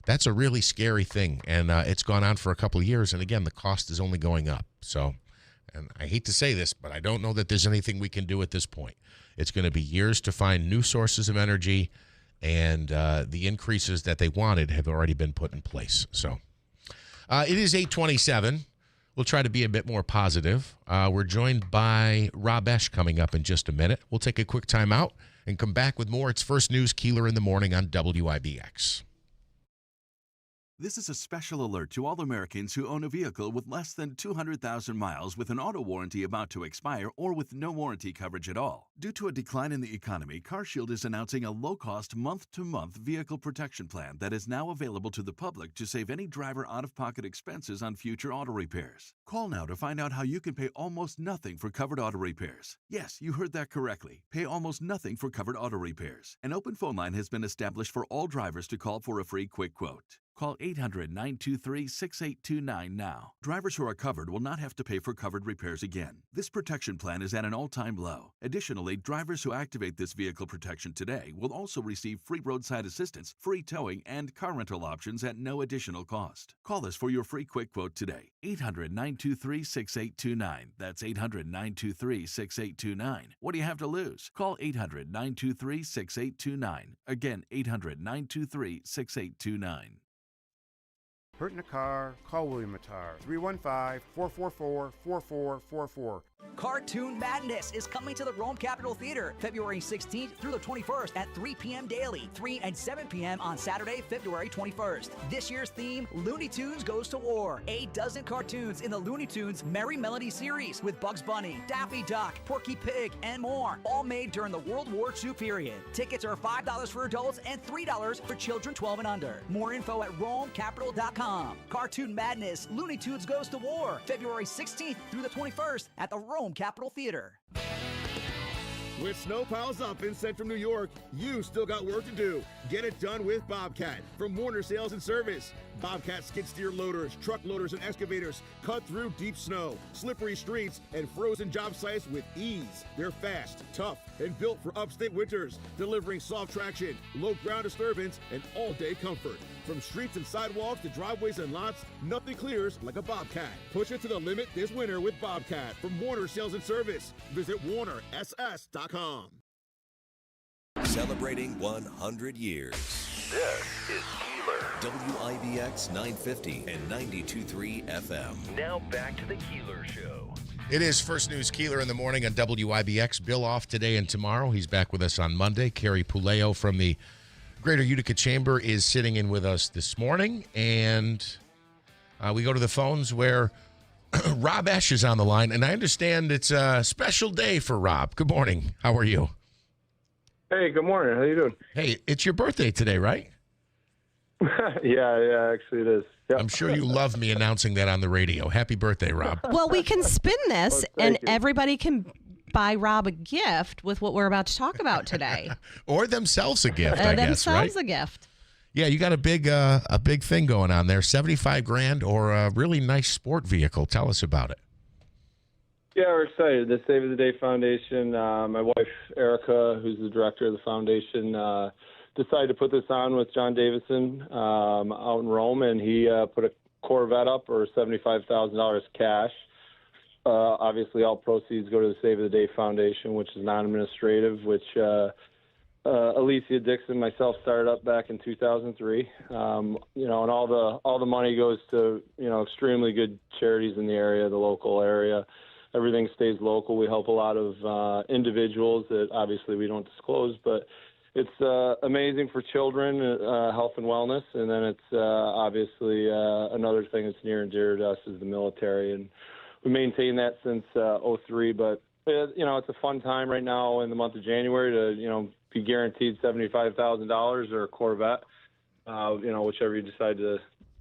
That's a really scary thing, and it's gone on for a couple of years, and again, the cost is only going up. So, and I hate to say this, but I don't know that there's anything we can do at this point. It's going to be years to find new sources of energy, and the increases that they wanted have already been put in place. So it is 8:27. We'll try to be a bit more positive. We're joined by Rob Esch coming up in just a minute. We'll take a quick time out and come back with more. It's First News Keeler in the Morning on WIBX. This is a special alert to all Americans who own a vehicle with less than 200,000 miles with an auto warranty about to expire or with no warranty coverage at all. Due to a decline in the economy, CarShield is announcing a low-cost month-to-month vehicle protection plan that is now available to the public to save any driver out-of-pocket expenses on future auto repairs. Call now to find out how you can pay almost nothing for covered auto repairs. Yes, you heard that correctly. Pay almost nothing for covered auto repairs. An open phone line has been established for all drivers to call for a free quick quote. Call 800-923-6829 now. Drivers who are covered will not have to pay for covered repairs again. This protection plan is at an all-time low. Additionally, drivers who activate this vehicle protection today will also receive free roadside assistance, free towing, and car rental options at no additional cost. Call us for your free quick quote today. 800-923-6829. That's 800-923-6829. What do you have to lose? Call 800-923-6829. Again, 800-923-6829. Hurt in a car? Call William Attar. 315-444-4444. Cartoon Madness is coming to the Rome Capitol Theater February 16th through the 21st at 3 p.m. daily, 3 and 7 p.m. on Saturday, February 21st. This year's theme, Looney Tunes Goes to War. 8 dozen cartoons in the Looney Tunes Merry Melody series with Bugs Bunny, Daffy Duck, Porky Pig, and more, all made during the World War II period. Tickets are $5 for adults and $3 for children 12 and under. More info at RomeCapital.com. Cartoon Madness, Looney Tunes Goes to War, February 16th through the 21st at the Rome Capitol Theater. With snow piles up in central New York, you still got work to do. Get it done with Bobcat from Warner Sales and Service. Bobcat skid steer loaders, truck loaders, and excavators cut through deep snow, slippery streets, and frozen job sites with ease. They're fast, tough, and built for upstate winters, delivering soft traction, low ground disturbance, and all-day comfort. From streets and sidewalks to driveways and lots, nothing clears like a Bobcat. Push it to the limit this winter with Bobcat from Warner Sales and Service. Visit WarnerSS.com. Celebrating 100 years. This is Keeler. WIBX 950 and 92.3 FM. Now back to the Keeler Show. It is First News Keeler in the morning on WIBX. Bill off today and tomorrow. He's back with us on Monday. Carrie Puleo from the Greater Utica Chamber is sitting in with us this morning. And we go to the phones where Rob Esch is on the line. And I understand it's a special day for Rob. Good morning. How are you? Hey, good morning. How you doing? Hey, it's your birthday today, right? Yeah, actually it is. Yep. I'm sure you love me announcing that on the radio. Happy birthday, Rob. Well, we can spin this, and you. everybody can buy Rob a gift with what we're about to talk about today. Or themselves a gift, I guess, right? Themselves a gift. Yeah, you got a big thing going on there. $75,000 or a really nice sport vehicle. Tell us about it. Yeah, we're excited. The Save the Day Foundation, my wife, Erica, who's the director of the foundation, decided to put this on with John Davison out in Rome, and he put a Corvette up for $75,000 cash. Obviously, all proceeds go to the Save the Day Foundation, which is non-administrative, which Alicia Dixon, myself, started up back in 2003. And all the money goes to extremely good charities in the area, the local area. Everything stays local. We help a lot of individuals that obviously we don't disclose, but it's amazing for children, health and wellness. And then it's obviously another thing that's near and dear to us is the military. And we maintain that since 2003. But, it's a fun time right now in the month of January to, be guaranteed $75,000 or a Corvette, whichever you decide to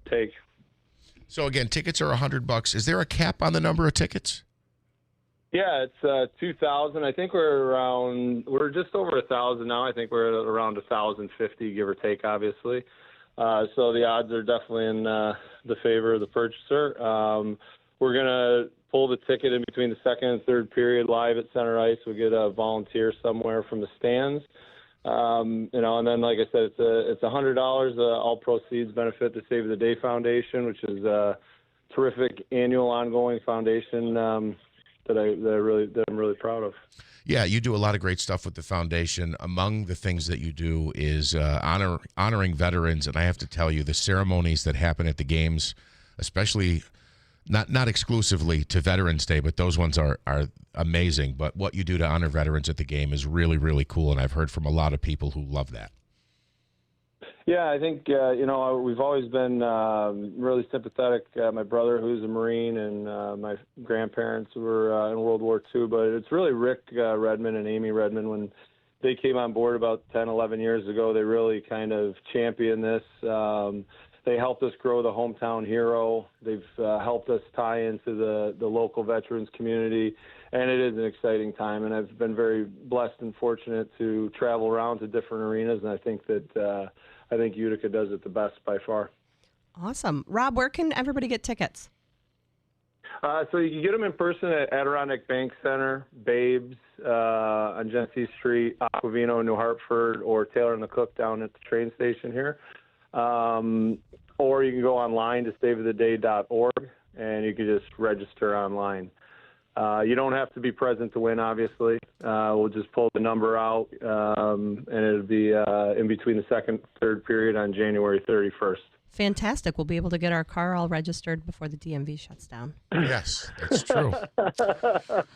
take. So, again, tickets are $100. Is there a cap on the number of tickets? Yeah, it's 2,000. I think we're just over 1,000 now. I think we're at around 1,050, give or take, obviously. So the odds are definitely in the favor of the purchaser. We're going to pull the ticket in between the second and third period live at center ice. We'll get a volunteer somewhere from the stands. And then, like I said, it's $100. All proceeds benefit the Save the Day Foundation, which is a terrific annual ongoing foundation that I'm really proud of. Yeah, you do a lot of great stuff with the foundation. Among the things that you do is honoring veterans, and I have to tell you, the ceremonies that happen at the games, especially not exclusively to Veterans Day, but those ones are amazing. But what you do to honor veterans at the game is really, really cool, and I've heard from a lot of people who love that. Yeah, I think, we've always been really sympathetic. My brother, who's a Marine, and my grandparents were in World War II. But it's really Rick Redmond and Amy Redmond, when they came on board about 10, 11 years ago, they really kind of championed this. They helped us grow the hometown hero. They've helped us tie into the local veterans community. And it is an exciting time. And I've been very blessed and fortunate to travel around to different arenas. And I think that Utica does it the best by far. Awesome. Rob, where can everybody get tickets? So you can get them in person at Adirondack Bank Center, Babes on Genesee Street, Aquavino, New Hartford, or Taylor and the Cook down at the train station here. Or you can go online to savetheday.org, and you can just register online. You don't have to be present to win, obviously. We'll just pull the number out, and it'll be in between the second, third period on January 31st. Fantastic. We'll be able to get our car all registered before the DMV shuts down. Yes, that's true.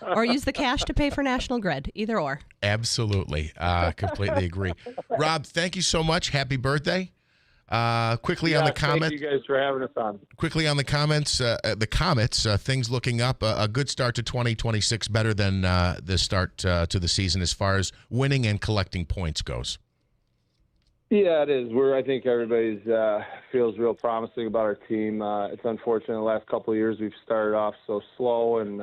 Or use the cash to pay for National Grid. Either or. Absolutely. Completely agree. Rob, thank you so much. Happy birthday. Quickly on the comment. Thank you guys for having us on. Quickly on the comments, things looking up. A good start to 2026, better than the start to the season as far as winning and collecting points goes. Yeah, it is. I think everybody's feels real promising about our team. It's unfortunate the last couple of years we've started off so slow and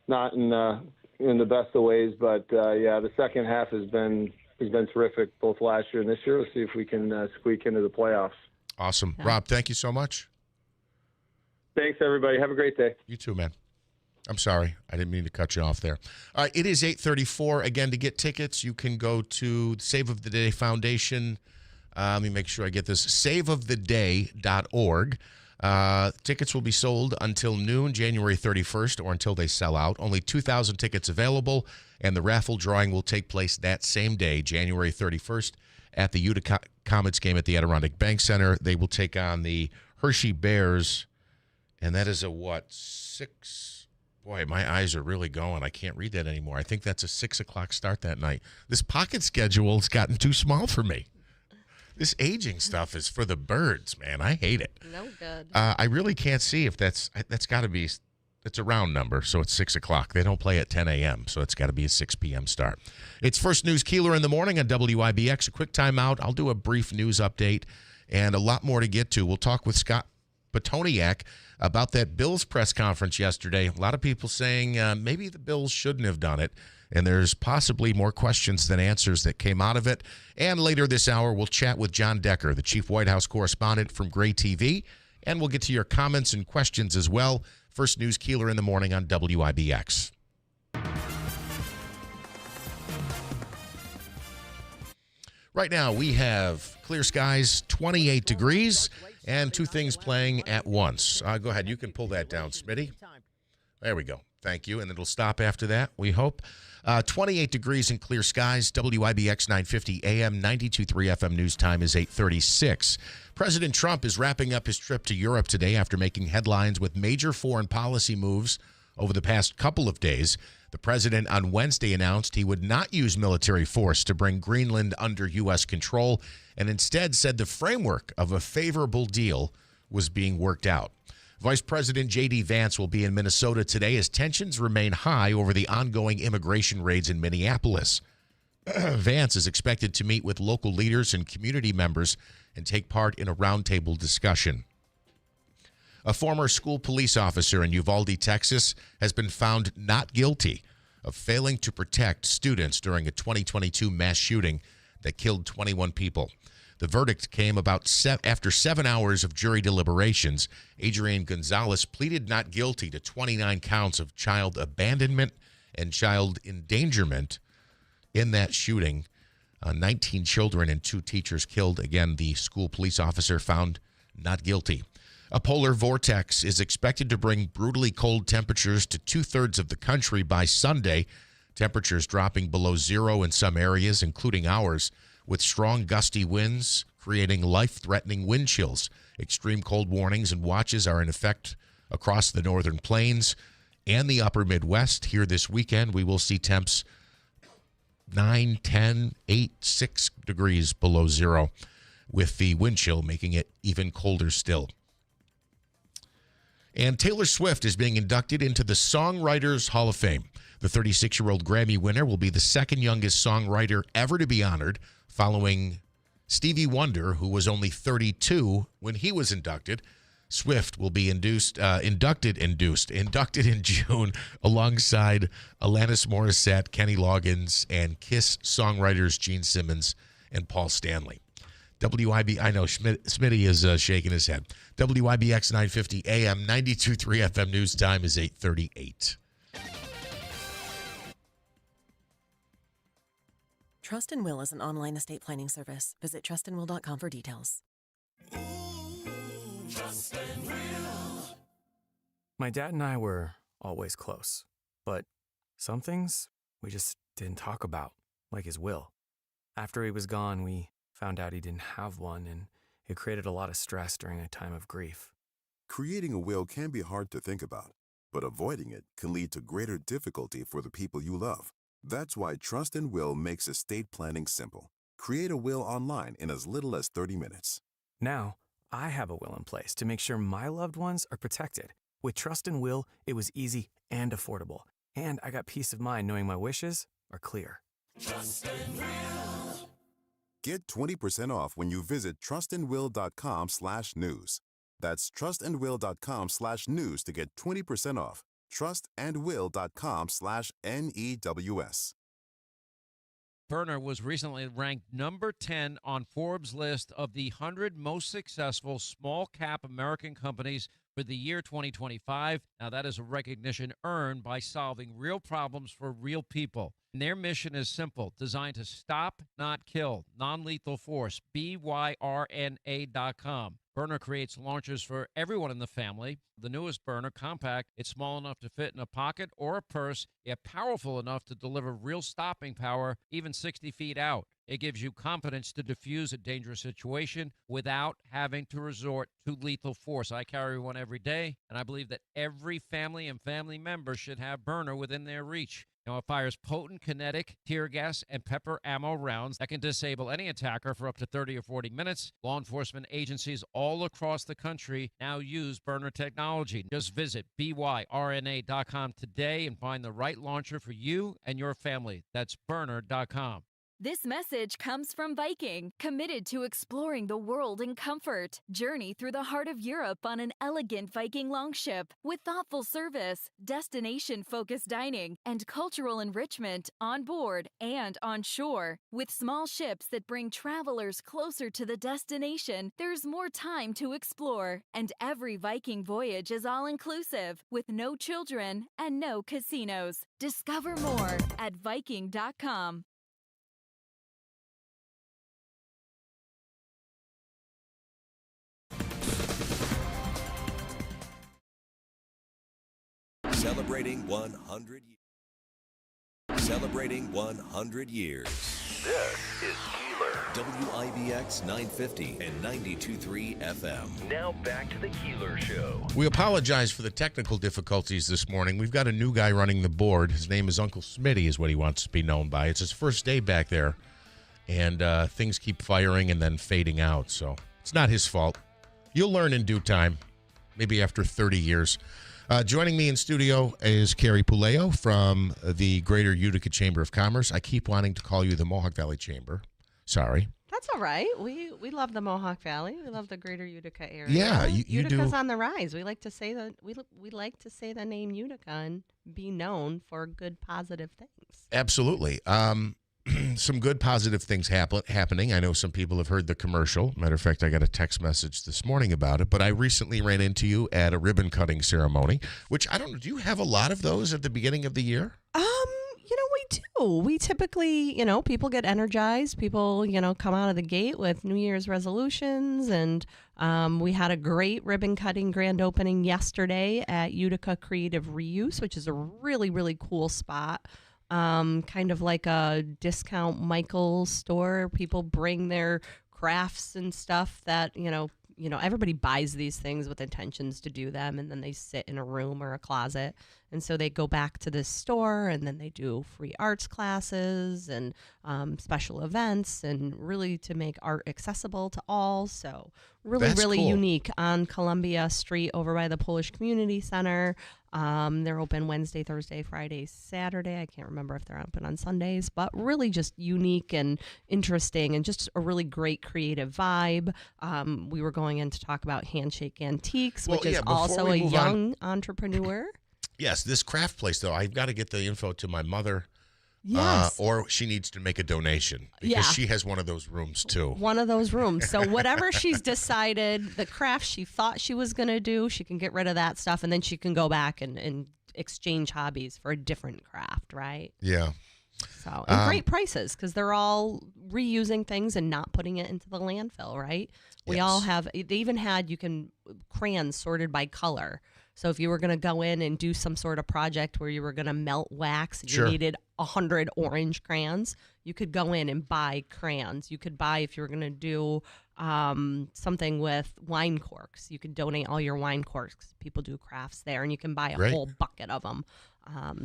not in the best of ways. But the second half has been terrific both last year and this year. We'll see if we can squeak into the playoffs. Awesome. Yeah. Rob, thank you so much. Thanks, everybody. Have a great day. You too, man. I'm sorry. I didn't mean to cut you off there. All right, it is 8:34. Again, to get tickets, you can go to Save of the Day Foundation. Let me make sure I get this. saveoftheday.org. Tickets will be sold until noon, January 31st, or until they sell out. Only 2,000 tickets available, and the raffle drawing will take place that same day, January 31st, at the Utica Comets game at the Adirondack Bank Center. They will take on the Hershey Bears, and that is a six? Boy, my eyes are really going. I can't read that anymore. I think that's a 6 o'clock start that night. This pocket schedule's gotten too small for me. This aging stuff is for the birds, man. I hate it. No good. I really can't see if that's got to be, it's a round number, so it's 6 o'clock. They don't play at 10 a.m., so it's got to be a 6 p.m. start. It's First News Keeler in the morning on WIBX. A quick timeout. I'll do a brief news update and a lot more to get to. We'll talk with Scott Petoniak about that Bills press conference yesterday. A lot of people saying maybe the Bills shouldn't have done it, and there's possibly more questions than answers that came out of it. And later this hour, we'll chat with John Decker, the chief White House correspondent from Gray TV, and we'll get to your comments and questions as well. First News Keeler in the morning on WIBX. Right now, we have clear skies, 28 degrees, and two things playing at once. Go ahead. You can pull that down, Smitty. There we go. Thank you. And it'll stop after that, we hope. 28 degrees and clear skies. WIBX 950 AM, 92.3 FM news time is 8:36. President Trump is wrapping up his trip to Europe today after making headlines with major foreign policy moves over the past couple of days. The president on Wednesday announced he would not use military force to bring Greenland under U.S. control and instead said the framework of a favorable deal was being worked out. Vice President J.D. Vance will be in Minnesota today as tensions remain high over the ongoing immigration raids in Minneapolis. Vance is expected to meet with local leaders and community members and take part in a roundtable discussion. A former school police officer in Uvalde, Texas, has been found not guilty of failing to protect students during a 2022 mass shooting that killed 21 people. The verdict came about after 7 hours of jury deliberations. Adrian Gonzalez pleaded not guilty to 29 counts of child abandonment and child endangerment in that shooting. 19 children and 2 teachers killed. Again, the school police officer found not guilty. A polar vortex is expected to bring brutally cold temperatures to 2/3 of the country by Sunday. Temperatures dropping below zero in some areas, including ours, with strong gusty winds creating life-threatening wind chills. Extreme cold warnings and watches are in effect across the northern plains and the upper Midwest. Here this weekend, we will see temps 9, 10, 8, 6 degrees below zero, with the wind chill making it even colder still. And Taylor Swift is being inducted into the Songwriters Hall of Fame. The 36-year-old Grammy winner will be the second youngest songwriter ever to be honored, following Stevie Wonder, who was only 32 when he was inducted. Swift will be inducted in June alongside Alanis Morissette, Kenny Loggins, and Kiss songwriters Gene Simmons and Paul Stanley. I know Smitty is shaking his head. WIBX 950 AM, 92.3 FM news time is 8:38. Trust and Will is an online estate planning service. Visit trustandwill.com for details. Trust and Will. My dad and I were always close, but some things we just didn't talk about, like his will. After he was gone, we found out he didn't have one, and It created a lot of stress during a time of grief. Creating a will can be hard to think about, but avoiding it can lead to greater difficulty for the people you love. That's why Trust and Will makes estate planning simple. Create a will online in as little as 30 minutes. Now, I have a will in place to make sure my loved ones are protected. With Trust and Will, it was easy and affordable. And I got peace of mind knowing my wishes are clear. Trust and Will. Get 20% off when you visit trustandwill.com/news. That's trustandwill.com/news to get 20% off. trustandwill.com/NEWS. Byrna was recently ranked number 10 on Forbes' list of the 100 most successful small-cap American companies for the year 2025. Now, that is a recognition earned by solving real problems for real people. And their mission is simple, designed to stop, not kill, non-lethal force, BYRNA.com. Byrna creates launchers for everyone in the family. The newest Byrna, compact, it's small enough to fit in a pocket or a purse, yet powerful enough to deliver real stopping power even 60 feet out. It gives you confidence to defuse a dangerous situation without having to resort to lethal force. I carry one every day, and I believe that every family and family member should have Byrna within their reach. Now, it fires potent kinetic, tear gas, and pepper ammo rounds that can disable any attacker for up to 30 or 40 minutes. Law enforcement agencies all across the country now use Byrna technology. Just visit BYRNA.com today and find the right launcher for you and your family. That's Byrna.com. This message comes from Viking, committed to exploring the world in comfort. Journey through the heart of Europe on an elegant Viking longship with thoughtful service, destination-focused dining, and cultural enrichment on board and on shore. With small ships that bring travelers closer to the destination, there's more time to explore. And every Viking voyage is all-inclusive, with no children and no casinos. Discover more at Viking.com. Celebrating 100 years. This is Keeler. WIBX 950 and 92.3 FM. Now back to the Keeler Show. We apologize for the technical difficulties this morning. We've got a new guy running the board. His name is Uncle Smitty, is what he wants to be known by. It's his first day back there, and things keep firing and then fading out, so it's not his fault. You'll learn in due time, maybe after 30 years. Joining me in studio is Carrie Puleo from the Greater Utica Chamber of Commerce. I keep wanting to call you the Mohawk Valley Chamber. Sorry. That's all right. We love the Mohawk Valley. We love the Greater Utica area. Yeah, you Utica's do. on the rise. We like to say that we like to say the name Utica and be known for good, positive things. Absolutely. Some good positive things happening. I know some people have heard the commercial. Matter of fact, I got a text message this morning about it, but I recently ran into you at a ribbon cutting ceremony, which I don't know, do you have a lot of those at the beginning of the year? We do. We typically, people get energized. People, come out of the gate with New Year's resolutions. And we had a great ribbon cutting grand opening yesterday at Utica Creative Reuse, which is a really, really cool spot. Kind of like a discount Michael's store. People bring their crafts and stuff that, everybody buys these things with intentions to do them, and then they sit in a room or a closet. And so they go back to this store, and then they do free arts classes and special events, and really to make art accessible to all. So really That's cool. unique on Columbia Street over by the Polish Community Center. They're open Wednesday, Thursday, Friday, Saturday. I can't remember if they're open on Sundays, but really just unique and interesting and just a really great creative vibe. We were going in to talk about Handshake Antiques, which is also a young entrepreneur. Yes, this craft place, though, I've got to get the info to my mother. Yes. Or she needs to make a donation because she has one of those rooms, too. One of those rooms. So whatever she's decided, the craft she thought she was going to do, she can get rid of that stuff, and then she can go back and exchange hobbies for a different craft, right? Yeah. So, and great prices because they're all reusing things and not putting it into the landfill, right? We all have, they even had, crayons sorted by color. So if you were going to go in and do some sort of project where you were going to melt wax, Sure. you needed 100 orange crayons, you could go in and buy crayons. You could buy, if you were going to do something with wine corks, you could donate all your wine corks. People do crafts there, and you can buy a Great. whole bucket of them.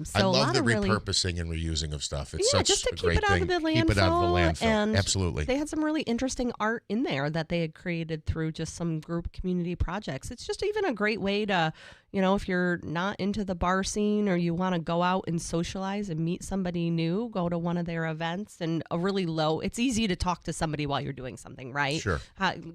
So I a love lot the of really, repurposing and reusing of stuff. It's yeah, such just to a keep great it out thing. of the landfill. Keep it out of the landfill. And Absolutely. they had some really interesting art in there that they had created through just some group community projects. It's just even a great way to, if you're not into the bar scene or you want to go out and socialize and meet somebody new, go to one of their events. And it's easy to talk to somebody while you're doing something, right? Sure.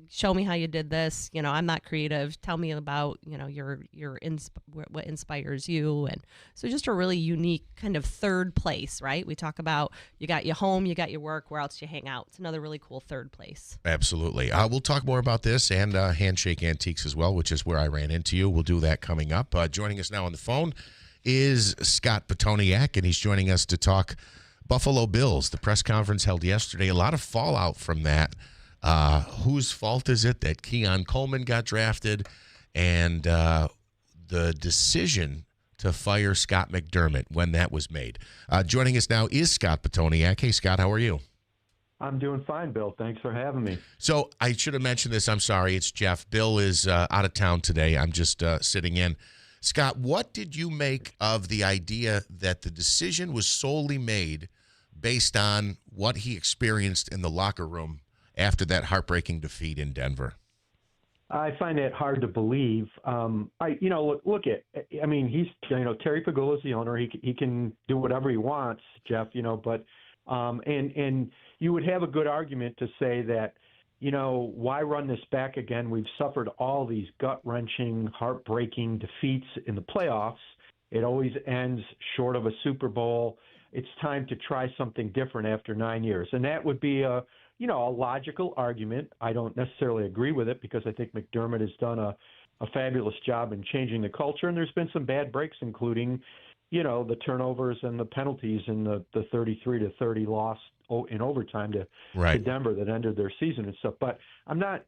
Show me how you did this. I'm not creative. Tell me about, what inspires you. And so just a really unique kind of third place, right? We talk about you got your home, you got your work, where else do you hang out? It's another really cool third place. Absolutely. We'll talk more about this and Handshake Antiques as well, which is where I ran into you. We'll do that coming up. Joining us now on the phone is Scott Petoniak, and he's joining us to talk Buffalo Bills. The press conference held yesterday. A lot of fallout from that. Whose fault is it that Keon Coleman got drafted? And the decision to fire Scott McDermott when that was made. Joining us now is Scott Petoniak. Hey, Scott, how are you? I'm doing fine, Bill. Thanks for having me. So I should have mentioned this. I'm sorry. It's Jeff. Bill is out of town today. I'm just sitting in. Scott, what did you make of the idea that the decision was solely made based on what he experienced in the locker room after that heartbreaking defeat in Denver? I find it hard to believe. Look at. I mean, he's Terry Pagula's the owner. He can do whatever he wants, Jeff. But and you would have a good argument to say that why run this back again? We've suffered all these gut-wrenching, heartbreaking defeats in the playoffs. It always ends short of a Super Bowl. It's time to try something different after 9 years, and that would be a logical argument. I don't necessarily agree with it because I think McDermott has done a fabulous job in changing the culture, and there's been some bad breaks, including, the turnovers and the penalties in the 33-30 loss in overtime to Denver that ended their season and stuff. But I'm not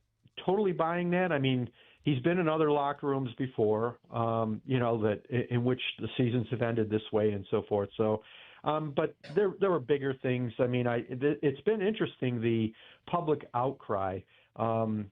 totally buying that. I mean, he's been in other locker rooms before, that in which the seasons have ended this way and so forth. So. But there were bigger things. I mean, it's been interesting, the public outcry and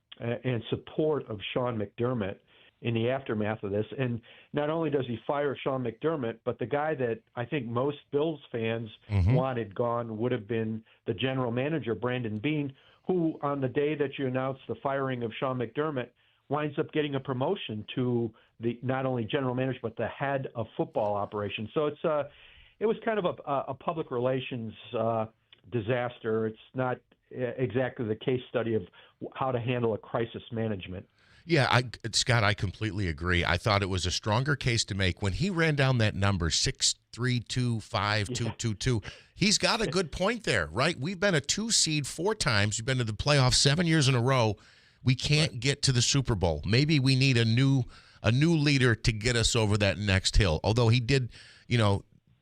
support of Sean McDermott in the aftermath of this. And not only does he fire Sean McDermott, but the guy that I think most Bills fans wanted gone would have been the general manager, Brandon Beane, who on the day that you announced the firing of Sean McDermott winds up getting a promotion to the not only general manager, but the head of football operations. So it was kind of a public relations disaster. It's not exactly the case study of how to handle a crisis management. Yeah, Scott, I completely agree. I thought it was a stronger case to make. When he ran down that number, 6-3-2-5-2-2-2, he's got a good point there, right? We've been a 2 seed 4 times. We've been to the playoffs 7 years in a row. We can't get to the Super Bowl. Maybe we need a new leader to get us over that next hill. Although he did,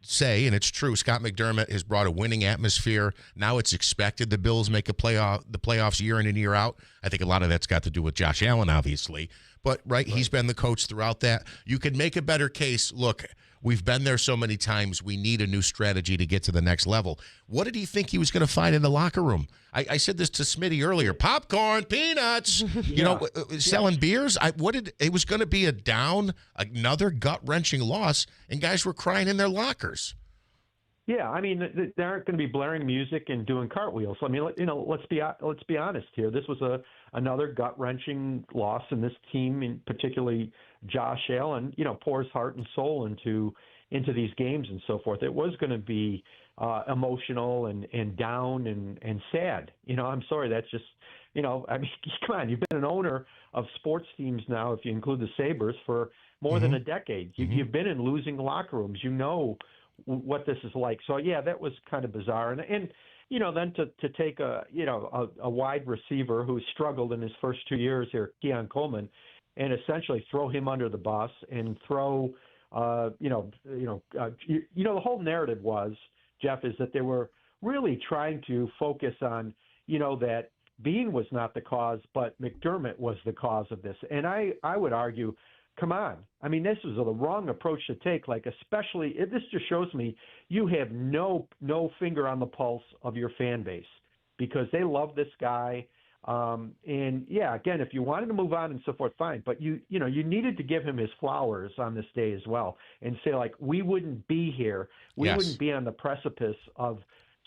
say, and it's true, Scott McDermott has brought a winning atmosphere. Now it's expected the Bills make the playoffs year in and year out. I think a lot of that's got to do with Josh Allen, obviously. But, he's been the coach throughout that. You could make a better case. Look, we've been there so many times. We need a new strategy to get to the next level. What did he think he was going to find in the locker room? I said this to Smitty earlier. Popcorn, peanuts, selling beers. It was going to be another gut-wrenching loss, and guys were crying in their lockers. Yeah, I mean, they aren't going to be blaring music and doing cartwheels. I mean, let's be honest here. This was another gut-wrenching loss, and this team, and particularly Josh Allen, pours heart and soul into these games and so forth. It was going to be emotional and down and sad. I'm sorry, that's just, I mean, come on, you've been an owner of sports teams now, if you include the Sabres, for more than a decade. You've been in losing locker rooms. You know what this is like. So yeah, that was kind of bizarre. And then to take a wide receiver who struggled in his first 2 years here, Keon Coleman, and essentially throw him under the bus and throw, the whole narrative was, Jeff, is that they were really trying to focus on, that Beane was not the cause, but McDermott was the cause of this. And I would argue, come on. I mean, this is the wrong approach to take. Like, especially this just shows me you have no finger on the pulse of your fan base because they love this guy. And yeah, again, if you wanted to move on and so forth, fine. But you needed to give him his flowers on this day as well, and say like, we wouldn't be here, we wouldn't be on the precipice of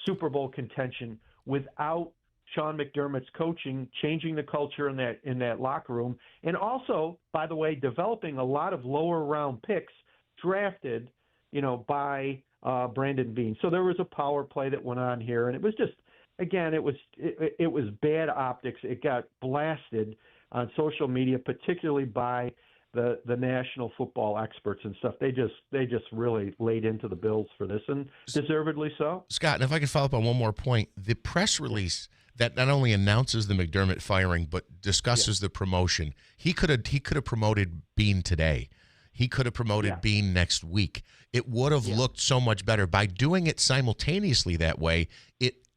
Super Bowl contention without Sean McDermott's coaching, changing the culture in that locker room, and also, by the way, developing a lot of lower round picks drafted, by Brandon Beane. So there was a power play that went on here, and it was just. Again, it was bad optics. It got blasted on social media, particularly by the national football experts and stuff. They just really laid into the Bills for this, and deservedly so. Scott, and if I could follow up on one more point, the press release that not only announces the McDermott firing but discusses the promotion. He could have promoted Beane today. He could have promoted Beane next week. It would have looked so much better by doing it simultaneously that way.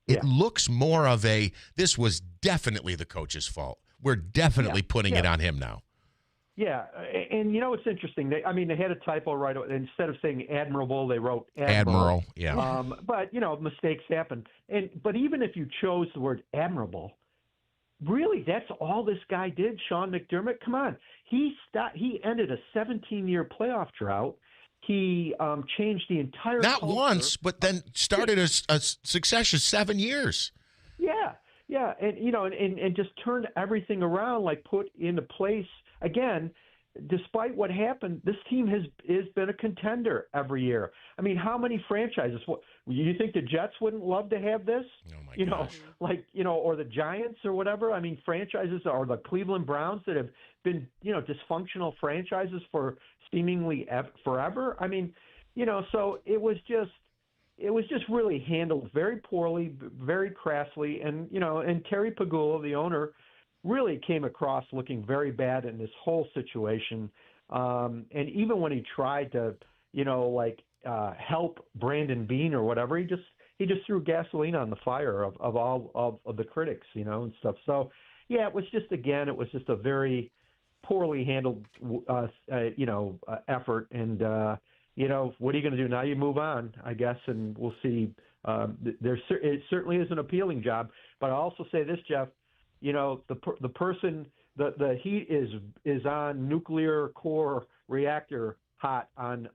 It looks more of this was definitely the coach's fault. We're definitely putting it on him now. Yeah, and it's interesting. They had a typo right. Instead of saying admirable, they wrote admiral. Yeah. But mistakes happen. But even if you chose the word admirable, really, that's all this guy did. Sean McDermott. Come on, he ended a 17-year playoff drought. He changed the entire Not culture. once, but then started a succession 7 years. Yeah, and just turned everything around, like put into place. Again, despite what happened, this team has been a contender every year. I mean, how many franchises? You think the Jets wouldn't love to have this? Oh my gosh. Or the Giants or whatever. I mean, franchises, or the Cleveland Browns that have been, dysfunctional franchises for seemingly forever. I mean, so it was just really handled very poorly, very crassly, and Terry Pagula, the owner, really came across looking very bad in this whole situation. And even when he tried to, help Brandon Beane or whatever, he just threw gasoline on the fire of all of the critics, and stuff. So yeah, it was just a very poorly handled, effort. And, what are you going to do now? You move on, I guess, and we'll see. It certainly is an appealing job, but I'll also say this, Jeff. The person, the heat is on nuclear core reactor hot on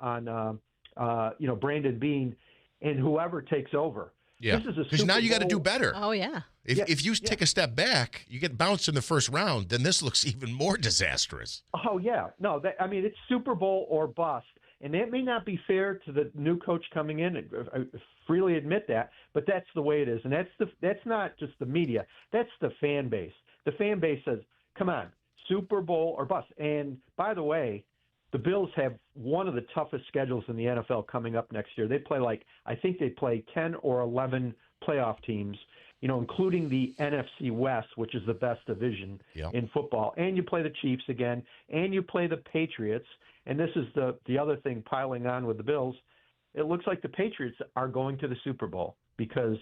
Brandon Beane and whoever takes over. Yeah, because now you got to do better. Oh yeah. If you take a step back, you get bounced in the first round, then this looks even more disastrous. Oh yeah, no, it's Super Bowl or bust. And that may not be fair to the new coach coming in. I freely admit that, but that's the way it is. And that's not just the media. That's the fan base. The fan base says, come on, Super Bowl or bust. And by the way, the Bills have one of the toughest schedules in the NFL coming up next year. They play I think they play 10 or 11 playoff teams, including the NFC West, which is the best division in football. And you play the Chiefs again, and you play the Patriots. And this is the other thing piling on with the Bills. It looks like the Patriots are going to the Super Bowl because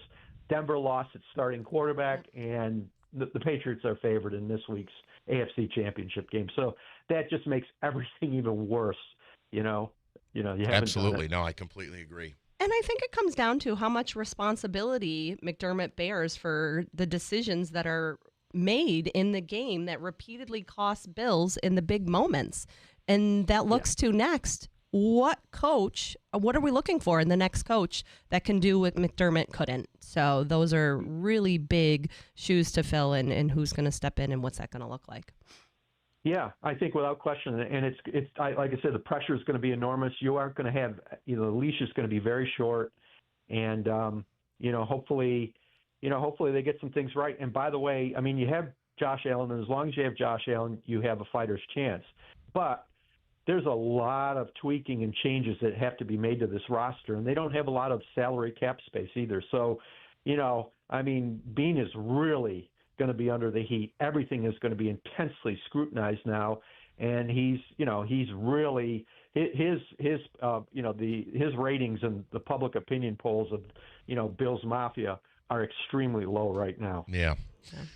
Denver lost its starting quarterback, and the Patriots are favored in this week's AFC Championship game. So that just makes everything even worse. You haven't Absolutely. No, I completely agree. And I think it comes down to how much responsibility McDermott bears for the decisions that are made in the game that repeatedly cost Bills in the big moments. And that looks to next, what are we looking for in the next coach that can do what McDermott couldn't? So those are really big shoes to fill, and who's going to step in and what's that going to look like? Yeah, I think without question, and it's like I said, the pressure is going to be enormous. You aren't going to have, the leash is going to be very short, and hopefully they get some things right. And by the way, I mean, you have Josh Allen, and as long as you have Josh Allen, you have a fighter's chance. But there's a lot of tweaking and changes that have to be made to this roster, and they don't have a lot of salary cap space either. So, Beane is really going to be under the heat. Everything is going to be intensely scrutinized now, and he's really his ratings and the public opinion polls of Bills Mafia are extremely low right now. Yeah.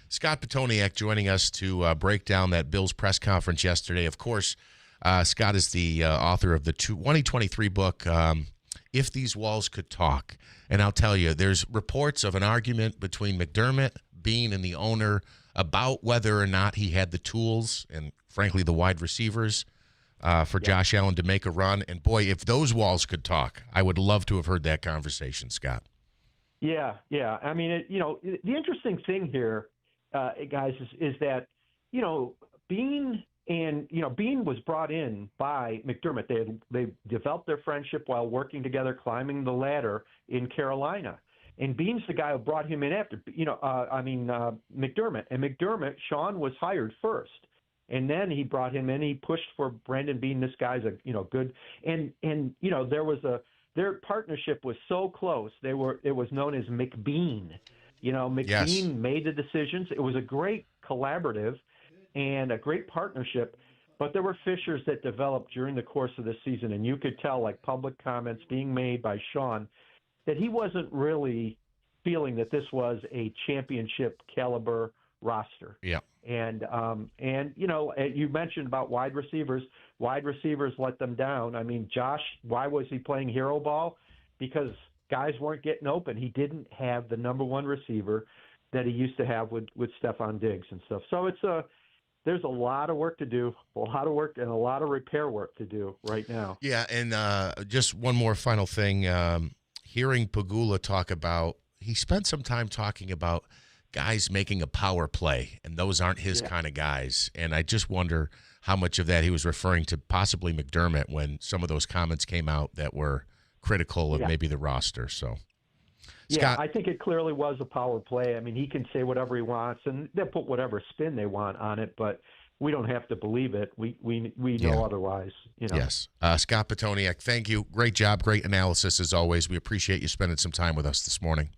Scott Petoniak joining us to break down that Bills press conference yesterday. Of course, Scott is the author of the 2023 book, If These Walls Could Talk. And I'll tell you, there's reports of an argument between McDermott, Bean, and the owner about whether or not he had the tools and, frankly, the wide receivers for Josh Allen to make a run. And, boy, if those walls could talk, I would love to have heard that conversation, Scott. Yeah. I mean, the interesting thing here, guys, is that, Bean was brought in by McDermott. They developed their friendship while working together, climbing the ladder in Carolina. And Bean's the guy who brought him in after, McDermott. And McDermott, Sean was hired first. And then he brought him in. He pushed for Brandon Bean. This guy's good. And there was their partnership was so close. It was known as McBean. McBean made the decisions. It was a great collaborative and a great partnership. But there were fissures that developed during the course of the season. And you could tell, like public comments being made by Sean, that he wasn't really feeling that this was a championship caliber roster. Yeah. And you mentioned about wide receivers. Wide receivers let them down. I mean, Josh, why was he playing hero ball? Because guys weren't getting open. He didn't have the number one receiver that he used to have with Stephon Diggs and stuff. So there's a lot of work to do, a lot of work and a lot of repair work to do right now. Yeah, and just one more final thing. Hearing Pagula talk about, he spent some time talking about guys making a power play, and those aren't his kind of guys. And I just wonder how much of that he was referring to possibly McDermott when some of those comments came out that were critical of maybe the roster. So, Scott, I think it clearly was a power play. I mean, he can say whatever he wants, and they'll put whatever spin they want on it, but we don't have to believe it. We know otherwise. Yes. Scott Petoniak, thank you. Great job. Great analysis as always. We appreciate you spending some time with us this morning.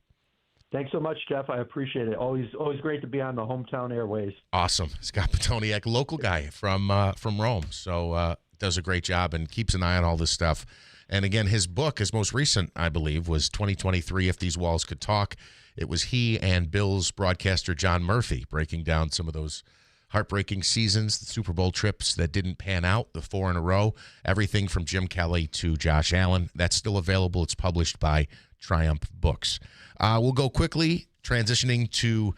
Thanks so much, Jeff. I appreciate it. Always great to be on the hometown airways. Awesome. Scott Petoniak, local guy from Rome. So does a great job and keeps an eye on all this stuff. And again, his book, his most recent, I believe, was 2023, If These Walls Could Talk. It was he and Bills broadcaster John Murphy breaking down some of those heartbreaking seasons, the Super Bowl trips that didn't pan out, the 4 in a row, everything from Jim Kelly to Josh Allen. That's still available. It's published by Triumph Books. We'll go quickly, transitioning to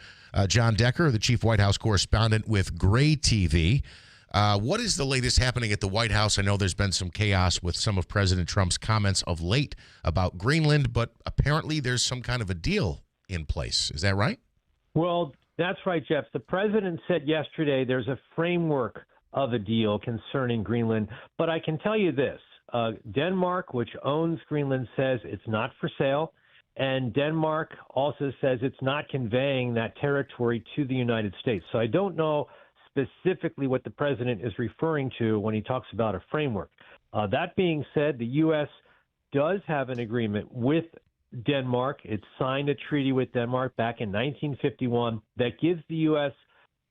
John Decker, the chief White House correspondent with Gray TV. What is the latest happening at the White House? I know there's been some chaos with some of President Trump's comments of late about Greenland, but apparently there's some kind of a deal in place. Is that right? Well, that's right, Jeff. The president said yesterday there's a framework of a deal concerning Greenland, but I can tell you this. Denmark, which owns Greenland, says it's not for sale, and Denmark also says it's not conveying that territory to the United States. So I don't know specifically what the president is referring to when he talks about a framework. That being said, the U.S. does have an agreement with Denmark. It signed a treaty with Denmark back in 1951 that gives the U.S.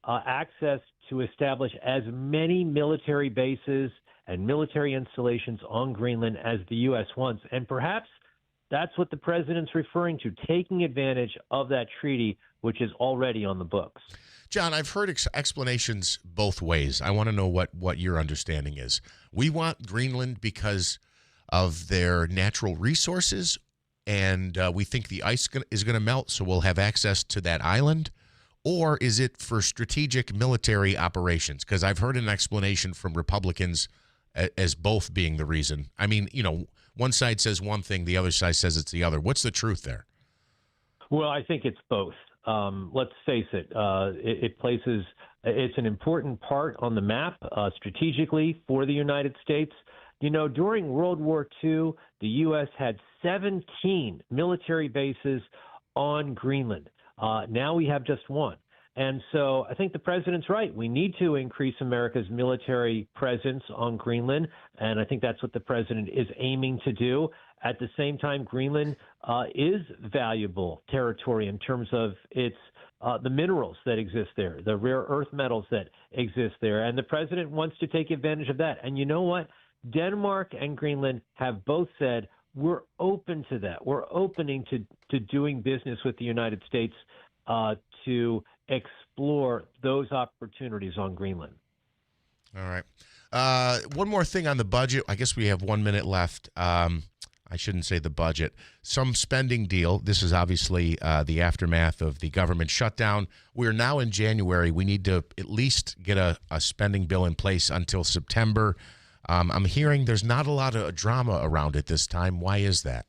Access to establish as many military bases and military installations on Greenland as the U.S. wants. And perhaps that's what the president's referring to, taking advantage of that treaty, which is already on the books. John, I've heard explanations both ways. I want to know what your understanding is. We want Greenland because of their natural resources, and we think the ice is going to melt, so we'll have access to that island? Or is it for strategic military operations? Because I've heard an explanation from Republicans as both being the reason. I mean, one side says one thing, the other side says it's the other. What's the truth there? Well, I think it's both. Let's face it, it's an important part on the map strategically for the United States. During World War II, the U.S. had 17 military bases on Greenland. Now we have just one. And so I think the president's right. We need to increase America's military presence on Greenland, and I think that's what the president is aiming to do. At the same time, Greenland is valuable territory in terms of its the minerals that exist there, the rare earth metals that exist there, and the president wants to take advantage of that. And you know what? Denmark and Greenland have both said we're open to that. We're opening to doing business with the United States to explore those opportunities on Greenland. All right. One more thing on the budget. I guess we have 1 minute left. I shouldn't say the budget. Some spending deal. This is obviously the aftermath of the government shutdown. We're now in January. We need to at least get a spending bill in place until September. I'm hearing there's not a lot of drama around it this time. Why is that?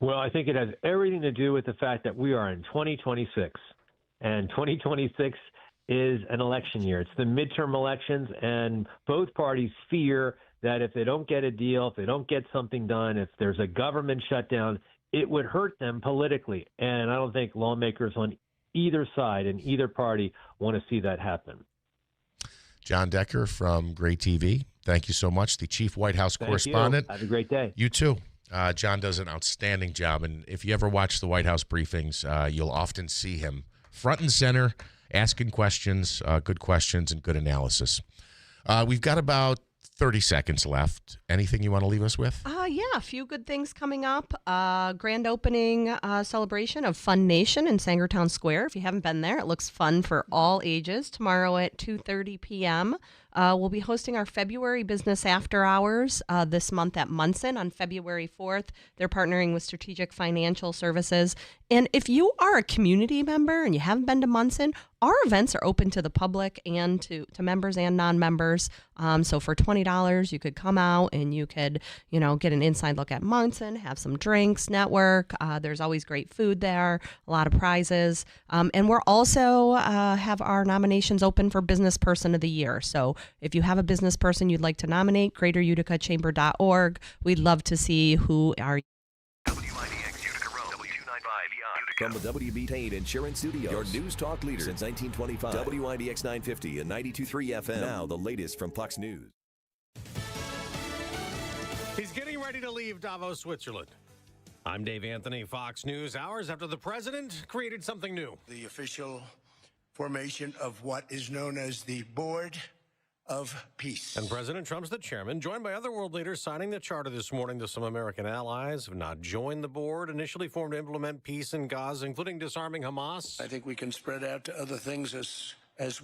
Well, I think it has everything to do with the fact that we are in 2026, and 2026 is an election year. It's the midterm elections, and both parties fear that if they don't get a deal, if they don't get something done, if there's a government shutdown, it would hurt them politically. And I don't think lawmakers on either side and either party want to see that happen. John Decker from Gray TV, thank you so much. The chief White House correspondent. Have a great day. You too. John does an outstanding job. And if you ever watch the White House briefings, you'll often see him front and center, asking questions, good questions, and good analysis. We've got about 30 seconds left. Anything you want to leave us with? Yeah, a few good things coming up. Grand opening celebration of Fun Nation in Sangertown Square. If you haven't been there, it looks fun for all ages. Tomorrow at 2:30 p.m. We'll be hosting our February Business After Hours this month at Munson on February 4th. They're partnering with Strategic Financial Services. And if you are a community member and you haven't been to Munson, our events are open to the public and to members and non-members. So for $20, you could come out and you could, get an inside look at Munson, have some drinks, network. There's always great food there, a lot of prizes. And we're also have our nominations open for Business Person of the Year. So if you have a business person you'd like to nominate, greateruticachamber.org. We'd love to see who are. From the WB Payne Insurance Studios, your news talk leader since 1925. WIBX 950 and 92.3 FM. Now the latest from Fox News. He's getting ready to leave Davos, Switzerland. I'm Dave Anthony, Fox News. Hours after the president created something new. The official formation of what is known as the Board of Peace. And President Trump's the chairman, joined by other world leaders signing the charter this morning. Some American allies have not joined the board, initially formed to implement peace in Gaza, including disarming Hamas. I think we can spread out to other things as